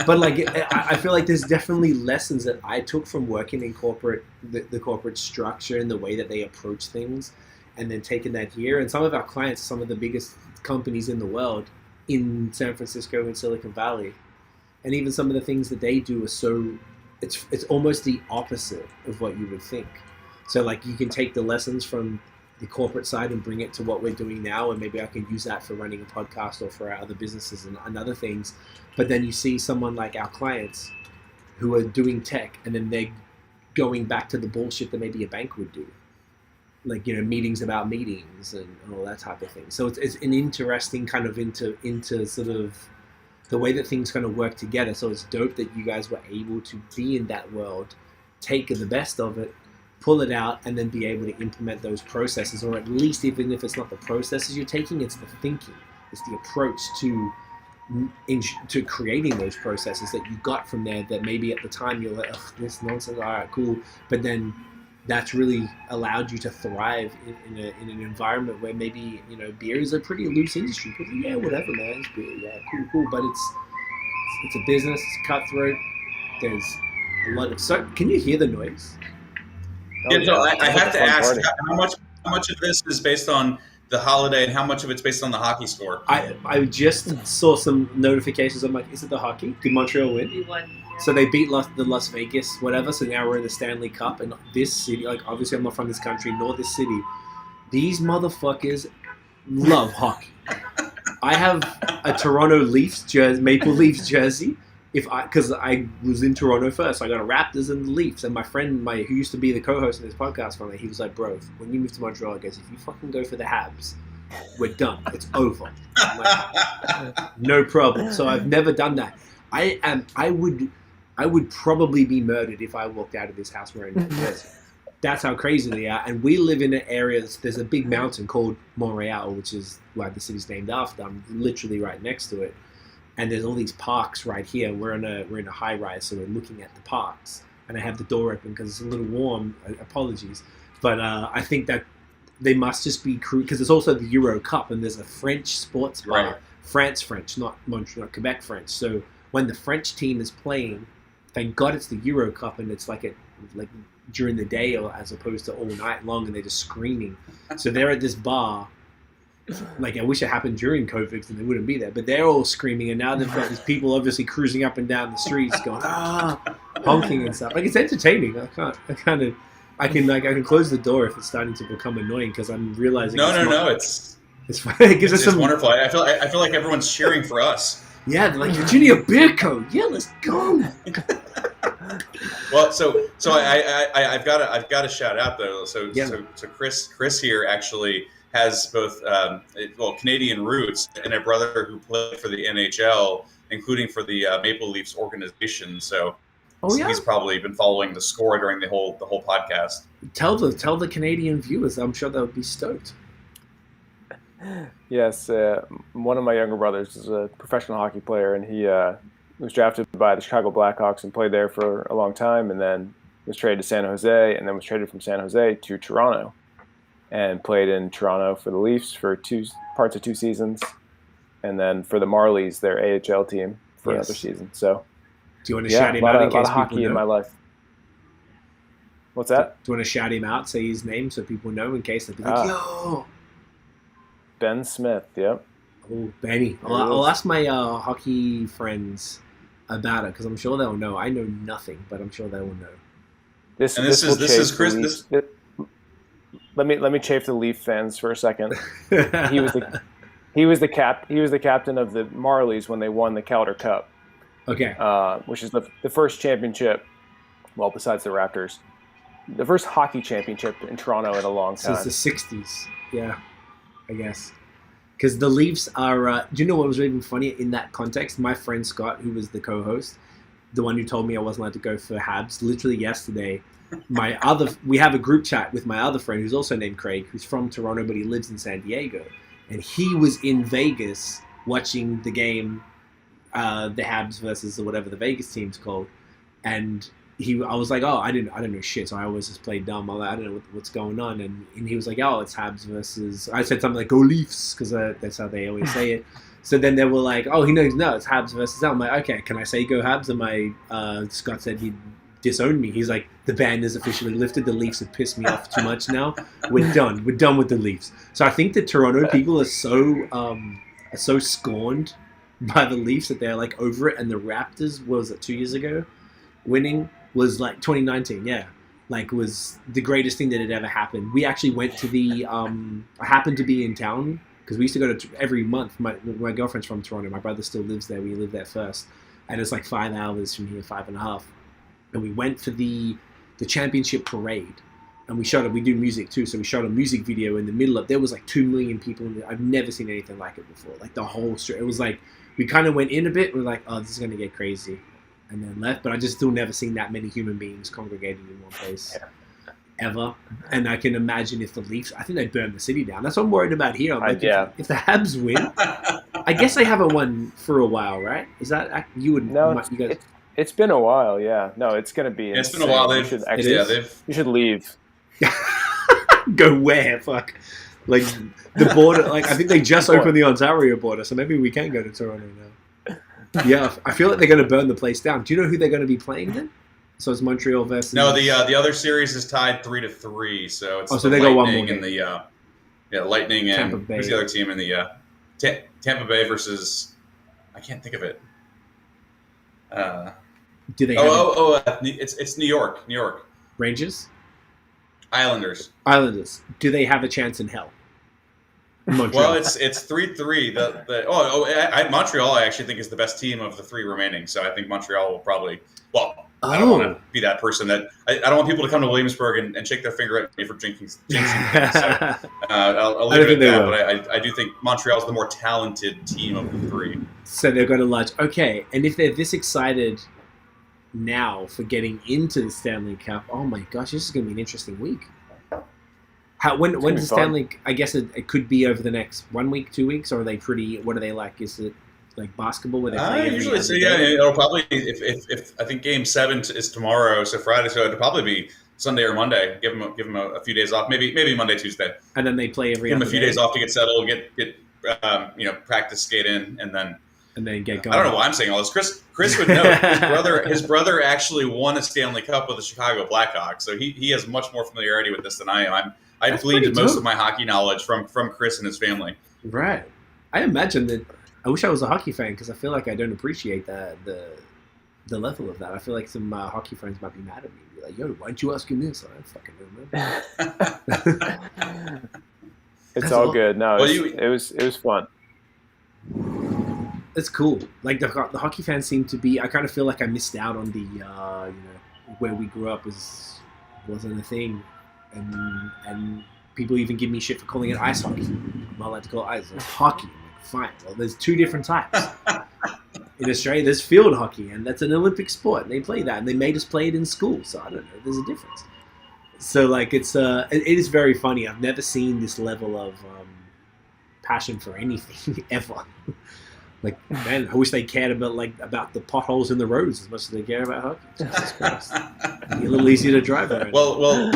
But like, I feel like there's definitely lessons that I took from working in corporate, the corporate structure and the way that they approach things, and then taking that here. And some of our clients, some of the biggest companies in the world, in San Francisco and Silicon Valley, and even some of the things that they do are so, it's almost the opposite of what you would think. So like, you can take the lessons from the corporate side and bring it to what we're doing now, and maybe I can use that for running a podcast or for our other businesses and other things. But then you see someone like our clients who are doing tech, and then they're going back to the bullshit that maybe a bank would do. like, meetings about meetings and all that type of thing. So it's an interesting kind of into sort of the way that things kind of work together. So it's dope that you guys were able to be in that world, take the best of it, pull it out, and then be able to implement those processes, or at least even if it's not the processes you're taking, it's the thinking, it's the approach to creating those processes that you got from there that maybe at the time you're like, oh, this nonsense, all right, cool. But then that's really allowed you to thrive in an environment where maybe, beer is a pretty loose industry. People, yeah, whatever, man, it's beer, yeah, cool. But it's a business, it's cutthroat. There's a lot of, so can you hear the noise? Yeah, so I have to ask, how much of this is based on the holiday and how much of it's based on the hockey score? I just saw some notifications. I'm like, is it the hockey? Did Montreal win? We won. So they beat the Las Vegas, whatever. So now we're in the Stanley Cup, and this city, like, obviously I'm not from this country, nor this city. These motherfuckers love hockey. I have a Toronto Maple Leafs jersey. Because I was in Toronto first, so I got a Raptors and the Leafs. And my friend, who used to be the co-host of this podcast for me, he was like, bro, when you move to Montreal, I guess if you fucking go for the Habs, we're done. It's over. I'm like, no problem. So I've never done that. I would probably be murdered if I walked out of this house wearing that jersey. That's how crazy they are. And we live in an area, there's a big mountain called Montreal, which is why the city's named after. I'm literally right next to it. And there's all these parks right here. We're in a high rise, so we're looking at the parks. And I have the door open because it's a little warm. Apologies, but I think that they must just be because there's also the Euro Cup, and there's a French sports bar, right. France French, not Montreal, not Quebec French. So when the French team is playing, thank God it's the Euro Cup, and it's like during the day or as opposed to all night long, and they're just screaming. So they're at this bar. Like, I wish it happened during COVID because they wouldn't be there. But they're all screaming, and now they've got these people obviously cruising up and down the streets, going honking and stuff. Like, it's entertaining. I can close the door if it's starting to become annoying because I'm realizing. No, it's fine. It gives us some wonderful. I feel like everyone's cheering for us. Yeah, they're like, Virginia beer code. Yeah, let's go. Well, so I've got to shout out though. So Chris here actually has both Canadian roots and a brother who played for the NHL, including for the Maple Leafs organization. So he's probably been following the score during the whole podcast. Tell the Canadian viewers. I'm sure they'll be stoked. Yes, one of my younger brothers is a professional hockey player, and he was drafted by the Chicago Blackhawks and played there for a long time, and then was traded to San Jose, and then was traded from San Jose to Toronto, and played in Toronto for the Leafs for parts of 2 seasons, and then for the Marlies, their AHL team, for another season. So, do you want to shout him out? A lot of hockey in my life. What's that? Do you want to shout him out, say his name so people know in case they'll be like, yo? Ben Smith, yep. Oh, Benny. I'll ask my hockey friends about it because I'm sure they'll know. I know nothing, but I'm sure they will know. This is Chris. Let me chafe the Leaf fans for a second. He was the captain of the Marlies when they won the Calder Cup. Okay. Which is the first championship, well, besides the Raptors, the first hockey championship in Toronto in a long time. Since the 60s, yeah, I guess. Because the Leafs are, do you know what was really funny in that context? My friend Scott, who was the co-host, the one who told me I wasn't allowed to go for Habs, literally yesterday, we have a group chat with my other friend who's also named Craig, who's from Toronto, but he lives in San Diego. And he was in Vegas watching the game, the Habs versus whatever the Vegas team's called. And I was like, I don't know shit. So I always just played dumb. I'm like, I don't know what's going on. And he was like, it's Habs versus. I said something like, go Leafs, because that's how they always say it. So then they were like, he knows. No, it's Habs versus. I'm like, okay, can I say go Habs? And Scott said he'd disown me. He's like, the ban is officially lifted. The Leafs have pissed me off too much now. We're done. We're done with the Leafs. So I think the Toronto people are so scorned by the Leafs that they're like over it. And the Raptors, what was it, 2 years ago, winning was like 2019, yeah. Like, was the greatest thing that had ever happened. We actually went to the, I happened to be in town, because we used to go to every month. My girlfriend's from Toronto. My brother still lives there. We lived there first. And it's like 5 hours from here, 5.5. And we went for the championship parade. and we do music too, so we shot a music video in the middle of, there was like 2 million people in I've never seen anything like it before. Like the whole street, it was like, we kind of went in a bit, we're like, oh, this is going to get crazy, and then left, but I just still never seen that many human beings congregated in one place. Ever. And I can imagine if the Leafs, I think they burned the city down. That's what I'm worried about here. I'm like, if the Habs win, I guess they haven't won for a while, right? Is that, you would, No, you guys? it's been a while, yeah. No, it's going to be It's been a while. You should leave. Go where? Fuck. Like, the border, like, I think they just opened the Ontario border, so maybe we can go to Toronto now. Yeah, I feel like they're going to burn the place down. Do you know who they're going to be playing then? So it's Montreal versus. No, the other series is tied 3-3. So it's so they go one more and the Lightning and Tampa Bay. Who's the other team in the Tampa Bay versus, I can't think of it. Do they? It's New York, Rangers, Islanders. Do they have a chance in hell? Montreal. Well, it's 3-3. Montreal, I actually think, is the best team of the 3 remaining. So I think Montreal will probably. Well, I don't want to be that person that I don't want people to come to Williamsburg and shake their finger at me for jinxing things. So, I'll leave it at that. But I do think Montreal is the more talented team of the 3. So they've got a large. Okay, and if they're this excited now for getting into the Stanley Cup, oh my gosh, this is going to be an interesting week. When does the Stanley? I guess it could be over the next 1 week, 2 weeks, or are they pretty? What are they like? Is it like basketball where they play usually? So it'll probably if I think Game 7 is tomorrow, so Friday, so it'll probably be Sunday or Monday. Give them a few days off, maybe Monday, Tuesday, and then they play every. Give them a few days off to get settled, get practice, skate in, and then get going. I don't know why I'm saying all this. Chris would know. His brother actually won a Stanley Cup with the Chicago Blackhawks, so he has much more familiarity with this than I am. I've gleaned most of my hockey knowledge from Chris and his family. Right. I imagine that. I wish I was a hockey fan because I feel like I don't appreciate the level of that. I feel like some hockey friends might be mad at me. Be like, "Yo, why don't you ask him this?" I don't fucking know. It's all good. No, it was fun. It's cool. Like the hockey fans seem to be. I kind of feel like I missed out on the where we grew up wasn't a thing. And people even give me shit for calling it ice hockey. I'm not allowed to call it ice hockey. I'm like, fine. Well, there's 2 different types. In Australia, there's field hockey, and that's an Olympic sport. And they play that, and they made us play it in school. So I don't know. There's a difference. So like it is very funny. I've never seen this level of passion for anything ever. Like, man, I wish they cared about the potholes in the roads as much as they care about hockey. Jesus Christ. It'd be a little easier to drive around. Well.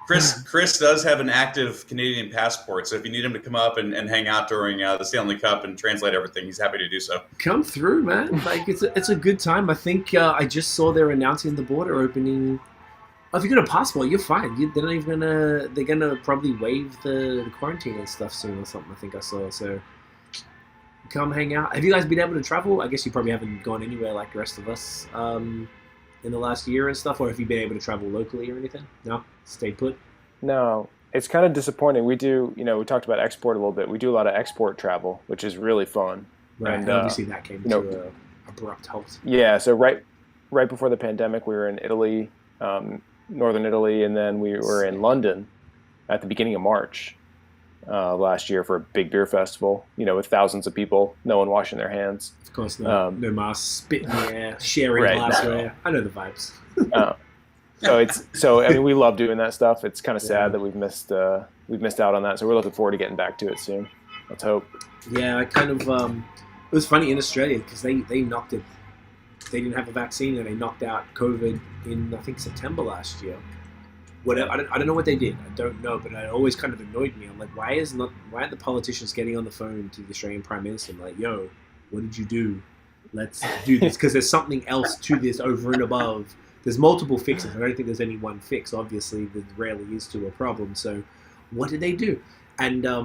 Chris does have an active Canadian passport, so if you need him to come up and hang out during the Stanley Cup and translate everything, he's happy to do so. Come through, man. Like it's a good time. I think I just saw they're announcing the border opening. Oh, if you got a passport, you're fine. They're gonna probably waive the quarantine and stuff soon or something. I think I saw. So come hang out. Have you guys been able to travel? I guess you probably haven't gone anywhere like the rest of us. In the last year and stuff, or have you been able to travel locally or anything? No? Stay put? No. It's kind of disappointing. We do, we talked about export a little bit. We do a lot of export travel, which is really fun. Right, and obviously that came to an abrupt halt. Yeah, so right before the pandemic, we were in Italy, northern Italy, and then we were in London at the beginning of March last year for a big beer festival, with thousands of people, no one washing their hands. Of course, no masks, spit in the air, sharing glassware. I know the vibes. So I mean, we love doing that stuff. It's kind of sad that we've missed out on that. So we're looking forward to getting back to it soon. Let's hope. Yeah, I kind of. It was funny in Australia because they knocked it. They didn't have a vaccine and they knocked out COVID in I think September last year. Whatever. I don't know what they did. I don't know, but it always kind of annoyed me. I'm like, why aren't the politicians getting on the phone to the Australian Prime Minister and like, yo, what did you do? Let's do this because there's something else to this over and above. There's multiple fixes. I don't think there's any one fix. Obviously, there rarely is to a problem. So, what did they do? And I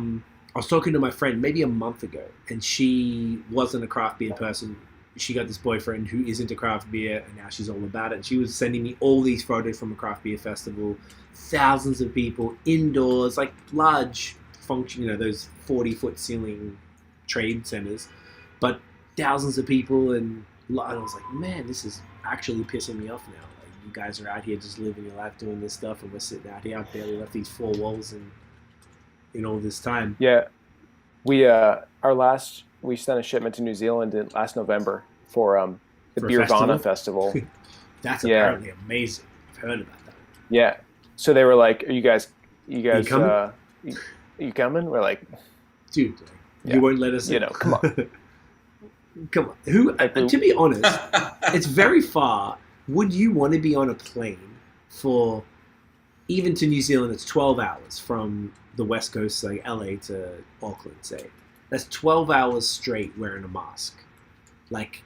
was talking to my friend maybe a month ago, and she wasn't a craft beer person. She got this boyfriend who is into craft beer, and now she's all about it. And she was sending me all these photos from a craft beer festival, thousands of people indoors, like large function, those 40-foot ceiling trade centers, but thousands of people, and I was like, man, this is actually pissing me off now. Like, you guys are out here just living your life doing this stuff, and we're sitting out here. I've barely left these four walls in all this time. Yeah, we we sent a shipment to New Zealand last November for the For a Beervana festival. That's apparently amazing. I've heard about that. Yeah. So they were like, "Are you guys coming? You coming?" We're like, dude, you won't let us in. Come on. Come on. To be honest, it's very far. Would you want to be on a plane for, even to New Zealand, it's 12 hours from the West Coast, like LA to Auckland, say. That's 12 hours straight wearing a mask. Like,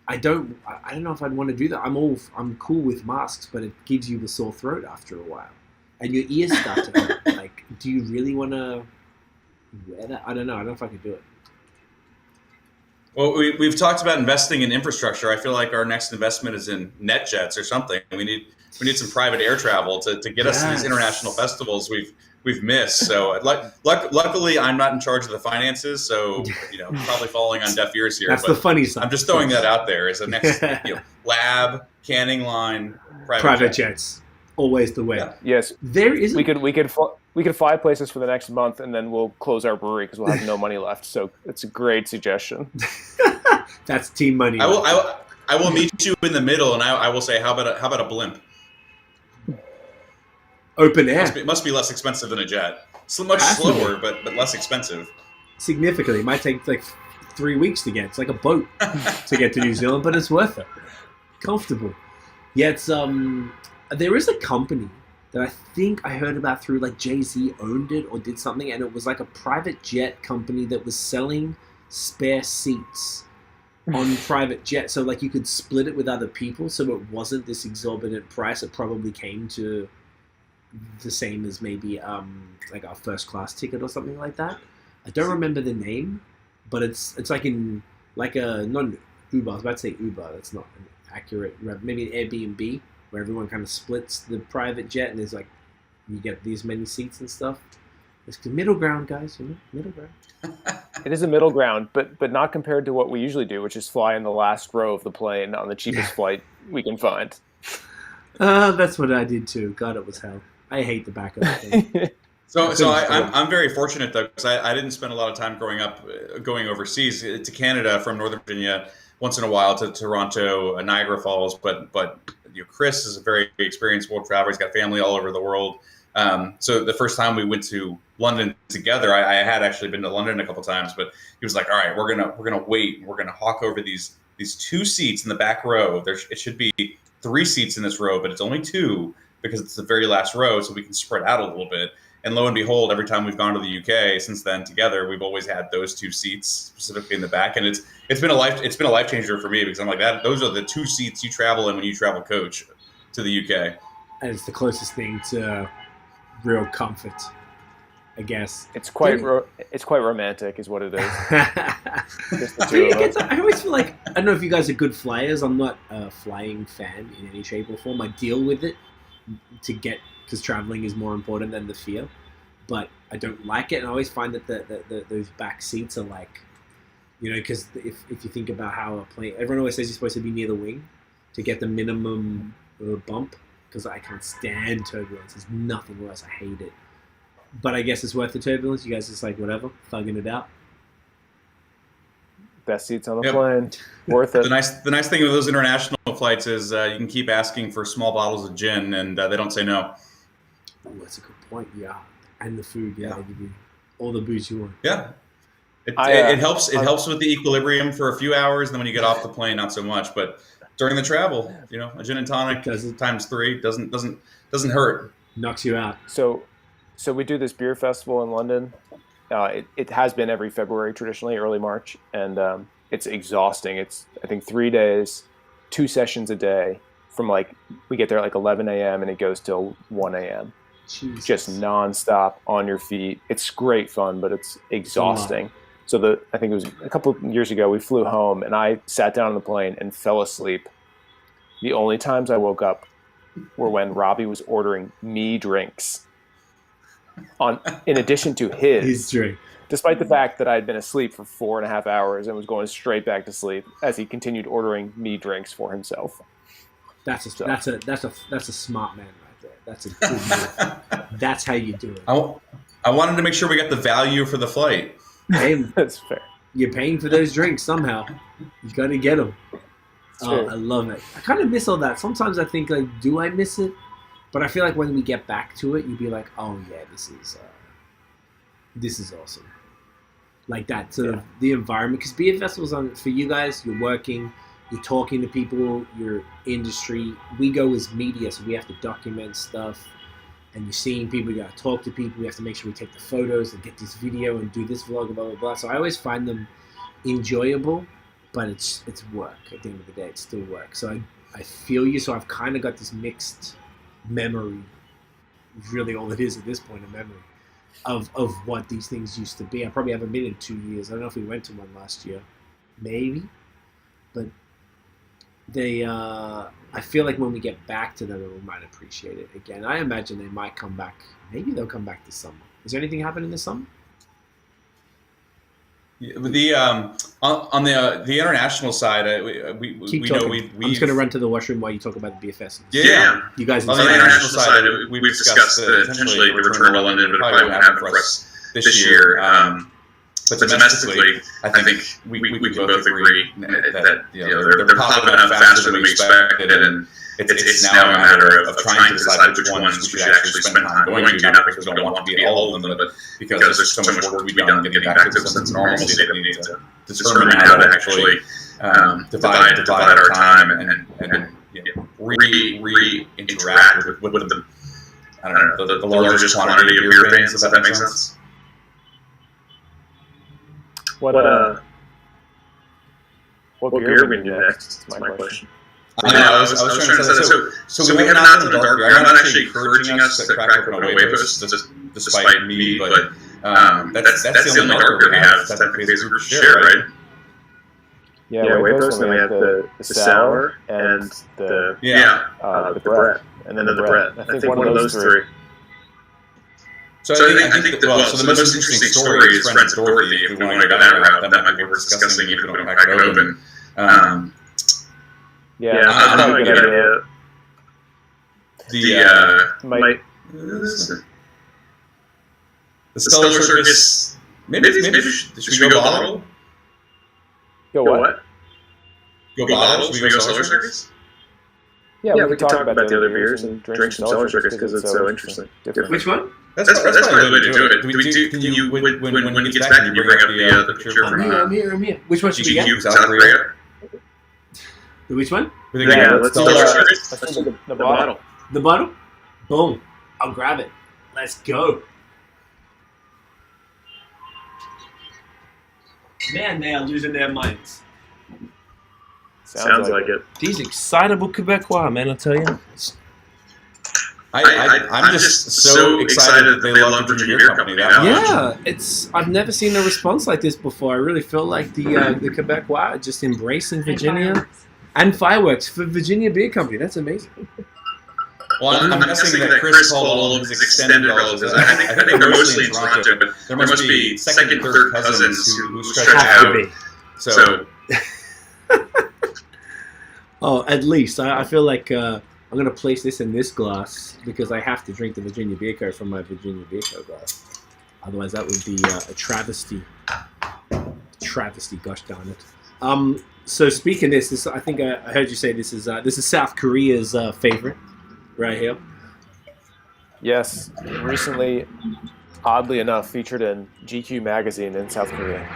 I don't know if I'd want to do that. I'm cool with masks, but it gives you the sore throat after a while. And your ears start to hurt. Like, do you really want to wear that? I don't know. I don't know if I could do it. Well, we've talked about investing in infrastructure. I feel like our next investment is in net jets or something. We need some private air travel to get us to these international festivals we've missed. So luckily, I'm not in charge of the finances, so probably falling on deaf ears here. That's the funny side. I'm just throwing that out there as a next lab, canning line, private jets. Always the way. Yeah. Yes, there is. We could fly places for the next month, and then we'll close our brewery because we'll have no money left. So it's a great suggestion. That's team money. I will meet you in the middle, and I will say, how about a blimp? Open air. Must be less expensive than a jet. It's much slower, but less expensive. Significantly. It might take like 3 weeks to get. It's like a boat to get to New Zealand, but it's worth it. Comfortable. Yeah, it's there is a company that I think I heard about through, like, Jay-Z owned it or did something, and it was like a private jet company that was selling spare seats on private jet. So, like, you could split it with other people, so it wasn't this exorbitant price. It probably came to the same as maybe like our first class ticket or something like that. I don't remember the name, but it's like in like a not Uber. I was about to say Uber. That's not an accurate. Maybe an Airbnb where everyone kind of splits the private jet and there's like you get these many seats and stuff. It's the middle ground, guys. Middle ground. It is a middle ground, but not compared to what we usually do, which is fly in the last row of the plane on the cheapest flight we can find. That's what I did too. God, it was hell. I hate the back of the thing. So I'm very fortunate though, because I didn't spend a lot of time growing up going overseas to Canada from Northern Virginia once in a while to Toronto, Niagara Falls. But Chris is a very experienced world traveler. He's got family all over the world. So the first time we went to London together, I had actually been to London a couple times, but he was like, "All right, we're gonna wait. We're gonna hawk over these 2 seats in the back row. It should be 3 seats in this row, but it's only 2 because it's the very last row, so we can spread out a little bit." And lo and behold, every time we've gone to the UK since then together, we've always had those 2 seats specifically in the back, and it's been a life changer for me because I'm like that. Those are the 2 seats you travel in when you travel coach to the UK, and it's the closest thing to real comfort, I guess. It's quite romantic, is what it is. I always feel like I don't know if you guys are good flyers. I'm not a flying fan in any shape or form. I deal with it because traveling is more important than the fear, but I don't like it, and I always find that those back seats are like, because if you think about how a plane, everyone always says you're supposed to be near the wing to get the minimum bump, because I can't stand turbulence. There's nothing worse. I hate it. But I guess it's worth the turbulence. You guys just like whatever, thugging it out. Best seats on the plane, worth it. The nice thing with those international flights is you can keep asking for small bottles of gin, and they don't say no. Oh, that's a good point. Yeah, and the food. Yeah, they give you all the booze you want. Yeah, it helps. It helps with the equilibrium for a few hours, and then when you get off the plane, not so much. But during the travel, a gin and tonic times 3 doesn't hurt. Knocks you out. So we do this beer festival in London. It has been every February traditionally, early March, and it's exhausting. It's I think 3 days, 2 sessions a day. From we get there at 11 a.m. and it goes till 1 a.m. Jesus. Just nonstop on your feet. It's great fun, but it's exhausting. So I think it was a couple of years ago, we flew home and I sat down on the plane and fell asleep. The only times I woke up were when Robbie was ordering me drinks in addition to his drink. Despite the fact that I had been asleep for 4.5 hours and was going straight back to sleep as he continued ordering me drinks for himself. That's a smart man right there. That's a good move. That's how you do it. I wanted to make sure we got the value for the flight. Hey, That's fair. you're paying for those drinks somehow. You got to get them. Oh, I love it. I kind of miss all that. Sometimes I think, like, do I miss it? But I feel like when we get back to it, you'd be like, oh, yeah, this is awesome. Like that sort of the environment. Because beer festivals, for you guys, you're working, you're talking to people, your industry. We go as media, so we have to document stuff. And you're seeing people, you got to talk to people. We have to make sure we take the photos and get this video and do this vlog and blah, blah, blah. So I always find them enjoyable, but it's work. At the end of the day, it's still work. So I feel you. So I've kind of got this mixed memory. Really all it is at this point, a memory of what these things used to be. I probably haven't been in 2 years. I don't know if we went to one last year. Maybe. But they... I feel like when we get back to them, we might appreciate it again. I imagine they might come back. Maybe they'll come back this summer. Is there anything happening this summer? The on the international side, we know we. I'm just going to run to the washroom while you talk about the beer festival. Yeah. You guys. On the international side, we've discussed potentially the return to London, but it probably won't happen for us this year. But domestically, I think we both agree that they're popping up faster than we expected, and it's now a matter of trying to decide which ones we should actually spend time going to, not because we don't want to be at all of them, but because there's so much work to be done getting back to some normalcy that we need to determine how to actually divide our time and re-interact with the, I don't know, the largest quantity of beer fans, if that makes sense. What beer are we going to do next? That's my question. I was trying to say that. So we have not done the dark beer. I'm not actually encouraging us to crack open a Waypost, despite me, but that's the only dark beer we have. Technically, is group share, right? Yeah, Waypost, and we have the sour and the Brett, and then the Brett. I think one of those three. So I think the most interesting story is Friends of Dorothy. If we want to go that route, that might be worth discussing even if we don't crack it open. That's probably a good idea. The Cellar Circus. Maybe should we go bottle? Go what? Go bottle? Should we go Cellar Circus? Yeah, we can talk about the other beers and drink some Cellar Circus because it's so interesting. Which one? That's probably the way to do it. When he gets back, can you bring up the picture from I'm here. Which one should we get? South Korea? Which one? Yeah, let's do the bottle. The bottle? Boom. I'll grab it. Let's go. Man, they are losing their minds. Sounds like it. These excitable Quebecois, man, I'll tell you. I'm just so excited that they love Virginia Beer Company that much. I've never seen a response like this before. I really feel like the Quebecois are just embracing Virginia and fireworks for Virginia Beer Company. That's amazing. Well, I'm guessing that Chris called all of his extended relatives. I think they're mostly in Toronto, but there must be second and third cousins who stretch out. So. Oh, at least I feel like I'm going to place this in this glass because I have to drink the Virginia Beer Co. from my Virginia Beer Co. glass. Otherwise, that would be a travesty. Travesty, gosh darn it. So speaking of this, I think I heard you say this is South Korea's favorite, right here. Yes, recently, oddly enough, featured in GQ magazine in South Korea.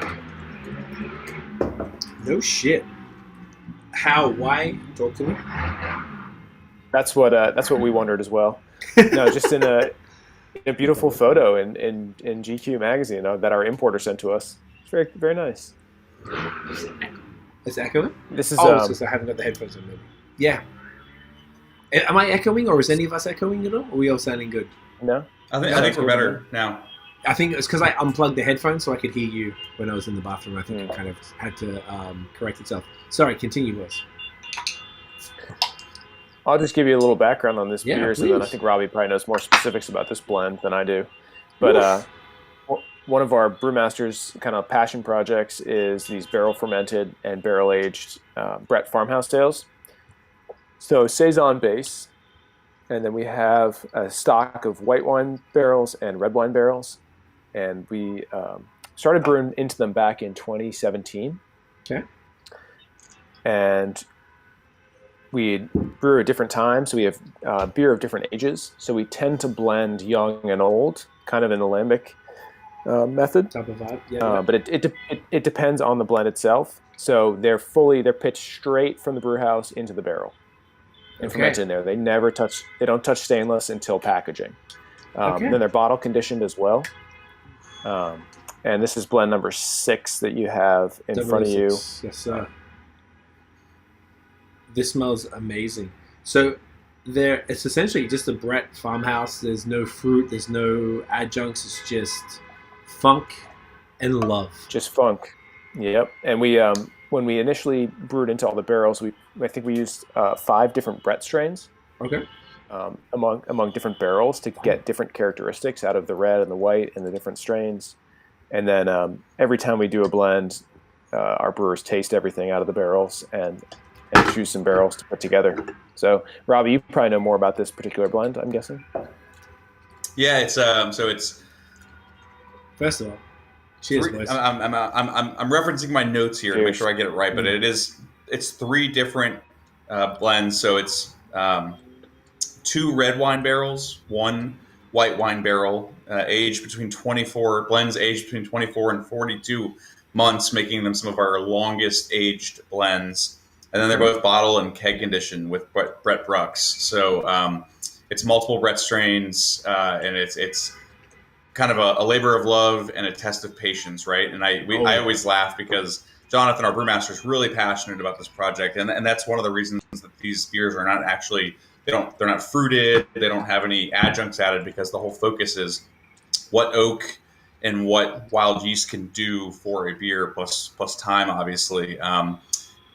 No shit. How? Why? Talk to me. That's what we wondered as well. No, just in a beautiful photo in GQ magazine that our importer sent to us. It's very, very nice. Is it echoing? This is. It's just I haven't got the headphones on. Maybe. Yeah. Am I echoing, or is any of us echoing at all? Or are we all sounding good? No. I think we're better now. I think it's because I unplugged the headphones so I could hear you when I was in the bathroom. I think it kind of had to correct itself. Sorry, continue, Wes. I'll just give you a little background on this beer, please. and then I think Robbie probably knows more specifics about this blend than I do. But one of our brewmaster's kind of passion projects is these barrel fermented and barrel aged Brett farmhouse ales. So Saison base, and then we have a stock of white wine barrels and red wine barrels, and we started brewing into them back in 2017. Okay. And we brew at different times. So we have beer of different ages. So we tend to blend young and old, kind of in a lambic method. Type of vibe. Yeah. But it depends on the blend itself. So they're pitched straight from the brew house into the barrel and fermented in there. They don't touch stainless until packaging. Then they're bottle conditioned as well. And this is blend number 6 that you have in front of you. Yes, sir. This smells amazing. So it's essentially just a Brett farmhouse. There's no fruit. There's no adjuncts. It's just funk and love. Just funk. Yep. And we when we initially brewed into all the barrels, I think we used 5 different Brett strains. Okay. Among different barrels to get different characteristics out of the red and the white and the different strains. And then every time we do a blend, our brewers taste everything out of the barrels and choose some barrels to put together. So, Robbie, you probably know more about this particular blend, I'm guessing. Yeah, it's First of all, cheers, boys. I'm referencing my notes here to make sure I get it right, but it's 3 different blends. So it's 2 red wine barrels, 1 white wine barrel, aged between 24 and 42 months, making them some of our longest aged blends. And then they're both bottle and keg conditioned with Brett Brooks. So it's multiple Brett strains, and it's kind of a labor of love and a test of patience, right? And I always laugh because Jonathan, our brewmaster, is really passionate about this project, and that's one of the reasons that these beers are not actually they're not fruited, they don't have any adjuncts added, because the whole focus is what oak and what wild yeast can do for a beer plus time, obviously.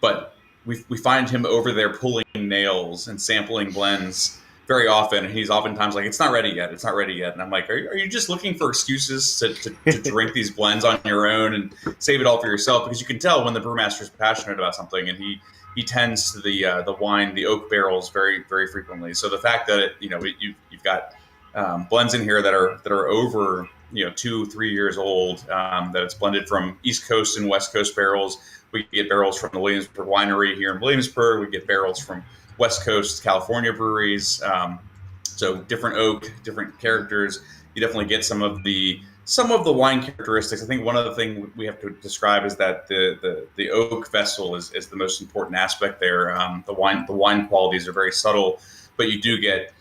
But we find him over there pulling nails and sampling blends very often, and he's oftentimes like, it's not ready yet. And I'm like, are you just looking for excuses to drink these blends on your own and save it all for yourself? Because you can tell when the brewmaster is passionate about something, and he tends to the wine, the oak barrels very, very frequently. So the fact that you've got blends in here that are over 2-3 years old, that it's blended from East Coast and West Coast barrels. We get barrels from the Williamsburg winery here in Williamsburg. We get barrels from West Coast California breweries. So different oak, different characters. You definitely get some of the wine characteristics. I think one of the things we have to describe is that the oak vessel is the most important aspect there. The wine qualities are very subtle, but you do get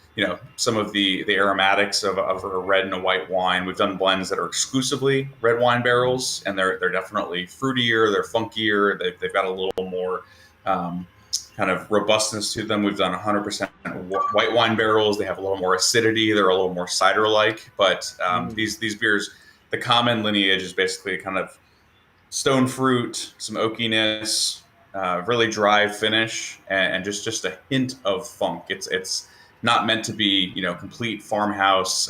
some of the aromatics of a red and a white wine. We've done blends that are exclusively red wine barrels, and they're definitely fruitier, they're funkier, they've got a little more kind of robustness to them. We've done 100% white wine barrels. They have a little more acidity. They're a little more cider-like. But these beers, the common lineage is basically a kind of stone fruit, some oakiness, really dry finish, and just a hint of funk. It's not meant to be complete farmhouse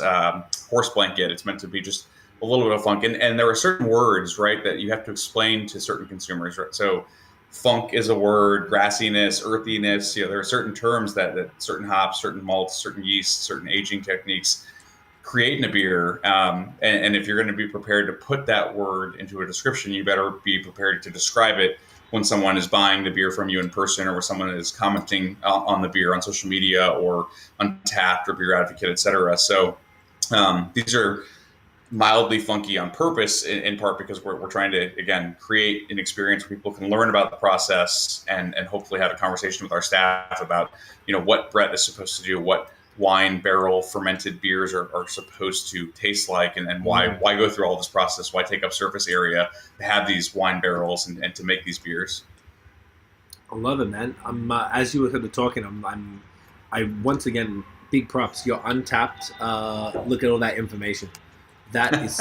horse blanket. It's meant to be just a little bit of funk. And there are certain words, right, that you have to explain to certain consumers, right? So funk is a word, grassiness, earthiness. There are certain terms that certain hops, certain malts, certain yeasts, certain aging techniques create in a beer. And if you're going to be prepared to put that word into a description, you better be prepared to describe it when someone is buying the beer from you in person, or when someone is commenting on the beer on social media or Untapped or Beer Advocate, et cetera. So these are mildly funky on purpose, in part because we're trying to, again, create an experience where people can learn about the process and hopefully have a conversation with our staff about, what Brett is supposed to do, what wine barrel fermented beers are supposed to taste like, and why go through all this process, why take up surface area to have these wine barrels and to make these beers. I love it, man. I'm as you were talking, I once again, big props. You're Untapped. Look at all that information. That is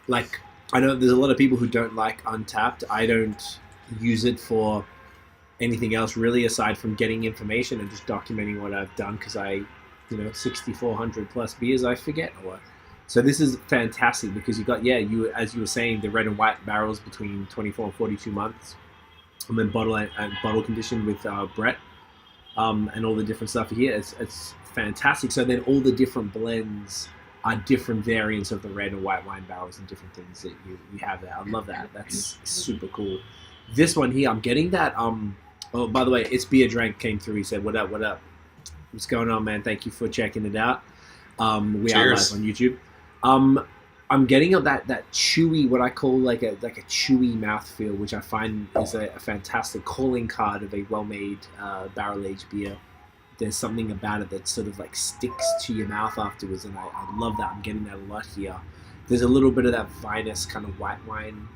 like, I know there's a lot of people who don't like Untapped. I don't use it for anything else really, aside from getting information and just documenting what I've done, because 6,400 plus beers I forget a lot. So this is fantastic because you got, as you were saying, the red and white barrels between 24 and 42 months, and then bottle conditioned with Brett. and all the different stuff here. It's fantastic. So then all the different blends are different variants of the red and white wine barrels and different things that you have there. I love that. That's super cool. This one here, I'm getting that. Oh, by the way, It's Beer Drank came through. He said, "What up? What up? What's going on, man? Thank you for checking it out. We Cheers. are live on YouTube." I'm getting that chewy, what I call like a chewy mouthfeel, which I find is a fantastic calling card of a well-made barrel-aged beer. There's something about it that sort of like sticks to your mouth afterwards, and I love that. I'm getting that a lot here. There's a little bit of that vinous kind of white wine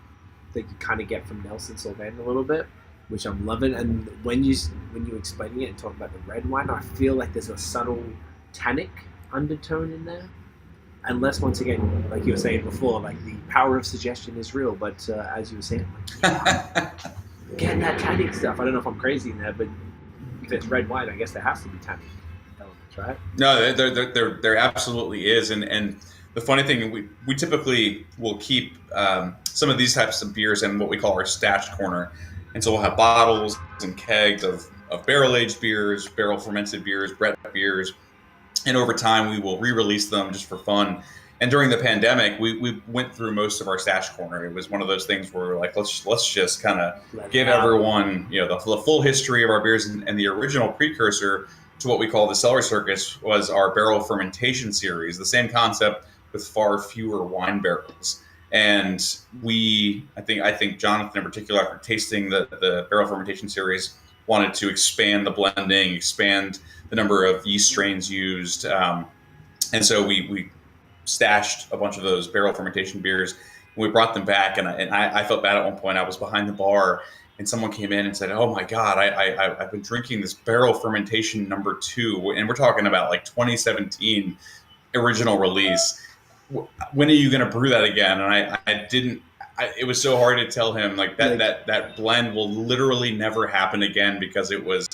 that you kind of get from Nelson Sauvin a little bit, which I'm loving. And when you're explaining it and talking about the red wine, I feel like there's a subtle tannic undertone in there. Unless, once again, like you were saying before, like the power of suggestion is real. But as you were saying, like, getting that tannic stuff. I don't know if I'm crazy in there, but if it's red wine, I guess there has to be tannic elements, right? No, there absolutely is. And the funny thing, we typically will keep some of these types of beers in what we call our stash corner. And so we'll have bottles and kegs of barrel-aged beers, barrel-fermented beers, Brett beers. And over time, we will re-release them just for fun. And during the pandemic, we went through most of our stash corner. It was one of those things where we're like, let's just kind of give everyone, the full history of our beers. And the original precursor to what we call the Cellar Circus was our barrel fermentation series, the same concept with far fewer wine barrels. And I think Jonathan in particular, after tasting the barrel fermentation series, wanted to expand the blending, expand the number of yeast strains used. And so we stashed a bunch of those barrel fermentation beers. And we brought them back, and I felt bad at one point. I was behind the bar, and someone came in and said, "Oh my God, I've been drinking this barrel fermentation number 2." And we're talking about like 2017 original release. When are you going to brew that again? And I didn't. It was so hard to tell him like that blend will literally never happen again, because it was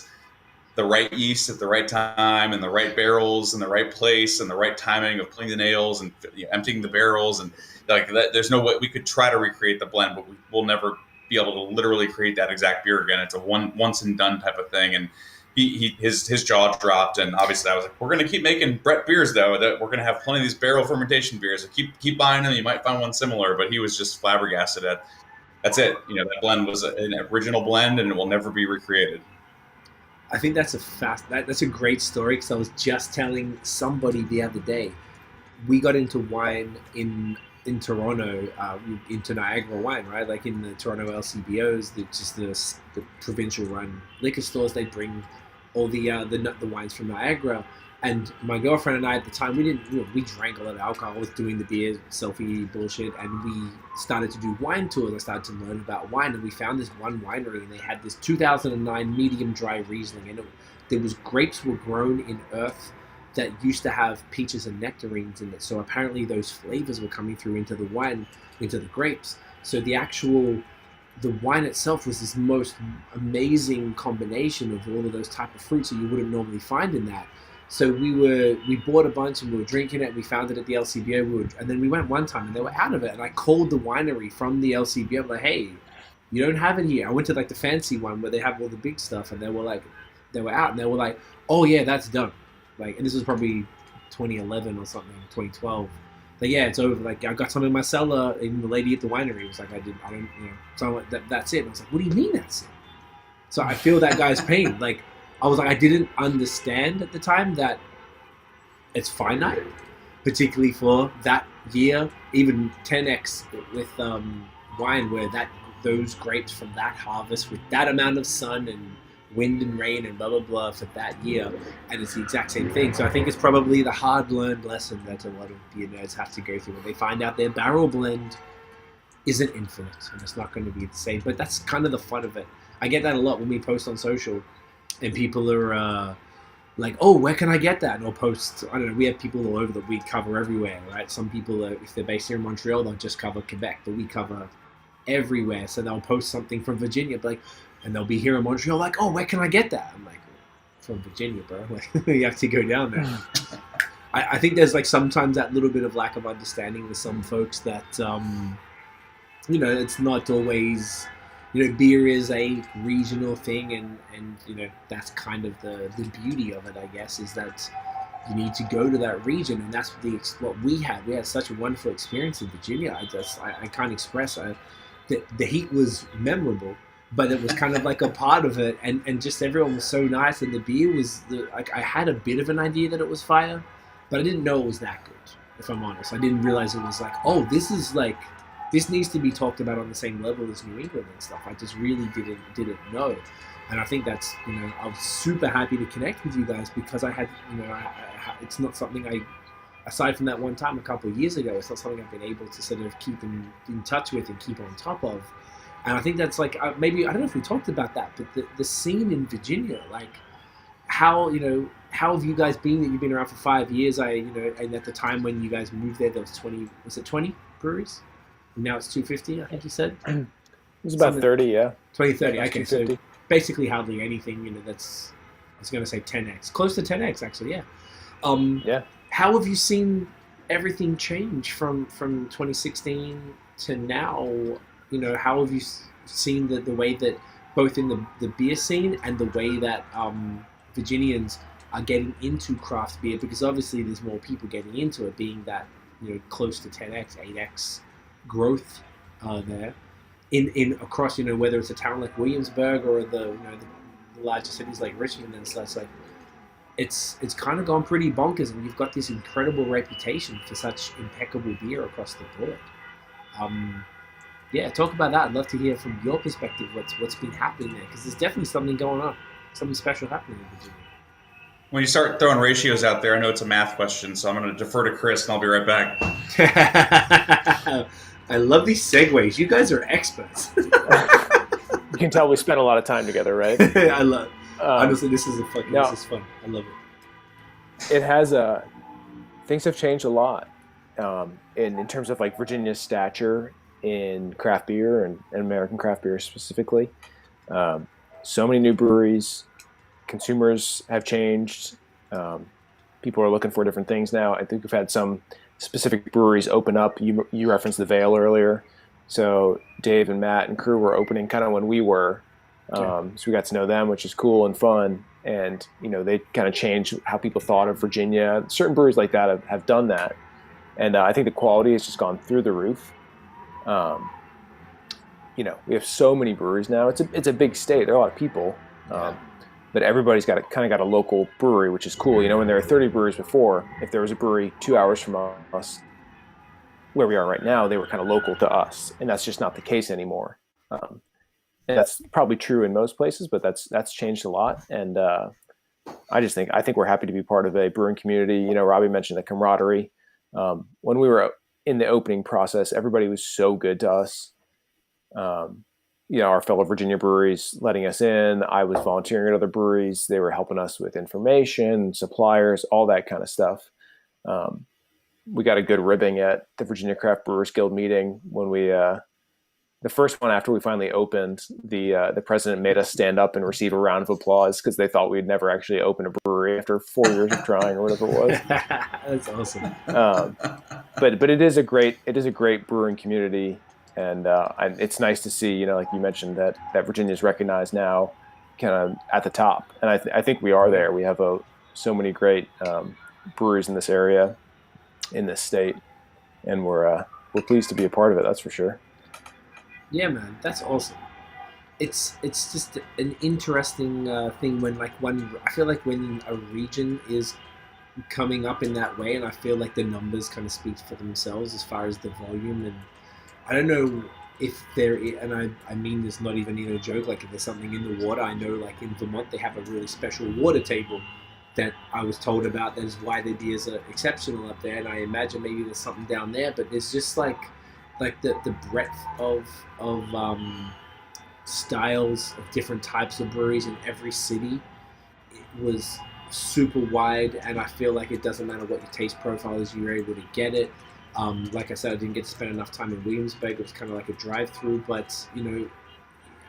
the right yeast at the right time and the right barrels in the right place and the right timing of putting the nails and emptying the barrels, and like that. There's no way we could try to recreate the blend, but we'll never be able to literally create that exact beer again. It's a once and done type of thing. And his jaw dropped, and obviously I was like, we're going to keep making Brett beers though. That we're going to have plenty of these barrel fermentation beers. So keep buying them. You might find one similar. But he was just flabbergasted at that's it. That blend was an original blend, and it will never be recreated. I think that's a great story, because I was just telling somebody the other day. We got into wine in Toronto, into Niagara wine, right? Like in the Toronto LCBOs, the provincial run liquor stores, they bring all the wines from Niagara. And my girlfriend and I at the time, we drank a lot of alcohol. I was doing the beer selfie bullshit, and we started to do wine tours. I started to learn about wine, and we found this one winery, and they had this 2009 medium dry Riesling, and there was grapes were grown in earth that used to have peaches and nectarines in it. So apparently those flavors were coming through into the wine, into the grapes. So the wine itself was this most amazing combination of all of those type of fruits that you wouldn't normally find in that. So we bought a bunch, and we were drinking it. We found it at the LCBO, and then we went one time, and they were out of it. And I called the winery from the LCBO, like, "Hey, you don't have it here." I went to like the fancy one where they have all the big stuff, and they were out, and they were like, "Oh yeah, that's done." Like, and this was probably 2011 or something, 2012. Like, yeah, it's over. Like, I got some in my cellar. Even the lady at the winery was like, So I'm like, that's it. And I was like, what do you mean that's it? So I feel that guy's pain. Like, I was like, I didn't understand at the time that it's finite, particularly for that year. Even 10x with wine, where those grapes from that harvest with that amount of sun and wind and rain and blah blah blah for that year, and it's the exact same thing. So I think it's probably the hard-learned lesson that a lot of beer nerds have to go through when they find out their barrel blend isn't infinite and it's not going to be the same. But that's kind of the fun of it. I get that a lot when we post on social, and people are like, "Oh, where can I get that?" And I'll post. I don't know. We have people all over that we cover everywhere, right? Some people, if they're based here in Montreal, they'll just cover Quebec, but we cover everywhere. So they'll post something from Virginia, and they'll be here in Montreal, like, "Oh, where can I get that?" I'm like, "From Virginia, bro. Like, you have to go down there." I think there's like sometimes that little bit of lack of understanding with some folks that, it's not always beer is a regional thing, and that's kind of the beauty of it, I guess, is that you need to go to that region, and that's what we had. We had such a wonderful experience in Virginia. I can't express. The heat was memorable, but it was kind of like a part of it, and just everyone was so nice, and the beer was I had a bit of an idea that it was fire, but I didn't know it was that good. If I'm honest, I didn't realize it was like, oh, this needs to be talked about on the same level as New England and stuff. I just really didn't know, and I think that's I was super happy to connect with you guys because I had it's not something aside from that one time a couple of years ago, it's not something I've been able to sort of keep in touch with and keep on top of. And I think that's like maybe, I don't know if we talked about that, but the scene in Virginia, like how have you guys been? That you've been around for 5 years. And at the time when you guys moved there was 20 breweries? And now it's 250, I think you said. It was about 30, yeah. 20, 30. Okay, so basically hardly anything. That's, I was going to say 10x, close to 10x actually. Yeah. Yeah. How have you seen everything change from 2016 to now? How have you seen the way that both in the beer scene and the way that Virginians are getting into craft beer? Because obviously there's more people getting into it, being that close to 10x, 8x growth there in across whether it's a town like Williamsburg or the larger cities like Richmond and such. Like it's kind of gone pretty bonkers, and you've got this incredible reputation for such impeccable beer across the board. Yeah, talk about that. I'd love to hear from your perspective what's been happening there, because there's definitely something going on, something special happening in Virginia. When you start throwing ratios out there, I know it's a math question, so I'm going to defer to Chris, and I'll be right back. I love these segues. You guys are experts. You can tell we spent a lot of time together, right? I love. Honestly, this is this is fun. I love it. It has things have changed a lot in terms of like Virginia's stature in craft beer and American craft beer specifically. So many new breweries, consumers have changed. People are looking for different things now. I think we've had some specific breweries open up. You referenced the Veil earlier. So Dave and Matt and crew were opening kind of when we were. So we got to know them, which is cool and fun. And, they kind of changed how people thought of Virginia. Certain breweries like that have done that. And I think the quality has just gone through the roof. We have so many breweries now. It's a big state. There are a lot of people. But everybody's got a local brewery, which is cool. When there were 30 breweries before, if there was a brewery 2 hours from us, where we are right now, they were kind of local to us. And that's just not the case anymore. And that's probably true in most places, but that's changed a lot. And I think we're happy to be part of a brewing community. Robbie mentioned the camaraderie. When we were in the opening process, everybody was so good to us. Our fellow Virginia breweries letting us in. I was volunteering at other breweries. They were helping us with information, suppliers, all that kind of stuff. We got a good ribbing at the Virginia Craft Brewers Guild meeting when we, the first one after we finally opened, the president made us stand up and receive a round of applause because they thought we'd never actually open a brewery after 4 years of trying or whatever it was. That's awesome. But it is a great brewing community. And it's nice to see, like you mentioned, that Virginia is recognized now kind of at the top. And I think we are there. We have so many great breweries in this area, in this state. And we're pleased to be a part of it, that's for sure. Yeah, man, that's awesome. It's just an interesting thing when I feel like when a region is coming up in that way, and I feel like the numbers kind of speak for themselves as far as the volume. And I don't know if there is, and I mean this not even in a joke, like if there's something in the water. I know like in Vermont they have a really special water table that I was told about. That is why the beers are exceptional up there, and I imagine maybe there's something down there. But there's just like the breadth of styles of different types of breweries in every city. It was super wide, and I feel like it doesn't matter what your taste profile is, you're able to get it. Like I said, I didn't get to spend enough time in Williamsburg. It was kind of like a drive-through, but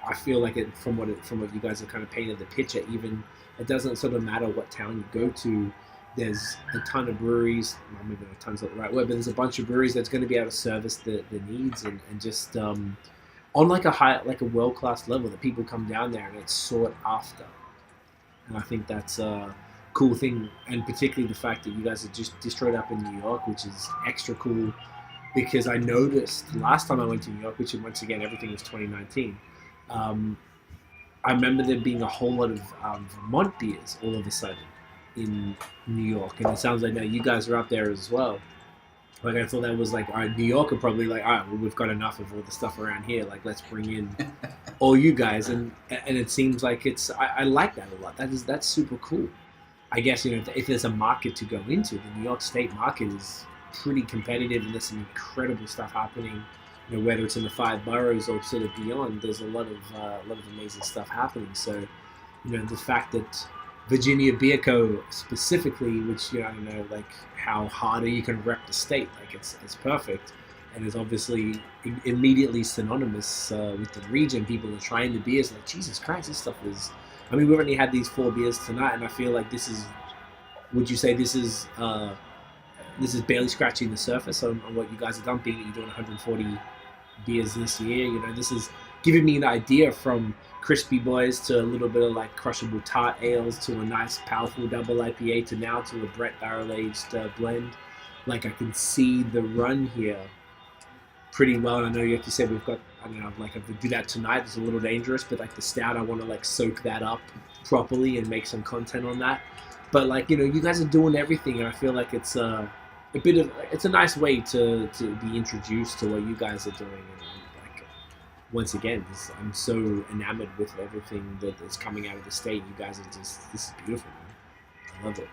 I feel like from what you guys have kind of painted the picture, even it doesn't sort of matter what town you go to. There's a ton of breweries. Well, maybe not ton's not the right word, but there's a bunch of breweries that's going to be able to service the needs and just on like a high, like a world class level that people come down there and it's sought after. And I think that's a cool thing, and particularly the fact that you guys are just destroyed up in New York, which is extra cool because I noticed last time I went to New York, which once again everything was 2019. I remember there being a whole lot of Vermont beers all of a sudden in New York, and it sounds like now you guys are up there as well. Like I thought that was like, all right, New York are probably like, all right, well we've got enough of all the stuff around here. Like let's bring in all you guys, and it seems like it's. I like that a lot. That's super cool. I guess if there's a market to go into, the New York State market is pretty competitive, and there's some incredible stuff happening. Whether it's in the 5 boroughs or sort of beyond, there's a lot of amazing stuff happening. So, the fact that Virginia Beer Co. specifically, which I don't know, like how harder you can rep the state, like it's perfect, and is obviously immediately synonymous with the region. People are trying the beers, like Jesus Christ, this stuff is. I mean, we've only had these 4 beers tonight, and I feel like this is. Would you say this is barely scratching the surface on what you guys have done? Being that you're doing 140 beers this year, this is giving me an idea from crispy boys to a little bit of like crushable tart ales to a nice powerful double IPA to now to a Brett barrel aged blend. Like I can see the run here pretty well, and I know like you said we've got. I don't know, like if we do that tonight, it's a little dangerous, but like the stout, I want to like soak that up properly and make some content on that. But like you guys are doing everything, and I feel like it's it's a nice way to be introduced to what you guys are doing. And like once again, I'm so enamored with everything that is coming out of the state. You guys are this is beautiful, man. I love it.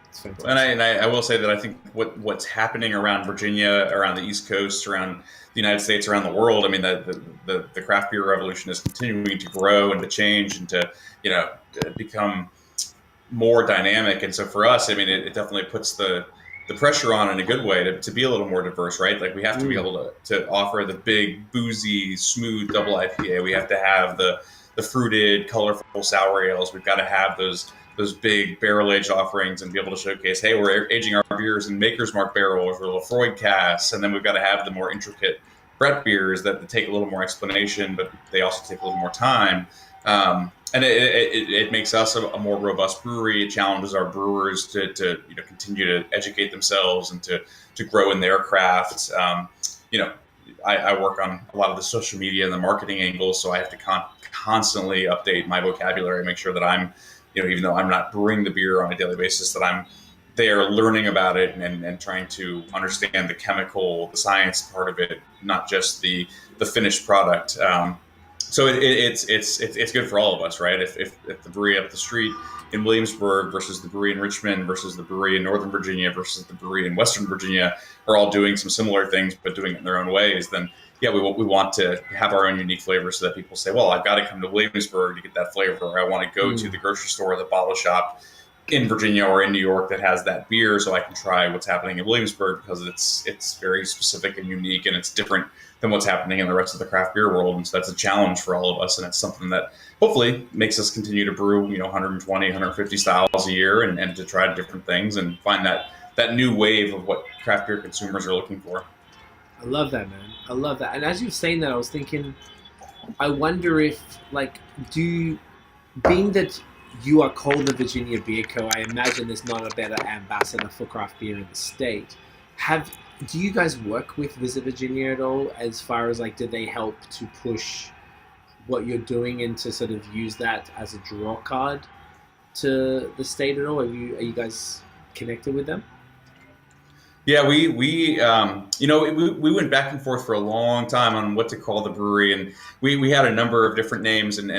It's fantastic. And I will say that I think what's happening around Virginia, around the East Coast, around the United States, around the world. I mean, the craft beer revolution is continuing to grow and to change and to become more dynamic. And so for us, I mean, it definitely puts the pressure on in a good way to be a little more diverse, right? Like we have to be able to offer the big, boozy, smooth double IPA. We have to have the fruited, colorful sour ales. We've got to have those big barrel-aged offerings and be able to showcase, hey, we're aging our beers in Maker's Mark barrels or Lefroy casks. And then we've got to have the more intricate Brett beers that take a little more explanation, but they also take a little more time. And it makes us a more robust brewery. It challenges our brewers to continue to educate themselves and to grow in their craft. I work on a lot of the social media and the marketing angles, so I have to constantly update my vocabulary, make sure that I'm, even though I'm not brewing the beer on a daily basis, that I'm there learning about it and trying to understand the chemical, the science part of it, not just the finished product. So it's good for all of us, right? If the brewery up the street in Williamsburg versus the brewery in Richmond versus the brewery in Northern Virginia versus the brewery in Western Virginia are all doing some similar things but doing it in their own ways, then yeah, we want to have our own unique flavor so that people say, well, I've got to come to Williamsburg to get that flavor, or I want to go to the grocery store or the bottle shop in Virginia or in New York that has that beer so I can try what's happening in Williamsburg because it's very specific and unique and it's different than what's happening in the rest of the craft beer world. And so that's a challenge for all of us. And it's something that hopefully makes us continue to brew, 120, 150 styles a year and to try different things and find that new wave of what craft beer consumers are looking for. I love that, man. I love that. And as you were saying that, I was thinking, I wonder if, being that you are called the Virginia Beer Co., I imagine there's not a better ambassador for craft beer in the state. Do you guys work with Visit Virginia at all, as far as do they help to push what you're doing and to sort of use that as a draw card to the state at all? Are you guys connected with them? Yeah, we went back and forth for a long time on what to call the brewery, and we had a number of different names, and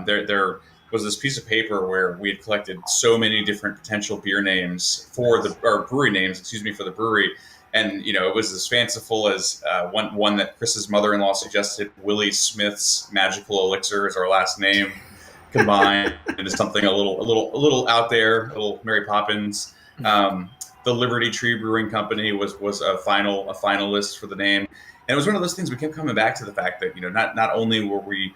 there was this piece of paper where we had collected so many different potential beer names for brewery names, for the brewery. And, it was as fanciful as one that Chris's mother-in-law suggested, Willey Smith's Magical Elixir is our last name, combined into something a little out there, a little Mary Poppins. The Liberty Tree Brewing Company was a finalist for the name. And it was one of those things we kept coming back to the fact that, not only were we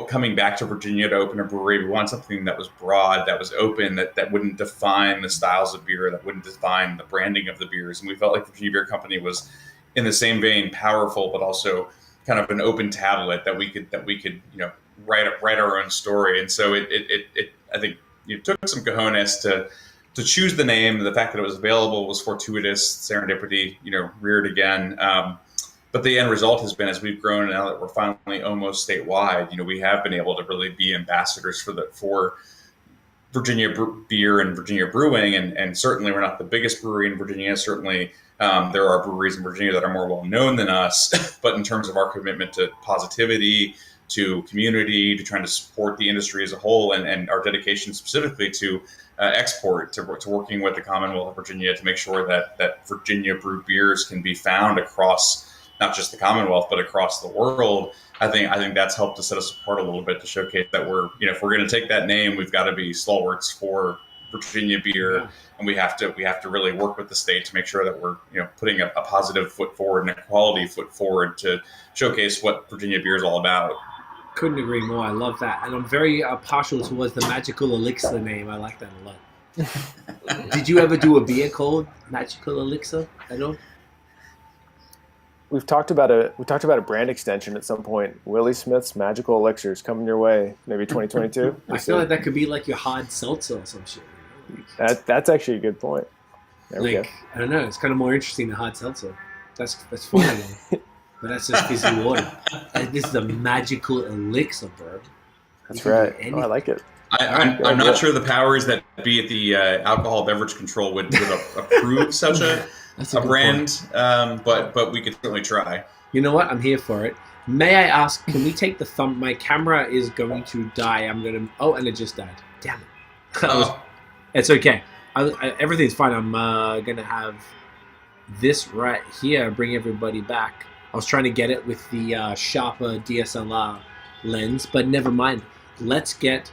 coming back to Virginia to open a brewery, we wanted something that was broad, that was open, that wouldn't define the styles of beer, that wouldn't define the branding of the beers. And we felt like the Virginia Beer Company was, in the same vein, powerful, but also kind of an open tablet that we could write our own story. And so it I think took some cojones to choose the name. The fact that it was available was fortuitous, serendipity, reared again. But the end result has been, as we've grown, now that we're finally almost statewide, we have been able to really be ambassadors for Virginia beer and Virginia brewing. And certainly we're not the biggest brewery in Virginia. Certainly there are breweries in Virginia that are more well known than us. But in terms of our commitment to positivity, to community, to trying to support the industry as a whole, and our dedication specifically to export, to working with the Commonwealth of Virginia to make sure that Virginia brewed beers can be found across not just the Commonwealth, but across the world. I think that's helped to set us apart a little bit, to showcase that we're, if we're going to take that name, we've got to be stalwarts for Virginia beer. Yeah. And we have to really work with the state to make sure that we're, putting a positive foot forward and a quality foot forward to showcase what Virginia beer is all about. Couldn't agree more. I love that. And I'm very partial towards the Magical Elixir name. I like that a lot. Did you ever do a beer called Magical Elixir at all? We've talked about a brand extension at some point. Willie Smith's Magical Elixirs coming your way, maybe 2022. I feel like that could be like your hard seltzer or some shit. That's actually a good point. There we go. I don't know. It's kind of more interesting than hard seltzer. That's fine. But that's just fizzy water. This is a magical elixir, bro. That's right. Oh, I like it. I'm not sure the powers that be at the alcohol beverage control would approve such a brand, but we could certainly try. You know what? I'm here for it. May I ask, can we take the thumb? My camera is going to die. And it just died. Damn it. It's okay. Everything's fine. I'm going to have this right here, bring everybody back. I was trying to get it with the sharper DSLR lens, but never mind. Let's get,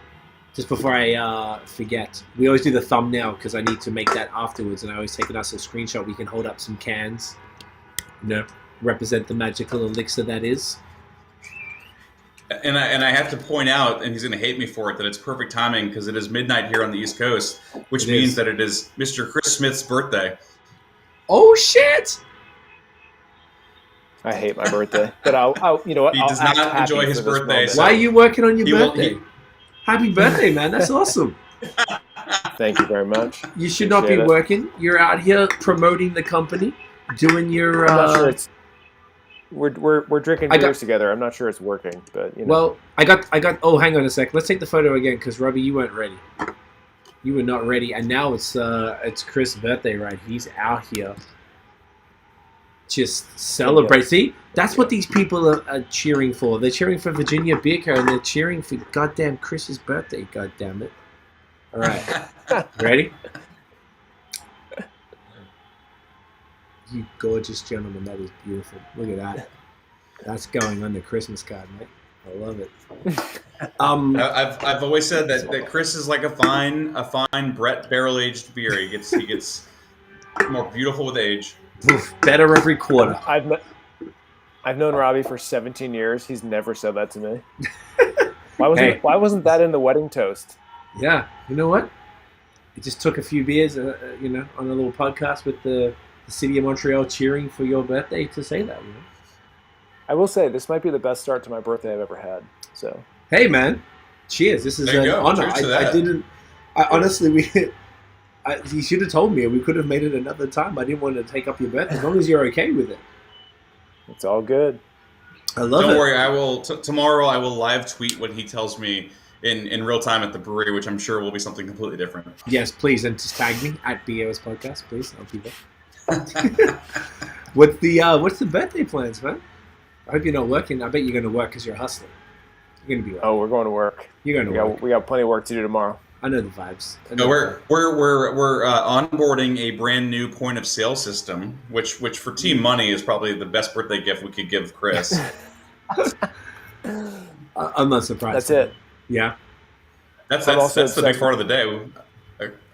just before I forget, we always do the thumbnail because I need to make that afterwards, and I always take us a screenshot. We can hold up some cans, represent the magical elixir that is. And I have to point out, and he's going to hate me for it, that it's perfect timing because it is midnight here on the East Coast, which means that it is Mr. Chris Smith's birthday. Oh, shit! I hate my birthday, but I'll you know what? He does not enjoy his birthday. So why are you working on your birthday? Happy birthday, man! That's awesome. Thank you very much. You should not be working. You're out here promoting the company, doing your. I'm not sure it's. We're drinking beers together. I'm not sure it's working, but Well, I got. Oh, hang on a sec. Let's take the photo again, because Robbie, you weren't ready. You were not ready, and now it's Chris' birthday, right? He's out here. Just celebrate. See, that's what these people are cheering for. They're cheering for Virginia Beer Co. and they're cheering for goddamn Chris's birthday. Goddamn it! All right, ready? You gorgeous gentleman. That is beautiful. Look at that. That's going on the Christmas card, mate. I love it. I've always said that Chris is like a fine Brett barrel aged beer. He gets more beautiful with age. Better every quarter. I've known Robbie for 17 years. He's never said that to me. Why wasn't that in the wedding toast? Yeah, you know what? It just took a few beers, on a little podcast with the city of Montreal cheering for your birthday to say that. I will say this might be the best start to my birthday I've ever had. So hey, man, cheers! This is an honor. I honestly you should have told me. We could have made it another time. I didn't want to take up your birthday. As long as you're okay with it. It's all good. I love it. Don't worry. I will tomorrow. I will live tweet what he tells me in real time at the brewery, which I'm sure will be something completely different. Yes, please, and just tag me at BAOS Podcast, please. I'll keep it. What's the birthday plans, man? I hope you're not working. I bet you're going to work because you're a hustler. You're going to be working. Oh, we're going to work. You're going to work. We got plenty of work to do tomorrow. I know the vibes. No, we're onboarding a brand new point of sale system, which for Team Money is probably the best birthday gift we could give Chris. I'm not surprised. That's it. Yeah, that's the big part of the day.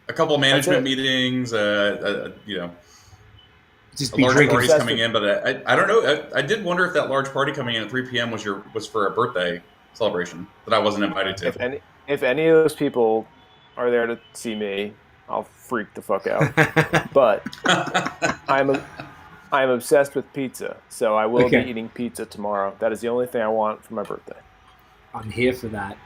A couple of management meetings, just large parties coming in. But I don't know. I did wonder if that large party coming in at 3 p.m. was for a birthday celebration that I wasn't invited to. If any of those people are there to see me, I'll freak the fuck out. But I'm obsessed with pizza, so I will Okay. be eating pizza tomorrow. That is the only thing I want for my birthday. I'm here for that.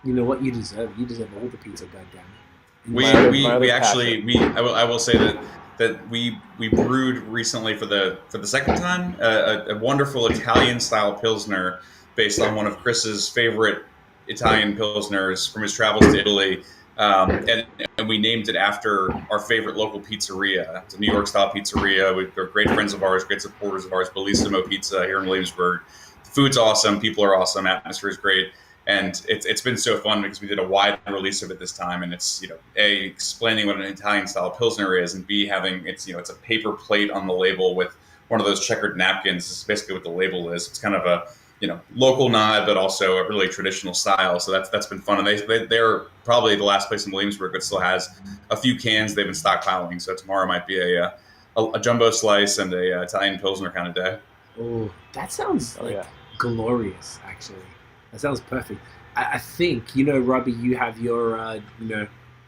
You know what you deserve? You deserve all the pizza, goddamn it. We My other actually passion. I will say that we brewed recently for the second time a wonderful Italian style pilsner based on one of Chris's favorite Italian pilsners from his travels to Italy, and we named it after our favorite local pizzeria. It's a New York style pizzeria. They're great friends of ours, great supporters of ours. Bellissimo Pizza here in Williamsburg. The food's awesome, people are awesome, atmosphere is great. And it's been so fun because we did a wide release of it this time, and it's A, explaining what an Italian style pilsner is, and B, having it's a paper plate on the label with one of those checkered napkins. This is basically what the label is. It's kind of a local nod, but also a really traditional style. So that's been fun, and they're probably the last place in Williamsburg that still has a few cans they've been stockpiling. So tomorrow might be a jumbo slice and a Italian pilsner kind of day. Oh, that sounds glorious, actually. That sounds perfect. I think, Robbie, you have your,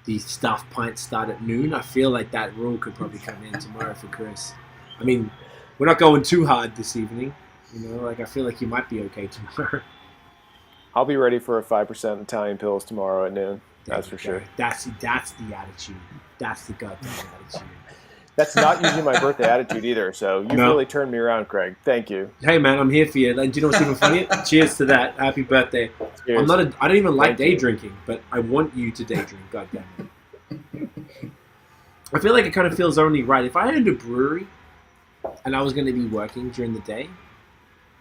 the staff pints start at noon. I feel like that rule could probably come in tomorrow for Chris. I mean, we're not going too hard this evening. I feel like you might be okay tomorrow. I'll be ready for a 5% Italian pills tomorrow at noon. That's for sure. That's the attitude. That's the goddamn attitude. That's not usually my birthday attitude either. So you've really turned me around, Craig. Thank you. Hey man, I'm here for you. And do you know what's even funny? Cheers to that. Happy birthday. Cheers. I don't even like day drinking, but I want you to day drink. Goddamn it. I feel like it kind of feels only right. If I owned a brewery and I was going to be working during the day,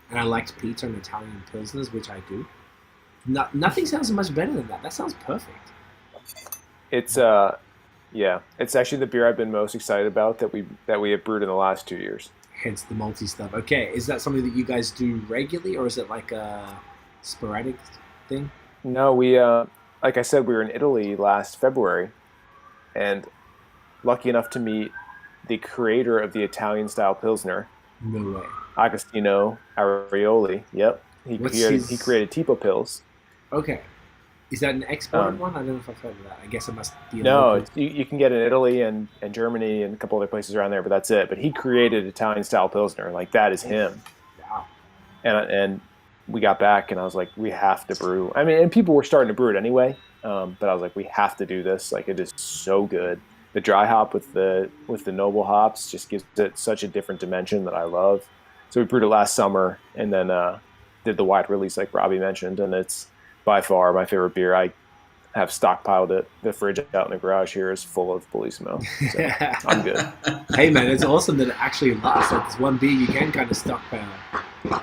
and I liked pizza and Italian pilsners, which I do, nothing sounds much better than that. That sounds perfect. It's actually the beer I've been most excited about that we have brewed in the last 2 years. Hence the multi stuff. Okay, is that something that you guys do regularly, or is it like a sporadic thing? No, we like I said, we were in Italy last February, and lucky enough to meet the creator of the Italian style pilsner. No way. Agostino Arioli. Yep, he created Tipo Pils. Okay. Is that an exported one? I don't know if I've heard of that. I guess it must be. No, you can get it in Italy and Germany and a couple other places around there, but that's it. But he created Italian style pilsner. Like, that is him. Wow. And we got back, and I was like, we have to brew. I mean, and people were starting to brew it anyway, but I was like, we have to do this. Like, it is so good. The dry hop with the noble hops just gives it such a different dimension that I love. So we brewed it last summer, and then did the wide release like Robbie mentioned, and it's by far my favorite beer. I have stockpiled it. The fridge out in the garage here is full of Bellissimo. So I'm good. Hey man, it's awesome that it actually lasts. Like, this one beer you can kind of stockpile.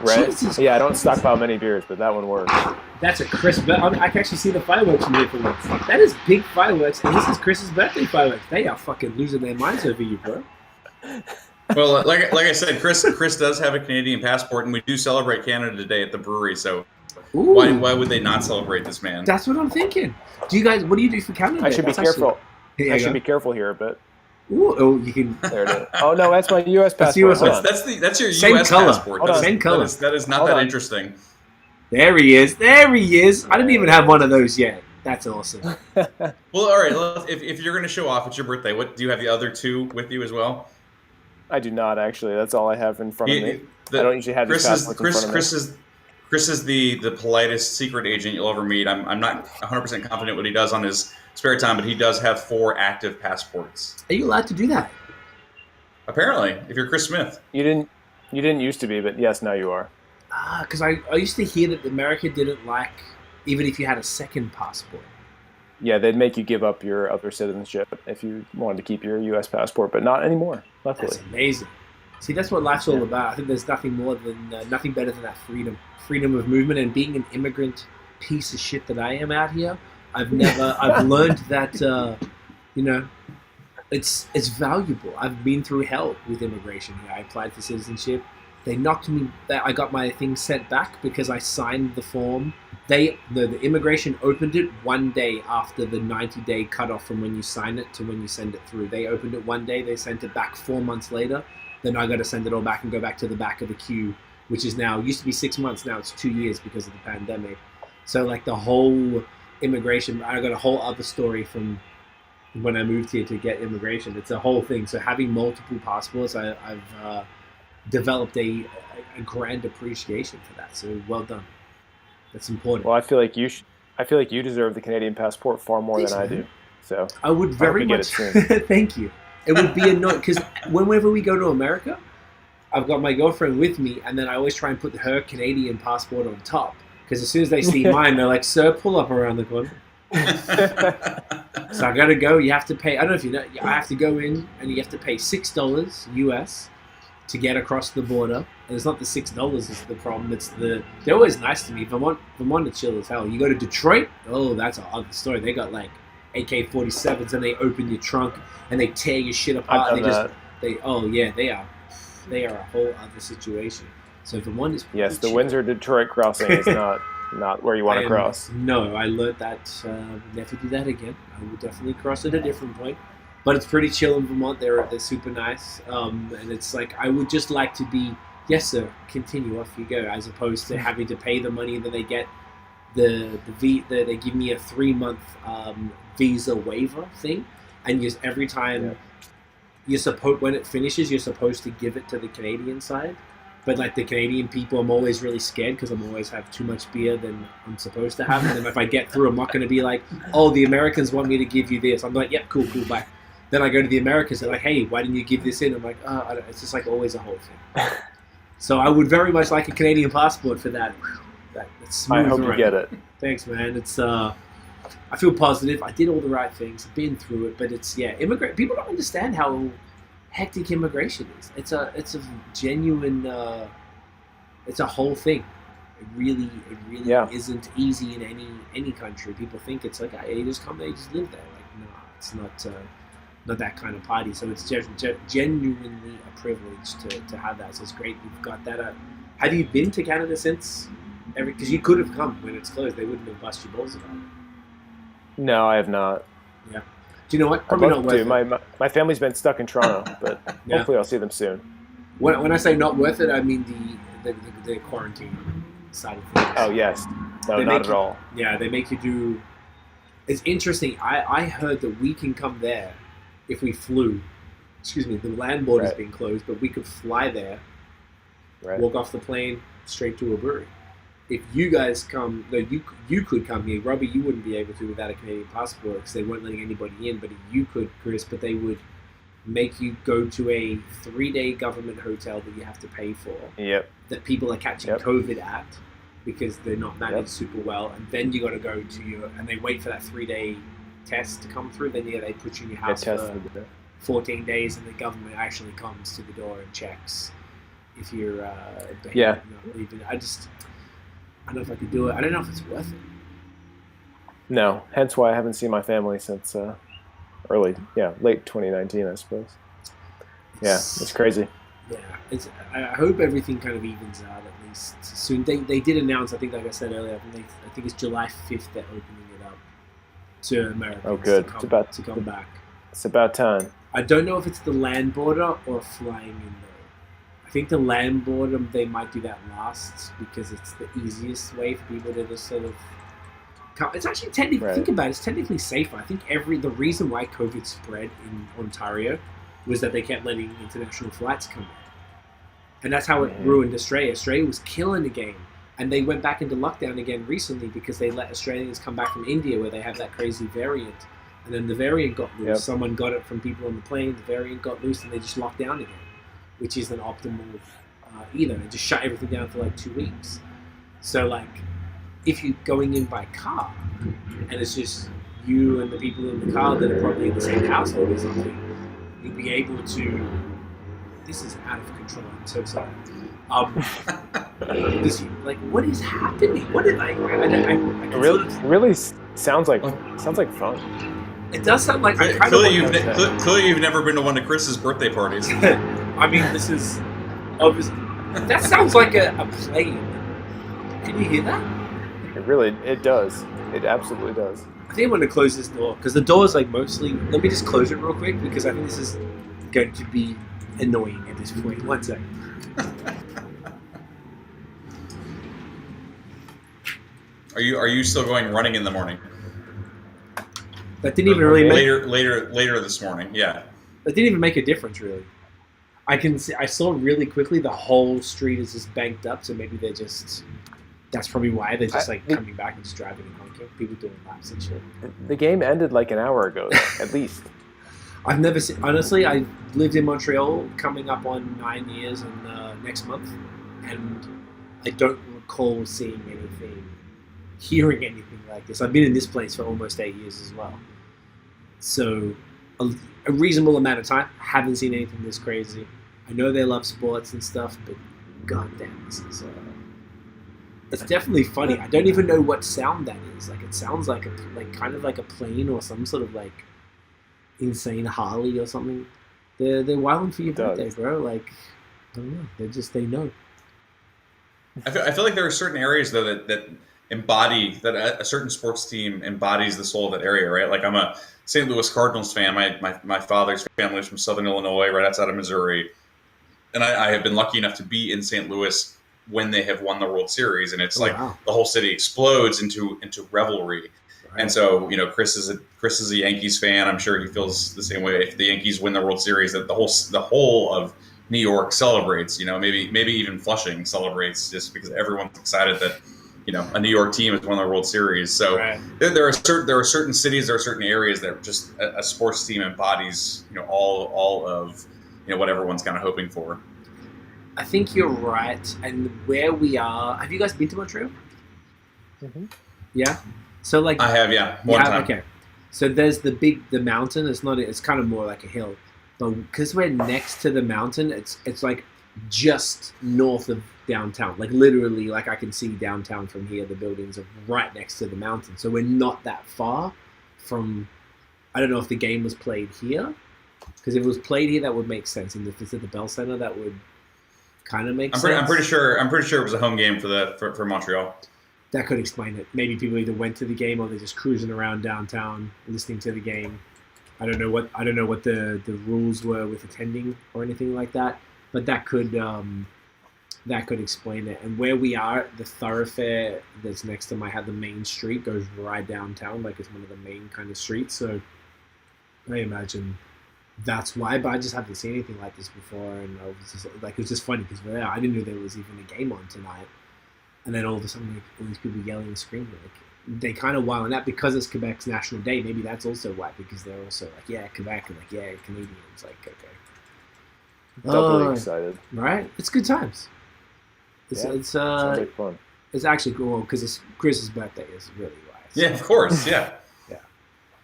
Right? Jesus. Yeah, I don't stockpile many beers, but that one works. That's a crisp. I can actually see the fireworks from here for once. That is big fireworks, and this is Chris's birthday fireworks. They are fucking losing their minds over you, bro. Well, like I said, Chris does have a Canadian passport, and we do celebrate Canada Day at the brewery. So why would they not celebrate this man? That's what I'm thinking. Do you guys? What do you do for Canada? I should be careful. I should be careful here, but. Ooh, you can. There it is. Oh no, that's my U.S. passport. That's your Same U.S. color. passport. Same color. That is not that interesting. There he is. I didn't even have one of those yet. That's awesome. Well, all right. If you're going to show off, it's your birthday. What do you have the other two with you as well? I do not actually. That's all I have in front of me. I don't usually have these passports in front of me. Chris is the politest secret agent you'll ever meet. I'm not 100% confident what he does on his spare time, but he does have 4 active passports. Are you allowed to do that? Apparently, if you're Chris Smith. You didn't used to be, but yes, now you are. Because I used to hear that America didn't like, even if you had a second passport. Yeah, they'd make you give up your other citizenship if you wanted to keep your U.S. passport, but not anymore, luckily. That's amazing. See, that's what life's all about. I think there's nothing better than that freedom of movement, and being an immigrant piece of shit that I am out here. I've learned that, it's valuable. I've been through hell with immigration here. I applied for citizenship. They knocked me. I got my thing sent back because I signed the form. The immigration opened it one day after the 90-day cutoff from when you sign it to when you send it through. They opened it one day. They sent it back 4 months later. Then I got to send it all back and go back to the back of the queue, which is now used to be 6 months. Now it's 2 years because of the pandemic. So like the whole immigration, I got a whole other story from when I moved here to get immigration. It's a whole thing. So having multiple passports, I've developed a grand appreciation for that. So well done. That's important. Well, I feel like you deserve the Canadian passport far more Thanks, than I man. do. So I would very I hope you much. get it soon. Thank you. It would be annoying because whenever we go to America, I've got my girlfriend with me, and then I always try and put her Canadian passport on top. Because as soon as they see mine, they're like, "Sir, pull up around the corner." So I gotta go. You have to pay. I don't know if you know. I have to go in, and you have to pay $6 US to get across the border. And it's not the $6 is the problem. It's the. They're always nice to me. Vermont is chill as hell. You go to Detroit. Oh, that's a other story. They got like AK-47s, and they open your trunk and they tear your shit apart. I've done They are a whole other situation. So Vermont is pretty yes, the chill. Windsor-Detroit crossing is not where you want to cross. No, I learned that never do that again. I will definitely cross at a different point. But it's pretty chill in Vermont. They're super nice, and it's like I would just like to be, yes sir, continue, off you go, as opposed to having to pay the money that they get they give me a 3-month visa waiver thing, and just every time when it finishes, you're supposed to give it to the Canadian side. But like the Canadian people, I'm always really scared because I'm always have too much beer than I'm supposed to have. And then if I get through, I'm not going to be like, oh, the Americans want me to give you this. I'm like, yep, cool, bye. Then I go to the Americans, they're like, hey, why didn't you give this in? I'm like, oh, I don't. It's just like always a whole thing. So I would very much like a Canadian passport for that. That's smooth. I hope you get it. Thanks, man. It's I feel positive. I did all the right things. I've been through it, but it's people don't understand how hectic immigration is. It's a genuine. It's a whole thing. It really isn't easy in any country. People think it's like, hey, you just come there, you just live there. Like, no, it's not that kind of party. So it's genuinely a privilege to have that. So it's great you've got that. Have you been to Canada since? Because you could have come when it's closed. They wouldn't have bust your balls about it. No, I have not. Yeah. Do you know what? Probably not worth it. My family's been stuck in Toronto, but hopefully I'll see them soon. When I say not worth it, I mean the quarantine side of things. Oh yes, no, not at all. Yeah, they make you do. It's interesting. I heard that we can come there if we flew. Excuse me, the land border's been closed, but we could fly there, walk off the plane straight to a brewery. If you guys come, no, you could come here. Robbie, you wouldn't be able to without a Canadian passport because they weren't letting anybody in. But you could, Chris. But they would make you go to a 3-day government hotel that you have to pay for. Yep. That people are catching COVID at because they're not managed super well. And then you got to go to and they wait for that 3-day test to come through. Then they put you in your house for 14 days, and the government actually comes to the door and checks if you're not leaving. I don't know if I could do it. I don't know if it's worth it. No, hence why I haven't seen my family since late 2019, I suppose. It's crazy. Yeah, I hope everything kind of evens out at least soon. They did announce, I think, like I said earlier, I think it's July 5th they're opening it up to Americans. Oh, good. To come back. It's about time. I don't know if it's the land border or flying in though. I think the land border, they might do that last because it's the easiest way for people to just sort of come. It's actually technically, think about it, it's technically safer. I think the reason why COVID spread in Ontario was that they kept letting international flights come in. And that's how it ruined Australia. Australia was killing the game. And they went back into lockdown again recently because they let Australians come back from India where they have that crazy variant. And then the variant got loose. Yep. Someone got it from people on the plane. The variant got loose and they just locked down again, which isn't optimal either. They just shut everything down for like 2 weeks. So like, if you're going in by car and it's just you and the people in the car that are probably in the same household or something, you'd be able to. This is out of control. I'm so sorry. What is happening? What is It really sounds like fun. It does sound like. Clearly, you've never been to one of Chris's birthday parties. I mean, this is obviously. That sounds like a plane. Can you hear that? It does. It absolutely does. I think I'm going to close this door because the door is like mostly. Let me just close it real quick because I think this is going to be annoying at this point. 1 second. Are you still going running in the morning? That didn't even really later this morning. Yeah. That didn't even make a difference, really. I can see. I saw really quickly the whole street is just banked up, so maybe they're just. That's probably why they're just coming back and just driving and honking. People doing laps and shit. The game ended like an hour ago, at least. I've never seen. Honestly, I lived in Montreal, coming up on 9 years in next month, and I don't recall seeing anything, hearing anything like this. I've been in this place for almost 8 years as well, so a reasonable amount of time. Haven't seen anything this crazy. I know they love sports and stuff, but goddamn, this is. It's definitely funny. I don't even know what sound that is. Like, it sounds like kind of like a plane or some sort of like insane Harley or something. They're wilding for your birthday, bro. Like, I don't know. They know. I feel like there are certain areas though that embody that a certain sports team embodies the soul of that area, right? Like, I'm a St. Louis Cardinals fan. My father's family is from Southern Illinois, right outside of Missouri, and I have been lucky enough to be in St. Louis when they have won the World Series, and it's the whole city explodes into revelry. Right. And so, Chris is a Yankees fan. I'm sure he feels the same way. If the Yankees win the World Series, that the whole of New York celebrates. Maybe even Flushing celebrates, just because everyone's excited that a New York team has won the World Series. So right. there are certain cities, there are certain areas that just a sports team embodies all of what everyone's kind of hoping for. I think you're right. And where we are, have you guys been to Montreal? Mm-hmm. Yeah. So like I have, yeah, one time. Okay. So there's the mountain. It's kind of more like a hill, but because we're next to the mountain, it's like just north of downtown. Like literally, like I can see downtown from here. The buildings are right next to the mountain, so we're not that far from. I don't know if the game was played here, because if it was played here, that would make sense. And if it's at the Bell Center, that would kind of make sense. I'm pretty sure it was a home game for Montreal. That could explain it. Maybe people either went to the game or they're just cruising around downtown listening to the game. I don't know what the rules were with attending or anything like that, but that could explain it. And where we are, the thoroughfare that's next to the main street goes right downtown, like it's one of the main kind of streets. So I imagine that's why, but I just haven't seen anything like this before, and it was just funny because I didn't know there was even a game on tonight, and then all of a sudden, like, all these people yelling and screaming, like they kind of wilding out because it's Quebec's National Day. Maybe that's also why, because they're also like, yeah, Quebec, and like, yeah, Canadians, like, okay, doubly excited, right? It's good times. Sounds like fun. It's actually cool because it's Chris's birthday is really wise. Yeah, of course, yeah.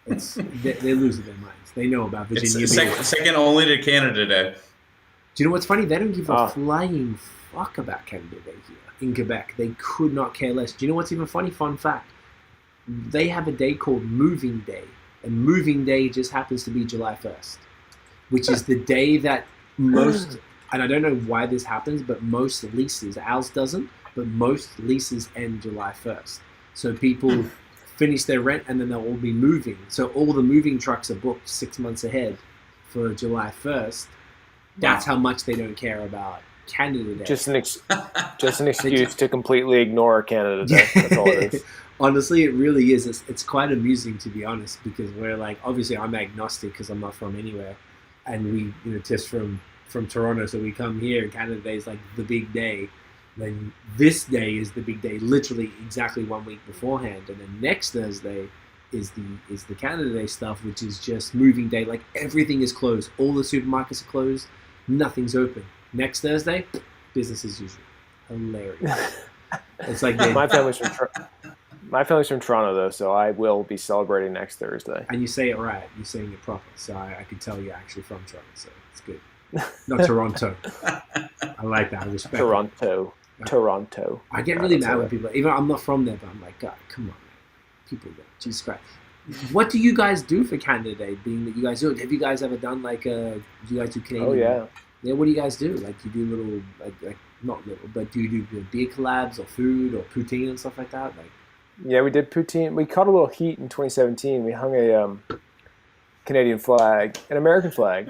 It's they lose their minds. They know about Virginia. It's second only to Canada Day. Do you know what's funny? They don't give a flying fuck about Canada Day here in Quebec. They could not care less. Do you know what's even funny? Fun fact. They have a day called Moving Day. And Moving Day just happens to be July 1st, which is the day that most, and I don't know why this happens, but most leases, ours doesn't, but most leases end July 1st. So people finish their rent and then they'll all be moving. So all the moving trucks are booked 6 months ahead for July 1st. That's how much they don't care about Canada Day. Just an excuse to completely ignore Canada Day. That's all it is. Honestly, it really is. It's quite amusing, to be honest, because we're like, obviously I'm agnostic because I'm not from anywhere. And we, just from Toronto, so we come here and Canada Day is like the big day. Then this day is the big day, literally exactly 1 week beforehand, and then next Thursday is the Canada Day stuff, which is just Moving Day. Like everything is closed, all the supermarkets are closed, nothing's open. Next Thursday, business as usual. Hilarious. It's like my family's from Toronto though, so I will be celebrating next Thursday. And you say it right, you're saying it proper, so I can tell you're actually from Toronto, so it's good. Not Toronto. I like that. I respect Toronto. Toronto. I get really mad when people, even I'm not from there, but I'm like, God, come on, man. People go, Jesus Christ. What do you guys do for Canada Day, being that you guys do it? Have you guys ever done do you guys do Canadian? Oh, yeah. Yeah, what do you guys do? Like, you do little, like not little, but do you do beer collabs or food or poutine and stuff like that? Like, yeah, we did poutine. We caught a little heat in 2017. We hung a Canadian flag, an American flag,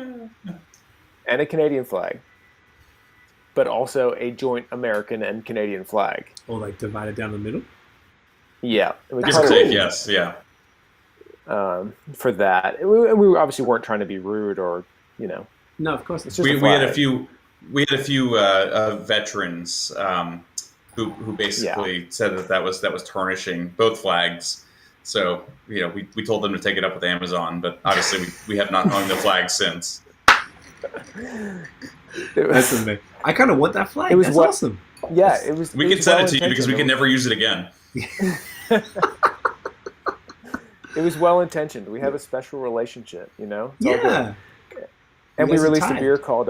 and a Canadian flag, but also a joint American and Canadian flag. Or like divided down the middle? Yeah. That's cool. Yes, yeah. For that. We obviously weren't trying to be rude or, No, of course It's not. just We had a few veterans who basically said that was tarnishing both flags. So we told them to take it up with Amazon, but obviously we have not hung the flag since. That's amazing. I kind of want that flag. That's awesome. Yeah, it was. We can send it to you because we can never use it again. It was well intentioned. We have a special relationship, It's all Yeah. good. And we released a beer called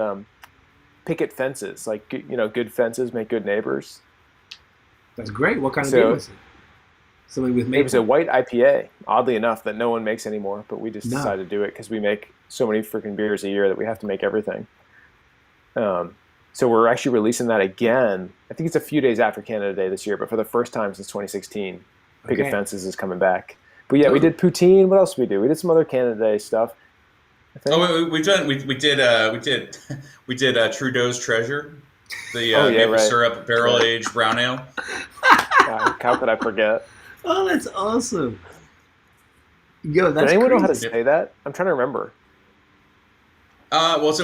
Picket Fences. Like, good fences make good neighbors. That's great. What kind of beer was it? Something with maple? It was a white IPA, oddly enough, that no one makes anymore. But we just decided to do it because we make so many freaking beers a year that we have to make everything. So we're actually releasing that again. I think it's a few days after Canada Day this year, but for the first time since 2016, Picket Fences is coming back. But yeah, we did poutine. What else did we do? We did some other Canada Day stuff. We did Trudeau's Treasure, the maple syrup barrel aged brown ale. How could I forget? Oh, that's awesome. Yo, that's Does anyone crazy. know how to say that? I'm trying to remember. It's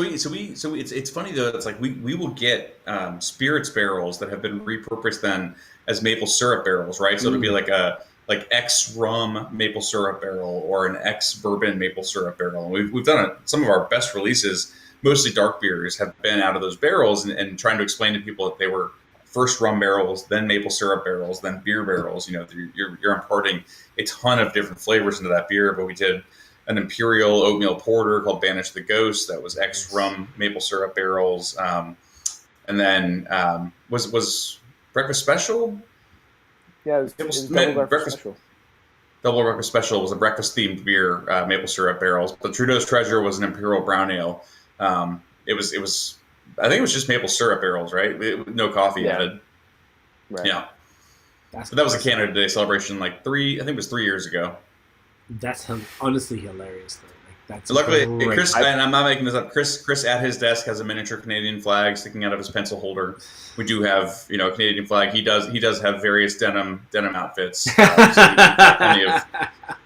funny though. It's like we will get spirits barrels that have been repurposed then as maple syrup barrels, right? So it'll be like X rum maple syrup barrel or an X bourbon maple syrup barrel. And we've done some of our best releases, mostly dark beers, have been out of those barrels, and trying to explain to people that they were first rum barrels, then maple syrup barrels, then beer barrels. You're imparting a ton of different flavors into that beer. But we did an imperial oatmeal porter called Banish the Ghost that was X rum maple syrup barrels, and then was breakfast special. Yeah, it was double breakfast special. Double breakfast special was a breakfast themed beer, maple syrup barrels. But Trudeau's Treasure was an imperial brown ale. It was I think it was just maple syrup barrels, right? No coffee added. Right. Yeah. But that was a Canada Day celebration, I think it was 3 years ago. That's honestly hilarious, though. That's luckily, great. Chris, and I'm not making this up. Chris at his desk has a miniature Canadian flag sticking out of his pencil holder. We do have, a Canadian flag. He does have various denim outfits. So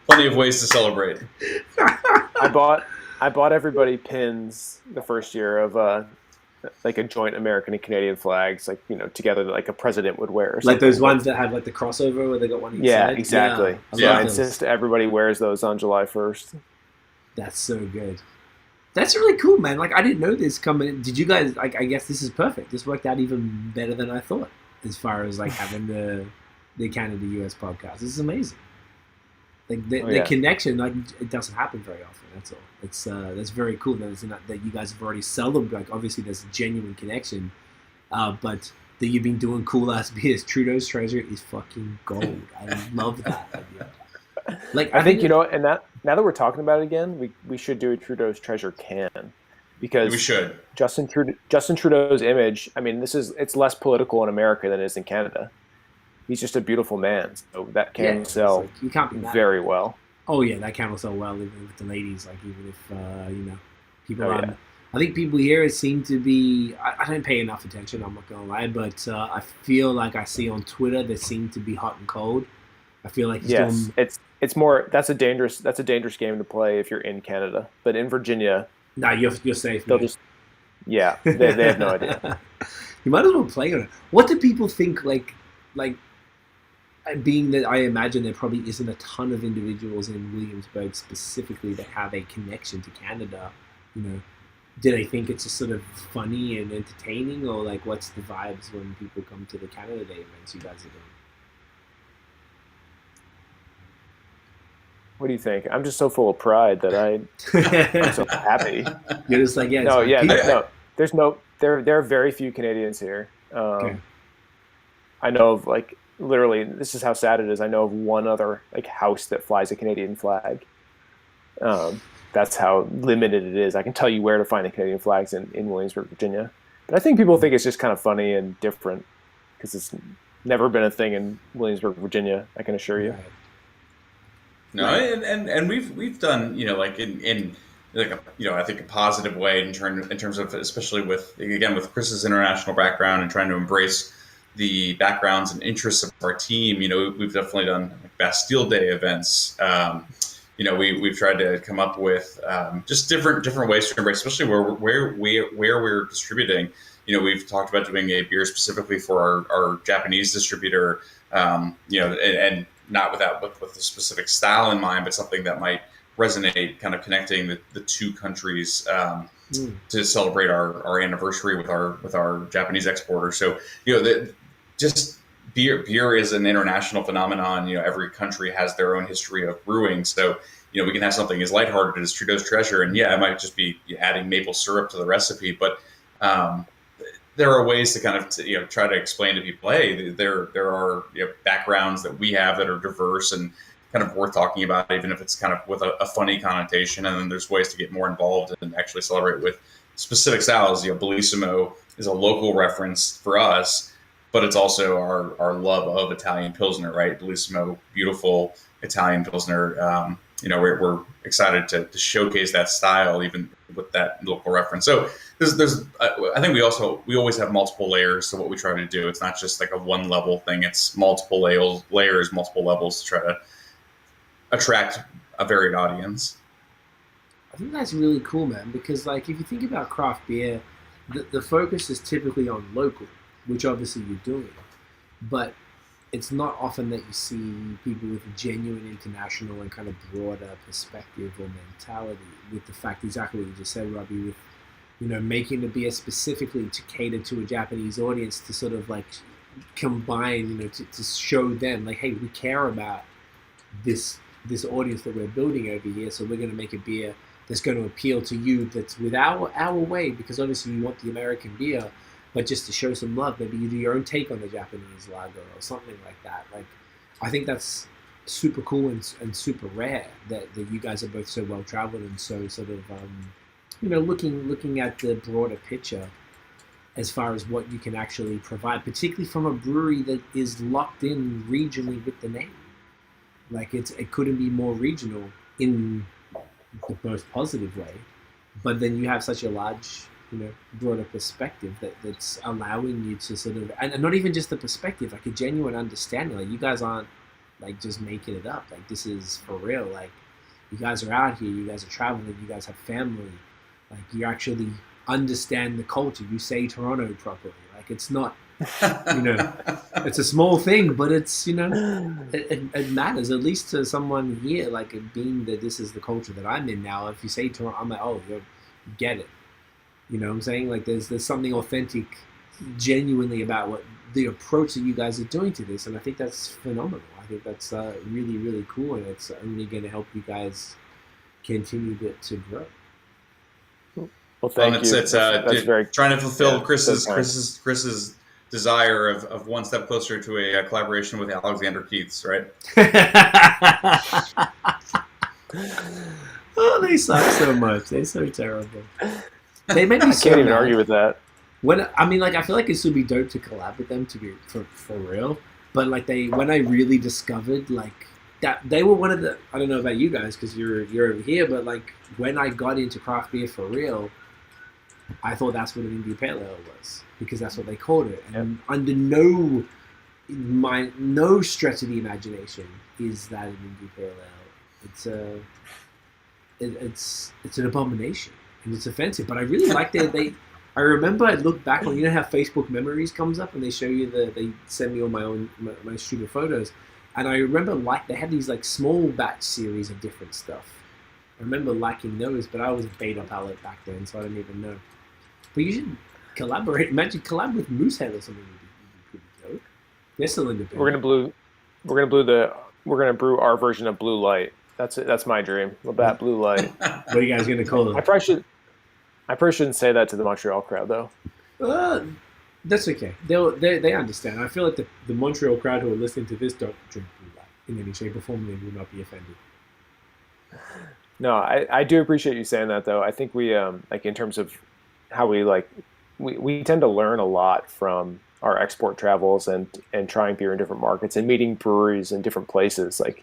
plenty of ways to celebrate. I bought everybody pins the first year of a joint American and Canadian flags, together, like a president would wear. Like those ones that have the crossover where they got one each side? Exactly. Yeah, I insist everybody wears those on July 1st. That's so good. That's really cool, man. I didn't know this coming. Did you guys? I guess this is perfect. This worked out even better than I thought, as far as having the Canada US podcast. This is amazing. The connection, it doesn't happen very often. That's all. It's that's very cool that you guys have already celebrated. Obviously, there's a genuine connection, but that you've been doing cool ass beers. Trudeau's Treasure is fucking gold. I love that idea. I think and that now that we're talking about it again, we should do a Trudeau's Treasure can, because we should. Justin Trudeau's image. I mean, it's less political in America than it is in Canada. He's just a beautiful man, so that can sell you can't be mad. Very well. Oh yeah, that can sell well even with the ladies. Even if people I think people here seem to be. I don't pay enough attention. I'm not gonna lie, but I feel like I see on Twitter they seem to be hot and cold. I feel like it's more. That's a dangerous game to play if you're in Canada, but in Virginia, you're safe. They'll just they have no idea. You might as well play on it. What do people think? Being that I imagine there probably isn't a ton of individuals in Williamsburg specifically that have a connection to Canada. Do they think it's just sort of funny and entertaining, or what's the vibes when people come to the Canada Day events you guys are doing? What do you think? I'm just so full of pride that I'm so happy. You're just there are very few Canadians here. I know of literally, this is how sad it is. I know of one other house that flies a Canadian flag. That's how limited it is. I can tell you where to find the Canadian flags in Williamsburg, Virginia. But I think people think it's just kind of funny and different because it's never been a thing in Williamsburg, Virginia. I can assure you. Right. No, and we've done in I think a positive way in terms of, especially with Chris's international background and trying to embrace the backgrounds and interests of our team. We've definitely done Bastille Day events. we've tried to come up with just different ways to embrace, especially where we're distributing. We've talked about doing a beer specifically for our Japanese distributor, and not with a specific style in mind, but something that might resonate, kind of connecting the two countries to celebrate our anniversary with our Japanese exporter. So just beer is an international phenomenon. Every country has their own history of brewing. So we can have something as lighthearted as Trudeau's Treasure, and it might just be adding maple syrup to the recipe, but there are ways to kind of try to explain to people, hey, there are backgrounds that we have that are diverse and kind of worth talking about, even if it's kind of with a funny connotation. And then there's ways to get more involved and actually celebrate with specific styles. Bellissimo is a local reference for us, but it's also our love of Italian Pilsner, right? Bellissimo, beautiful Italian Pilsner. We're excited to showcase that style, even with that local reference. So I think we always have multiple layers to what we try to do. It's not just like a one level thing. It's multiple layers, multiple levels to try to attract a varied audience. I think that's really cool, man, because if you think about craft beer, the focus is typically on local, which obviously you're doing, but it's not often that you see people with a genuine international and kind of broader perspective or mentality, with the fact exactly what you just said, Robbie, with making the beer specifically to cater to a Japanese audience, to sort of combine, to show them hey, we care about this audience that we're building over here, so we're going to make a beer that's going to appeal to you, that's with our way, because obviously you want the American beer, but just to show some love, maybe you do your own take on the Japanese lager or something like that. I think that's super cool and super rare that you guys are both so well traveled and so sort of looking at the broader picture as far as what you can actually provide, particularly from a brewery that is locked in regionally with the name. It couldn't be more regional in the most positive way, but then you have such a large broader perspective that's allowing you to sort of, and not even just the perspective, a genuine understanding. You guys aren't just making it up. This is for real. You guys are out here, you guys are traveling, you guys have family. You actually understand the culture. You say Toronto properly. It's not, it's a small thing, but it's, it matters, at least to someone here, being that this is the culture that I'm in now. If you say Toronto, I'm oh, you get it. You know what I'm saying? There's something authentic, genuinely about what the approach that you guys are doing to this, and I think that's phenomenal. I think that's really, really cool, and it's only going to help you guys continue to grow. Well, thank you. It's trying to fulfill Chris's desire of one step closer to a collaboration with Alexander Keith's, right? Oh, they suck so much. They're so terrible. They make me so can't even mad. argue with that. I feel like it would be dope to collab with them, to be for real. But when I really discovered that they were one of the, I don't know about you guys because you're over here, but when I got into craft beer for real, I thought that's what an India Pale Ale was, because that's what they called it. And under no stretch of the imagination is that an India Pale Ale. It's an abomination and it's offensive. But I really like I remember I looked back on, how Facebook memories comes up and they show you they send me all my stupid photos, and I remember they had these small batch series of different stuff. I remember liking those, but I was a beta palate back then, so I don't even know. But you should collaborate. Imagine collab with Moosehead or something would be pretty dope. They're still independent. We're gonna brew our version of Blue Light. That's my dream. Labatt Blue Light. What are you guys gonna call it? I probably shouldn't say that to the Montreal crowd though. That's okay. They understand. I feel like the Montreal crowd who are listening to this don't drink Blue Light in any shape or form. They will not be offended. No, I do appreciate you saying that though. I think we in terms of how we tend to learn a lot from our export travels and trying beer in different markets and meeting breweries in different places. I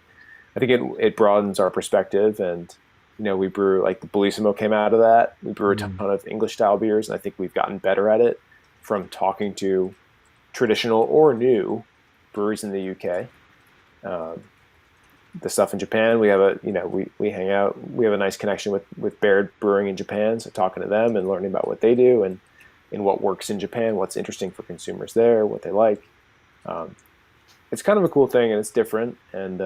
think it broadens our perspective, and we brew the Bellissimo came out of that. We brew a ton of English style beers, and I think we've gotten better at it from talking to traditional or new breweries in the UK. the stuff in Japan. We have we hang out. We have a nice connection with Baird Brewing in Japan. So talking to them and learning about what they do and what works in Japan, what's interesting for consumers there, what they like. It's kind of a cool thing, and it's different. And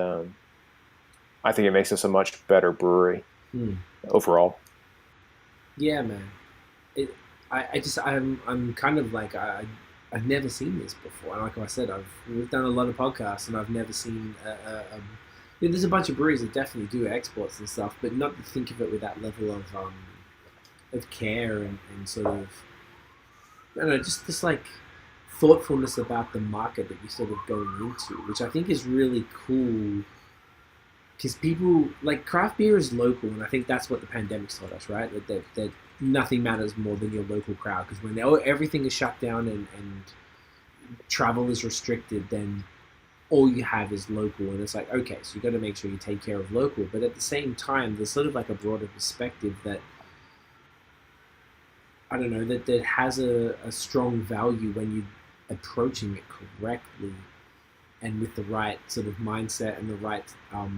I think it makes us a much better brewery overall. Yeah, man. I'm kind of like I've never seen this before. And like I said, we've done a lot of podcasts, and I've never seen there's a bunch of breweries that definitely do exports and stuff, but not to think of it with that level of care and sort of, I don't know, just like thoughtfulness about the market that you're sort of going into, which I think is really cool. Because people, like, craft beer is local, and I think that's what the pandemic's taught us, right? That nothing matters more than your local crowd. Because when everything is shut down and travel is restricted, then all you have is local. And it's like, okay, so you got to make sure you take care of local. But at the same time, there's sort of like a broader perspective that, I don't know, that has a strong value when you're approaching it correctly. And with the right sort of mindset and the right, I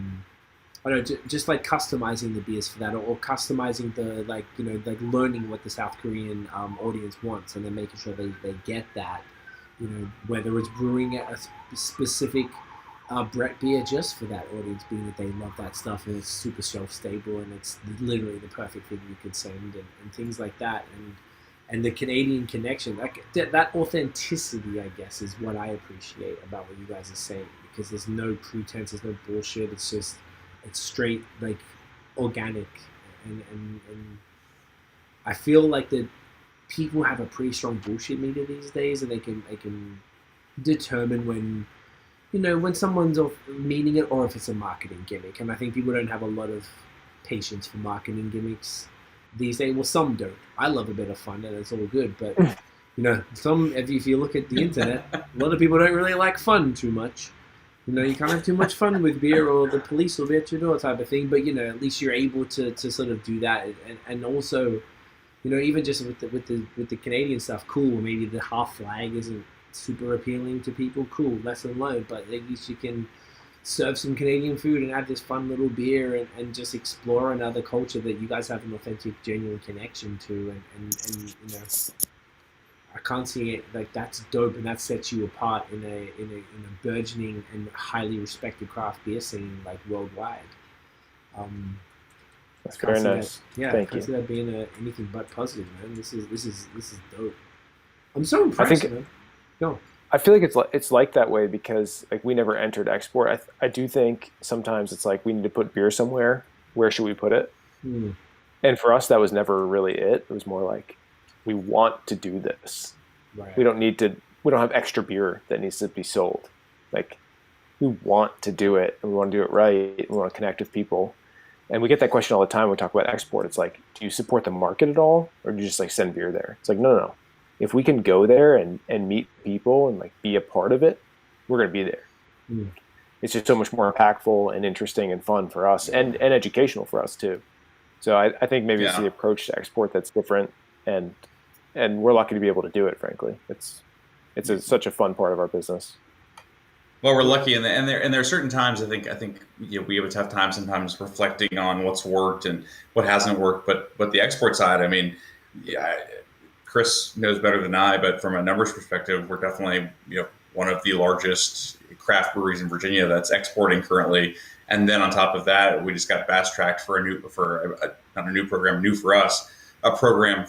don't know, just like customizing the beers for that, or customizing the, like, learning what the South Korean audience wants, and then making sure they get that, whether it's brewing a specific Brett beer just for that audience, being that they love that stuff and it's super shelf stable and it's literally the perfect thing you could send, and things like that. And the Canadian connection, that authenticity, I guess, is what I appreciate about what you guys are saying, because there's no pretense, there's no bullshit. It's straight, like, organic, and I feel like that people have a pretty strong bullshit meter these days, and they can determine when someone's meaning it, or if it's a marketing gimmick. And I think people don't have a lot of patience for marketing gimmicks these days. Well, some don't. I love a bit of fun, and it's all good. But if you look at the internet, a lot of people don't really like fun too much. You can't have too much fun with beer, or the police will be at your door, type of thing. But at least you're able to sort of do that, and also, even just with the Canadian stuff, cool. Maybe the half flag isn't super appealing to people. Cool, lesson learned. But at least you can serve some Canadian food and have this fun little beer, and just explore another culture that you guys have an authentic, genuine connection to, and I can't see it, like, that's dope, and that sets you apart in a burgeoning and highly respected craft beer scene, like, worldwide. That's very nice. Thank you. I can't see that being anything but positive, man. This is dope. I'm so impressed, man. Go. I feel like it's like that way because, like, we never entered export. I do think sometimes it's like we need to put beer somewhere. Where should we put it? And for us, that was never really it. It was more like, we want to do this. Right. We don't have extra beer that needs to be sold. Like, we want to do it, and we want to do it right. We want to connect with people. And we get that question all the time when we talk about export. It's like, do you support the market at all? Or do you just, like, send beer there? It's like, no. If we can go there and meet people and, like, be a part of it, we're going to be there. It's just so much more impactful and interesting and fun for us, and educational for us too. So I think maybe it's the approach to export that's different, and we're lucky to be able to do it. Frankly, it's such a fun part of our business. Well, we're lucky, and there are certain times I think we have a tough time sometimes reflecting on what's worked and what hasn't worked. But the export side, I mean, Chris knows better than I, but from a numbers perspective, we're definitely one of the largest craft breweries in Virginia that's exporting currently. And then on top of that, we just got fast tracked for not a new program, new for us, a program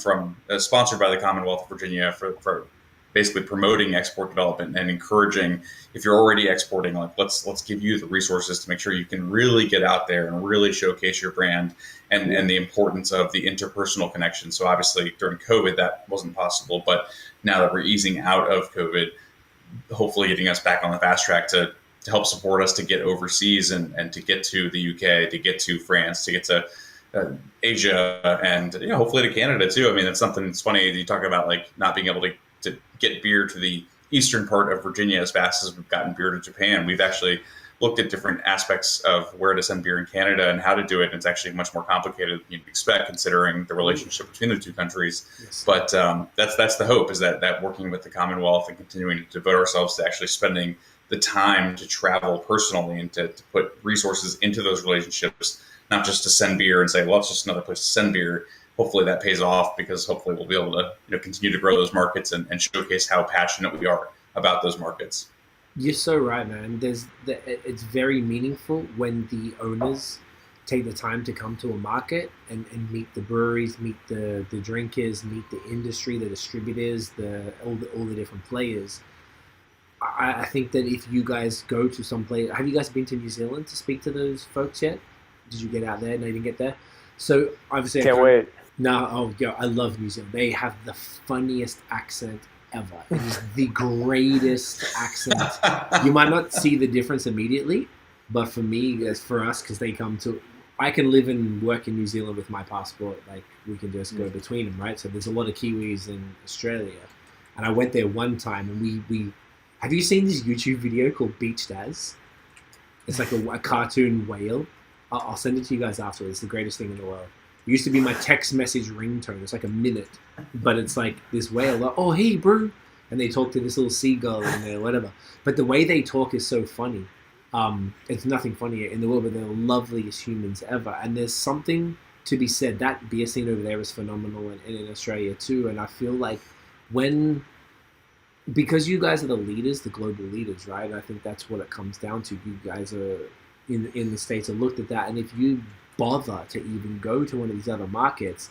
sponsored by the Commonwealth of Virginia for basically promoting export development and encouraging, if you're already exporting, like, let's give you the resources to make sure you can really get out there and really showcase your brand and the importance of the interpersonal connection. So obviously during COVID, that wasn't possible, but now that we're easing out of COVID, hopefully getting us back on the fast track to help support us to get overseas and to get to the UK, to get to France, to get to Asia, and hopefully to Canada too. I mean, it's something. It's funny you talk about, like, not being able to get beer to the eastern part of Virginia as fast as we've gotten beer to Japan. We've actually looked at different aspects of where to send beer in Canada and how to do it. And it's actually much more complicated than you'd expect, considering the relationship between the two countries. Yes. But that's the hope, is that working with the Commonwealth and continuing to devote ourselves to actually spending the time to travel personally and to put resources into those relationships, not just to send beer and say, well, it's just another place to send beer. Hopefully that pays off, because hopefully we'll be able to continue to grow those markets and showcase how passionate we are about those markets. You're so right, man. It's very meaningful when the owners take the time to come to a market and meet the breweries, meet the drinkers, meet the industry, the distributors, all the different players. I think that if you guys go to some place, have you guys been to New Zealand to speak to those folks yet? Did you get out there? No, you didn't get there. So obviously, Can't wait. No, I love New Zealand. They have the funniest accent ever. It is the greatest accent. You might not see the difference immediately, but for me, for us, because I can live and work in New Zealand with my passport. Like, we can just go between them, right? So there's a lot of Kiwis in Australia, and I went there one time, and we have you seen this YouTube video called Beach Daz? It's like a cartoon whale. I'll send it to you guys afterwards. It's the greatest thing in the world. It used to be my text message ringtone. It's like a minute, but it's like this whale, like, oh, hey, bro. And they talk to this little seagull and whatever. But the way they talk is so funny. It's nothing funnier in the world, but they're the loveliest humans ever. And there's something to be said. That beer scene over there is phenomenal, and in Australia too. And I feel like because you guys are the leaders, the global leaders, right? I think that's what it comes down to. You guys are in the States have looked at that. And if you bother to even go to one of these other markets,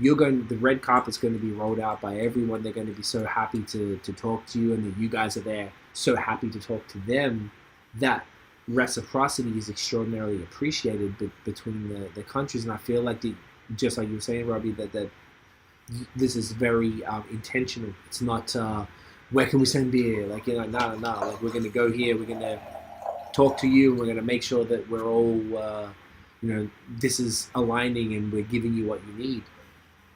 the red carpet's going to be rolled out by everyone. They're going to be so happy to talk to you, and that you guys are there so happy to talk to them. That reciprocity is extraordinarily appreciated between the countries. And I feel like, just like you were saying, Robbie, that this is very intentional. It's not, where can we send beer? Like, no. Like, we're going to go here, we're going to talk to you, we're going to make sure that we're all... this is aligning and we're giving you what you need.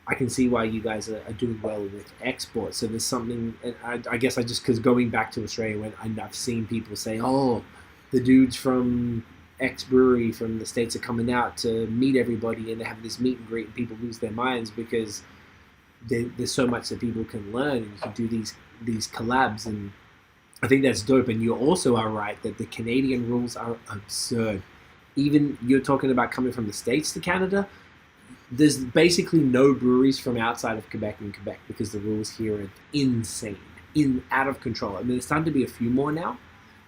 I can see why you guys are doing well with export. So there's something, and I guess because going back to Australia, I've seen people say, oh, the dudes from X brewery from the States are coming out to meet everybody, and they have this meet and greet, and people lose their minds because there's so much that people can learn, and you can do these collabs, and I think that's dope. And you also are right that the Canadian rules are absurd. Even you're talking about coming from the States to Canada, there's basically no breweries from outside of Quebec in Quebec because the rules here are insane, out of control. I mean, there's starting to be a few more now,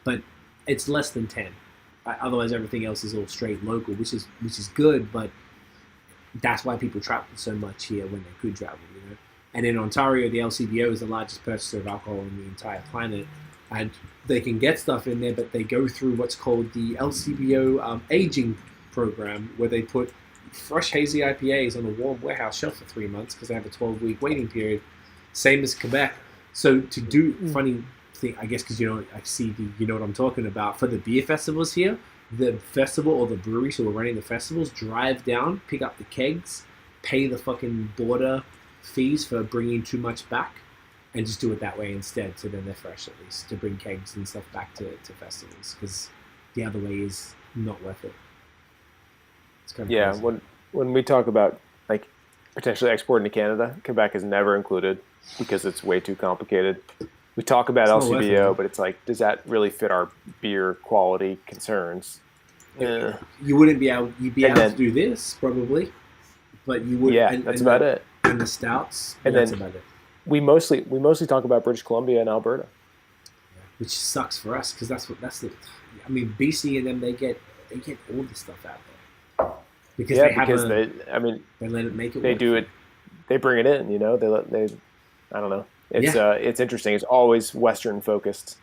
but it's less than 10. Otherwise, everything else is all straight local, which is good, but that's why people travel so much here when they could travel, And in Ontario, the LCBO is the largest purchaser of alcohol on the entire planet. And they can get stuff in there, but they go through what's called the LCBO aging program, where they put fresh hazy IPAs on a warm warehouse shelf for 3 months because they have a 12-week waiting period, same as Quebec. So to do funny thing, I guess, because I see you know what I'm talking about. For the beer festivals here, the festival or the breweries who are running the festivals drive down, pick up the kegs, pay the fucking border fees for bringing too much back, and just do it that way instead, so then they're fresh at least, to bring kegs and stuff back to festivals, because the other way is not worth it. It's kind of crazy. When we talk about like potentially exporting to Canada, Quebec is never included because it's way too complicated. We talk about LCBO, but it's like, does that really fit our beer quality concerns? You wouldn't be able. You'd be able to do this probably, but you would. Yeah, that's about it. And the stouts, and that's then about it. We mostly talk about British Columbia and Alberta, which sucks for us because that's the. I mean, BC and them they get all the stuff out there because they let it make it. They do it. They bring it in. I don't know. It's interesting. It's always Western focused.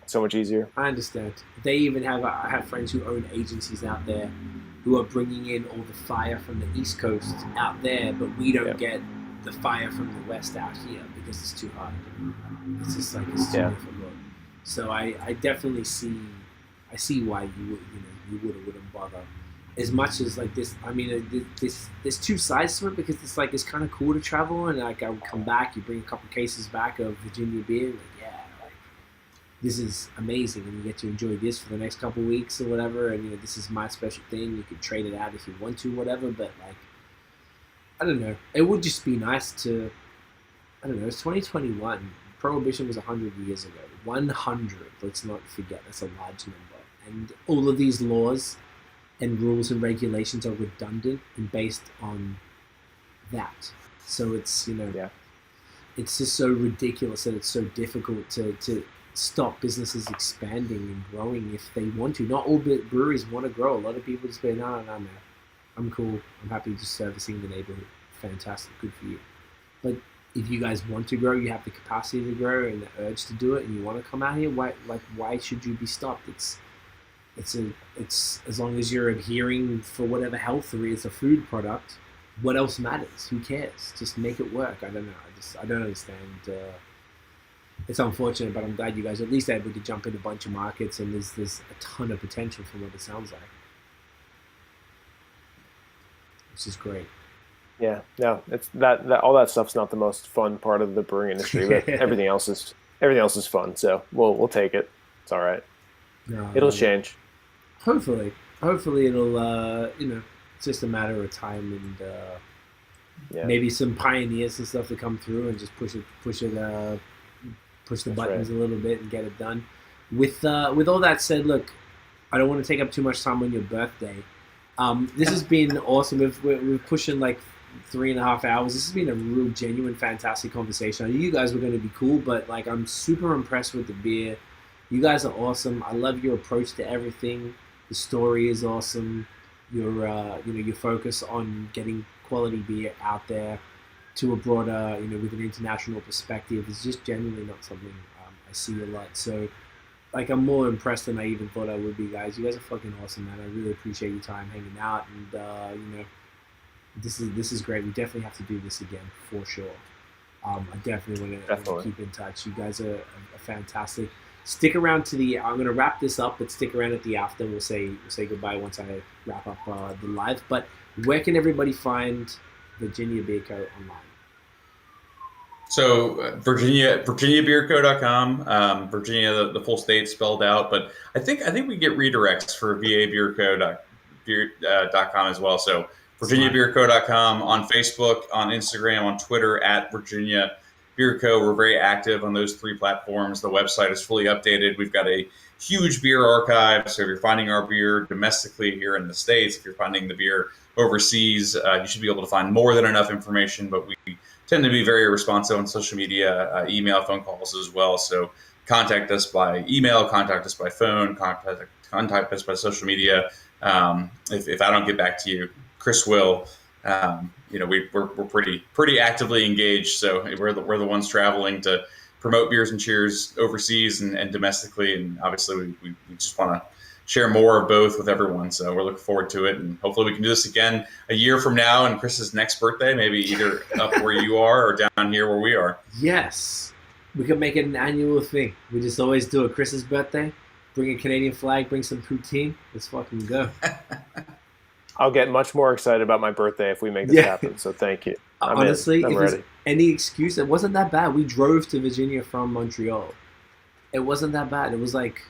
So much easier. I understand. They even have. I have friends who own agencies out there who are bringing in all the fire from the East Coast out there, but we don't get the fire from the West out here because it's too hot. It's just like it's too difficult. So I definitely see. I see why you wouldn't bother. As much as like this, I mean, there's two sides to it because it's like it's kind of cool to travel and like I would come back, you bring a couple cases back of Virginia beer, like this is amazing, and you get to enjoy this for the next couple of weeks or whatever. And this is my special thing. You could trade it out if you want to, whatever. But like, I don't know. It would just be nice to. I don't know. It's 2021. Prohibition was 100 years ago. 100. Let's not forget, that's a large number. And all of these laws and rules and regulations are redundant and based on that. So it's, it's just so ridiculous that it's so difficult to stop businesses expanding and growing if they want to. Not all breweries want to grow. A lot of people just say, no, I'm cool. I'm happy just servicing the neighborhood. Fantastic, good for you. But if you guys want to grow, you have the capacity to grow and the urge to do it, and you want to come out here, why should you be stopped? It's as long as you're adhering for whatever health there is, a food product, what else matters? Who cares? Just make it work. I don't know. I don't understand. It's unfortunate, but I'm glad you guys are at least able to jump in a bunch of markets, and there's a ton of potential from what it sounds like, which is great. Yeah, no, it's that all that stuff's not the most fun part of the brewing industry, but everything else is fun. So we'll take it. It's all right. No, it'll change. Hopefully it'll it's just a matter of time, and maybe some pioneers and stuff to come through and just push the buttons a little bit and get it done. With all that said, look, I don't want to take up too much time on your birthday. This has been awesome. We're pushing like 3.5 hours. This has been a real genuine, fantastic conversation. I knew you guys were going to be cool, but like I'm super impressed with the beer. You guys are awesome. I love your approach to everything. The story is awesome. Your focus on getting quality beer out there to a broader, with an international perspective is just genuinely not something I see a lot. So, like, I'm more impressed than I even thought I would be, guys. You guys are fucking awesome, man. I really appreciate your time hanging out, and this is great. We definitely have to do this again for sure. I definitely want to keep in touch. You guys are fantastic. Stick around I'm going to wrap this up, but stick around at the after. We'll say goodbye once I wrap up the live. But where can everybody find Virginia Beer Co. online? So VirginiaBeerCo.com, Virginia, the full state spelled out. But I think we get redirects for VABeerCo.com as well. So VirginiaBeerCo.com, on Facebook, on Instagram, on Twitter at Virginia Beer Co. We're very active on those 3 platforms. The website is fully updated. We've got a huge beer archive. So if you're finding our beer domestically here in the States, if you're finding the beer overseas, you should be able to find more than enough information. But we tend to be very responsive on social media, email, phone calls as well. So contact us by email, contact us by phone, contact us by social media. If I don't get back to you, Chris will. We're pretty actively engaged, so we're the ones traveling to promote Beers and Cheers overseas and domestically, and obviously we just want to share more of both with everyone. So we're looking forward to it, and hopefully we can do this again a year from now and Chris's next birthday, maybe either up where you are or down here where we are. Yes, we could make it an annual thing. We just always do it. Chris's birthday, bring a Canadian flag, bring some poutine. Let's fucking go. I'll get much more excited about my birthday if we make this happen. So thank you. Honestly, I'm if ready. There's any excuse, it wasn't that bad. We drove to Virginia from Montreal. It wasn't that bad. It was like,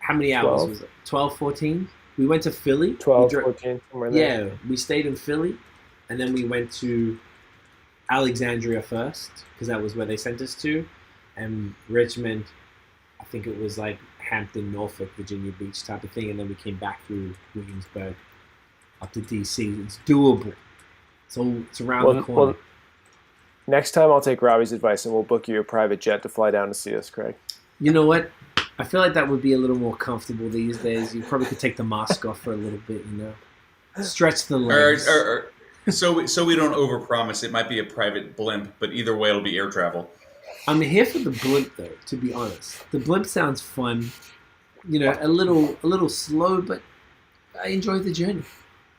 how many hours was it? 12, 14? We went to Philly. 12, 14, somewhere there. Yeah, we stayed in Philly, and then we went to Alexandria first, because that was where they sent us to, and Richmond, I think it was like Hampton, Norfolk, Virginia Beach type of thing, and then we came back through Williamsburg up to DC. It's doable. It's around the corner. Well, next time I'll take Robbie's advice and we'll book you a private jet to fly down to see us, Craig. You know what? I feel like that would be a little more comfortable these days. You probably could take the mask off for a little bit, stretch the legs. So we don't overpromise. It might be a private blimp, but either way, it'll be air travel. I'm here for the blimp, though. To be honest, the blimp sounds fun. A little slow, but I enjoy the journey.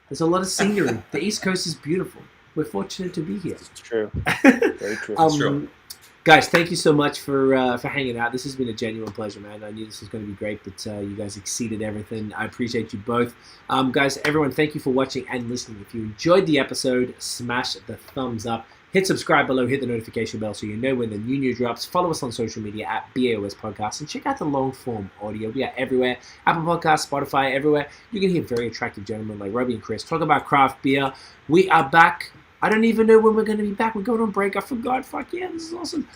There's a lot of scenery. The East Coast is beautiful. We're fortunate to be here. It's true. Very true. It's true. Guys, thank you so much for hanging out. This has been a genuine pleasure, man. I knew this was going to be great, but you guys exceeded everything. I appreciate you both. Guys, everyone, thank you for watching and listening. If you enjoyed the episode, smash the thumbs up. Hit subscribe below, hit the notification bell so you know when the new news drops. Follow us on social media at BAOS Podcast and check out the long form audio. We are everywhere. Apple Podcasts, Spotify, everywhere. You can hear very attractive gentlemen like Robbie and Chris talk about craft beer. We are back. I don't even know when we're going to be back. We're going on break. I forgot. Fuck yeah, this is awesome.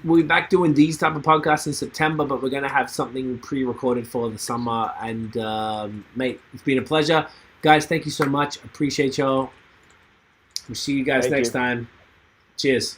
we'll be back doing these type of podcasts in September, but we're going to have something pre-recorded for the summer. And, mate, it's been a pleasure. Guys, thank you so much. Appreciate y'all. We'll see you guys next time. Cheers.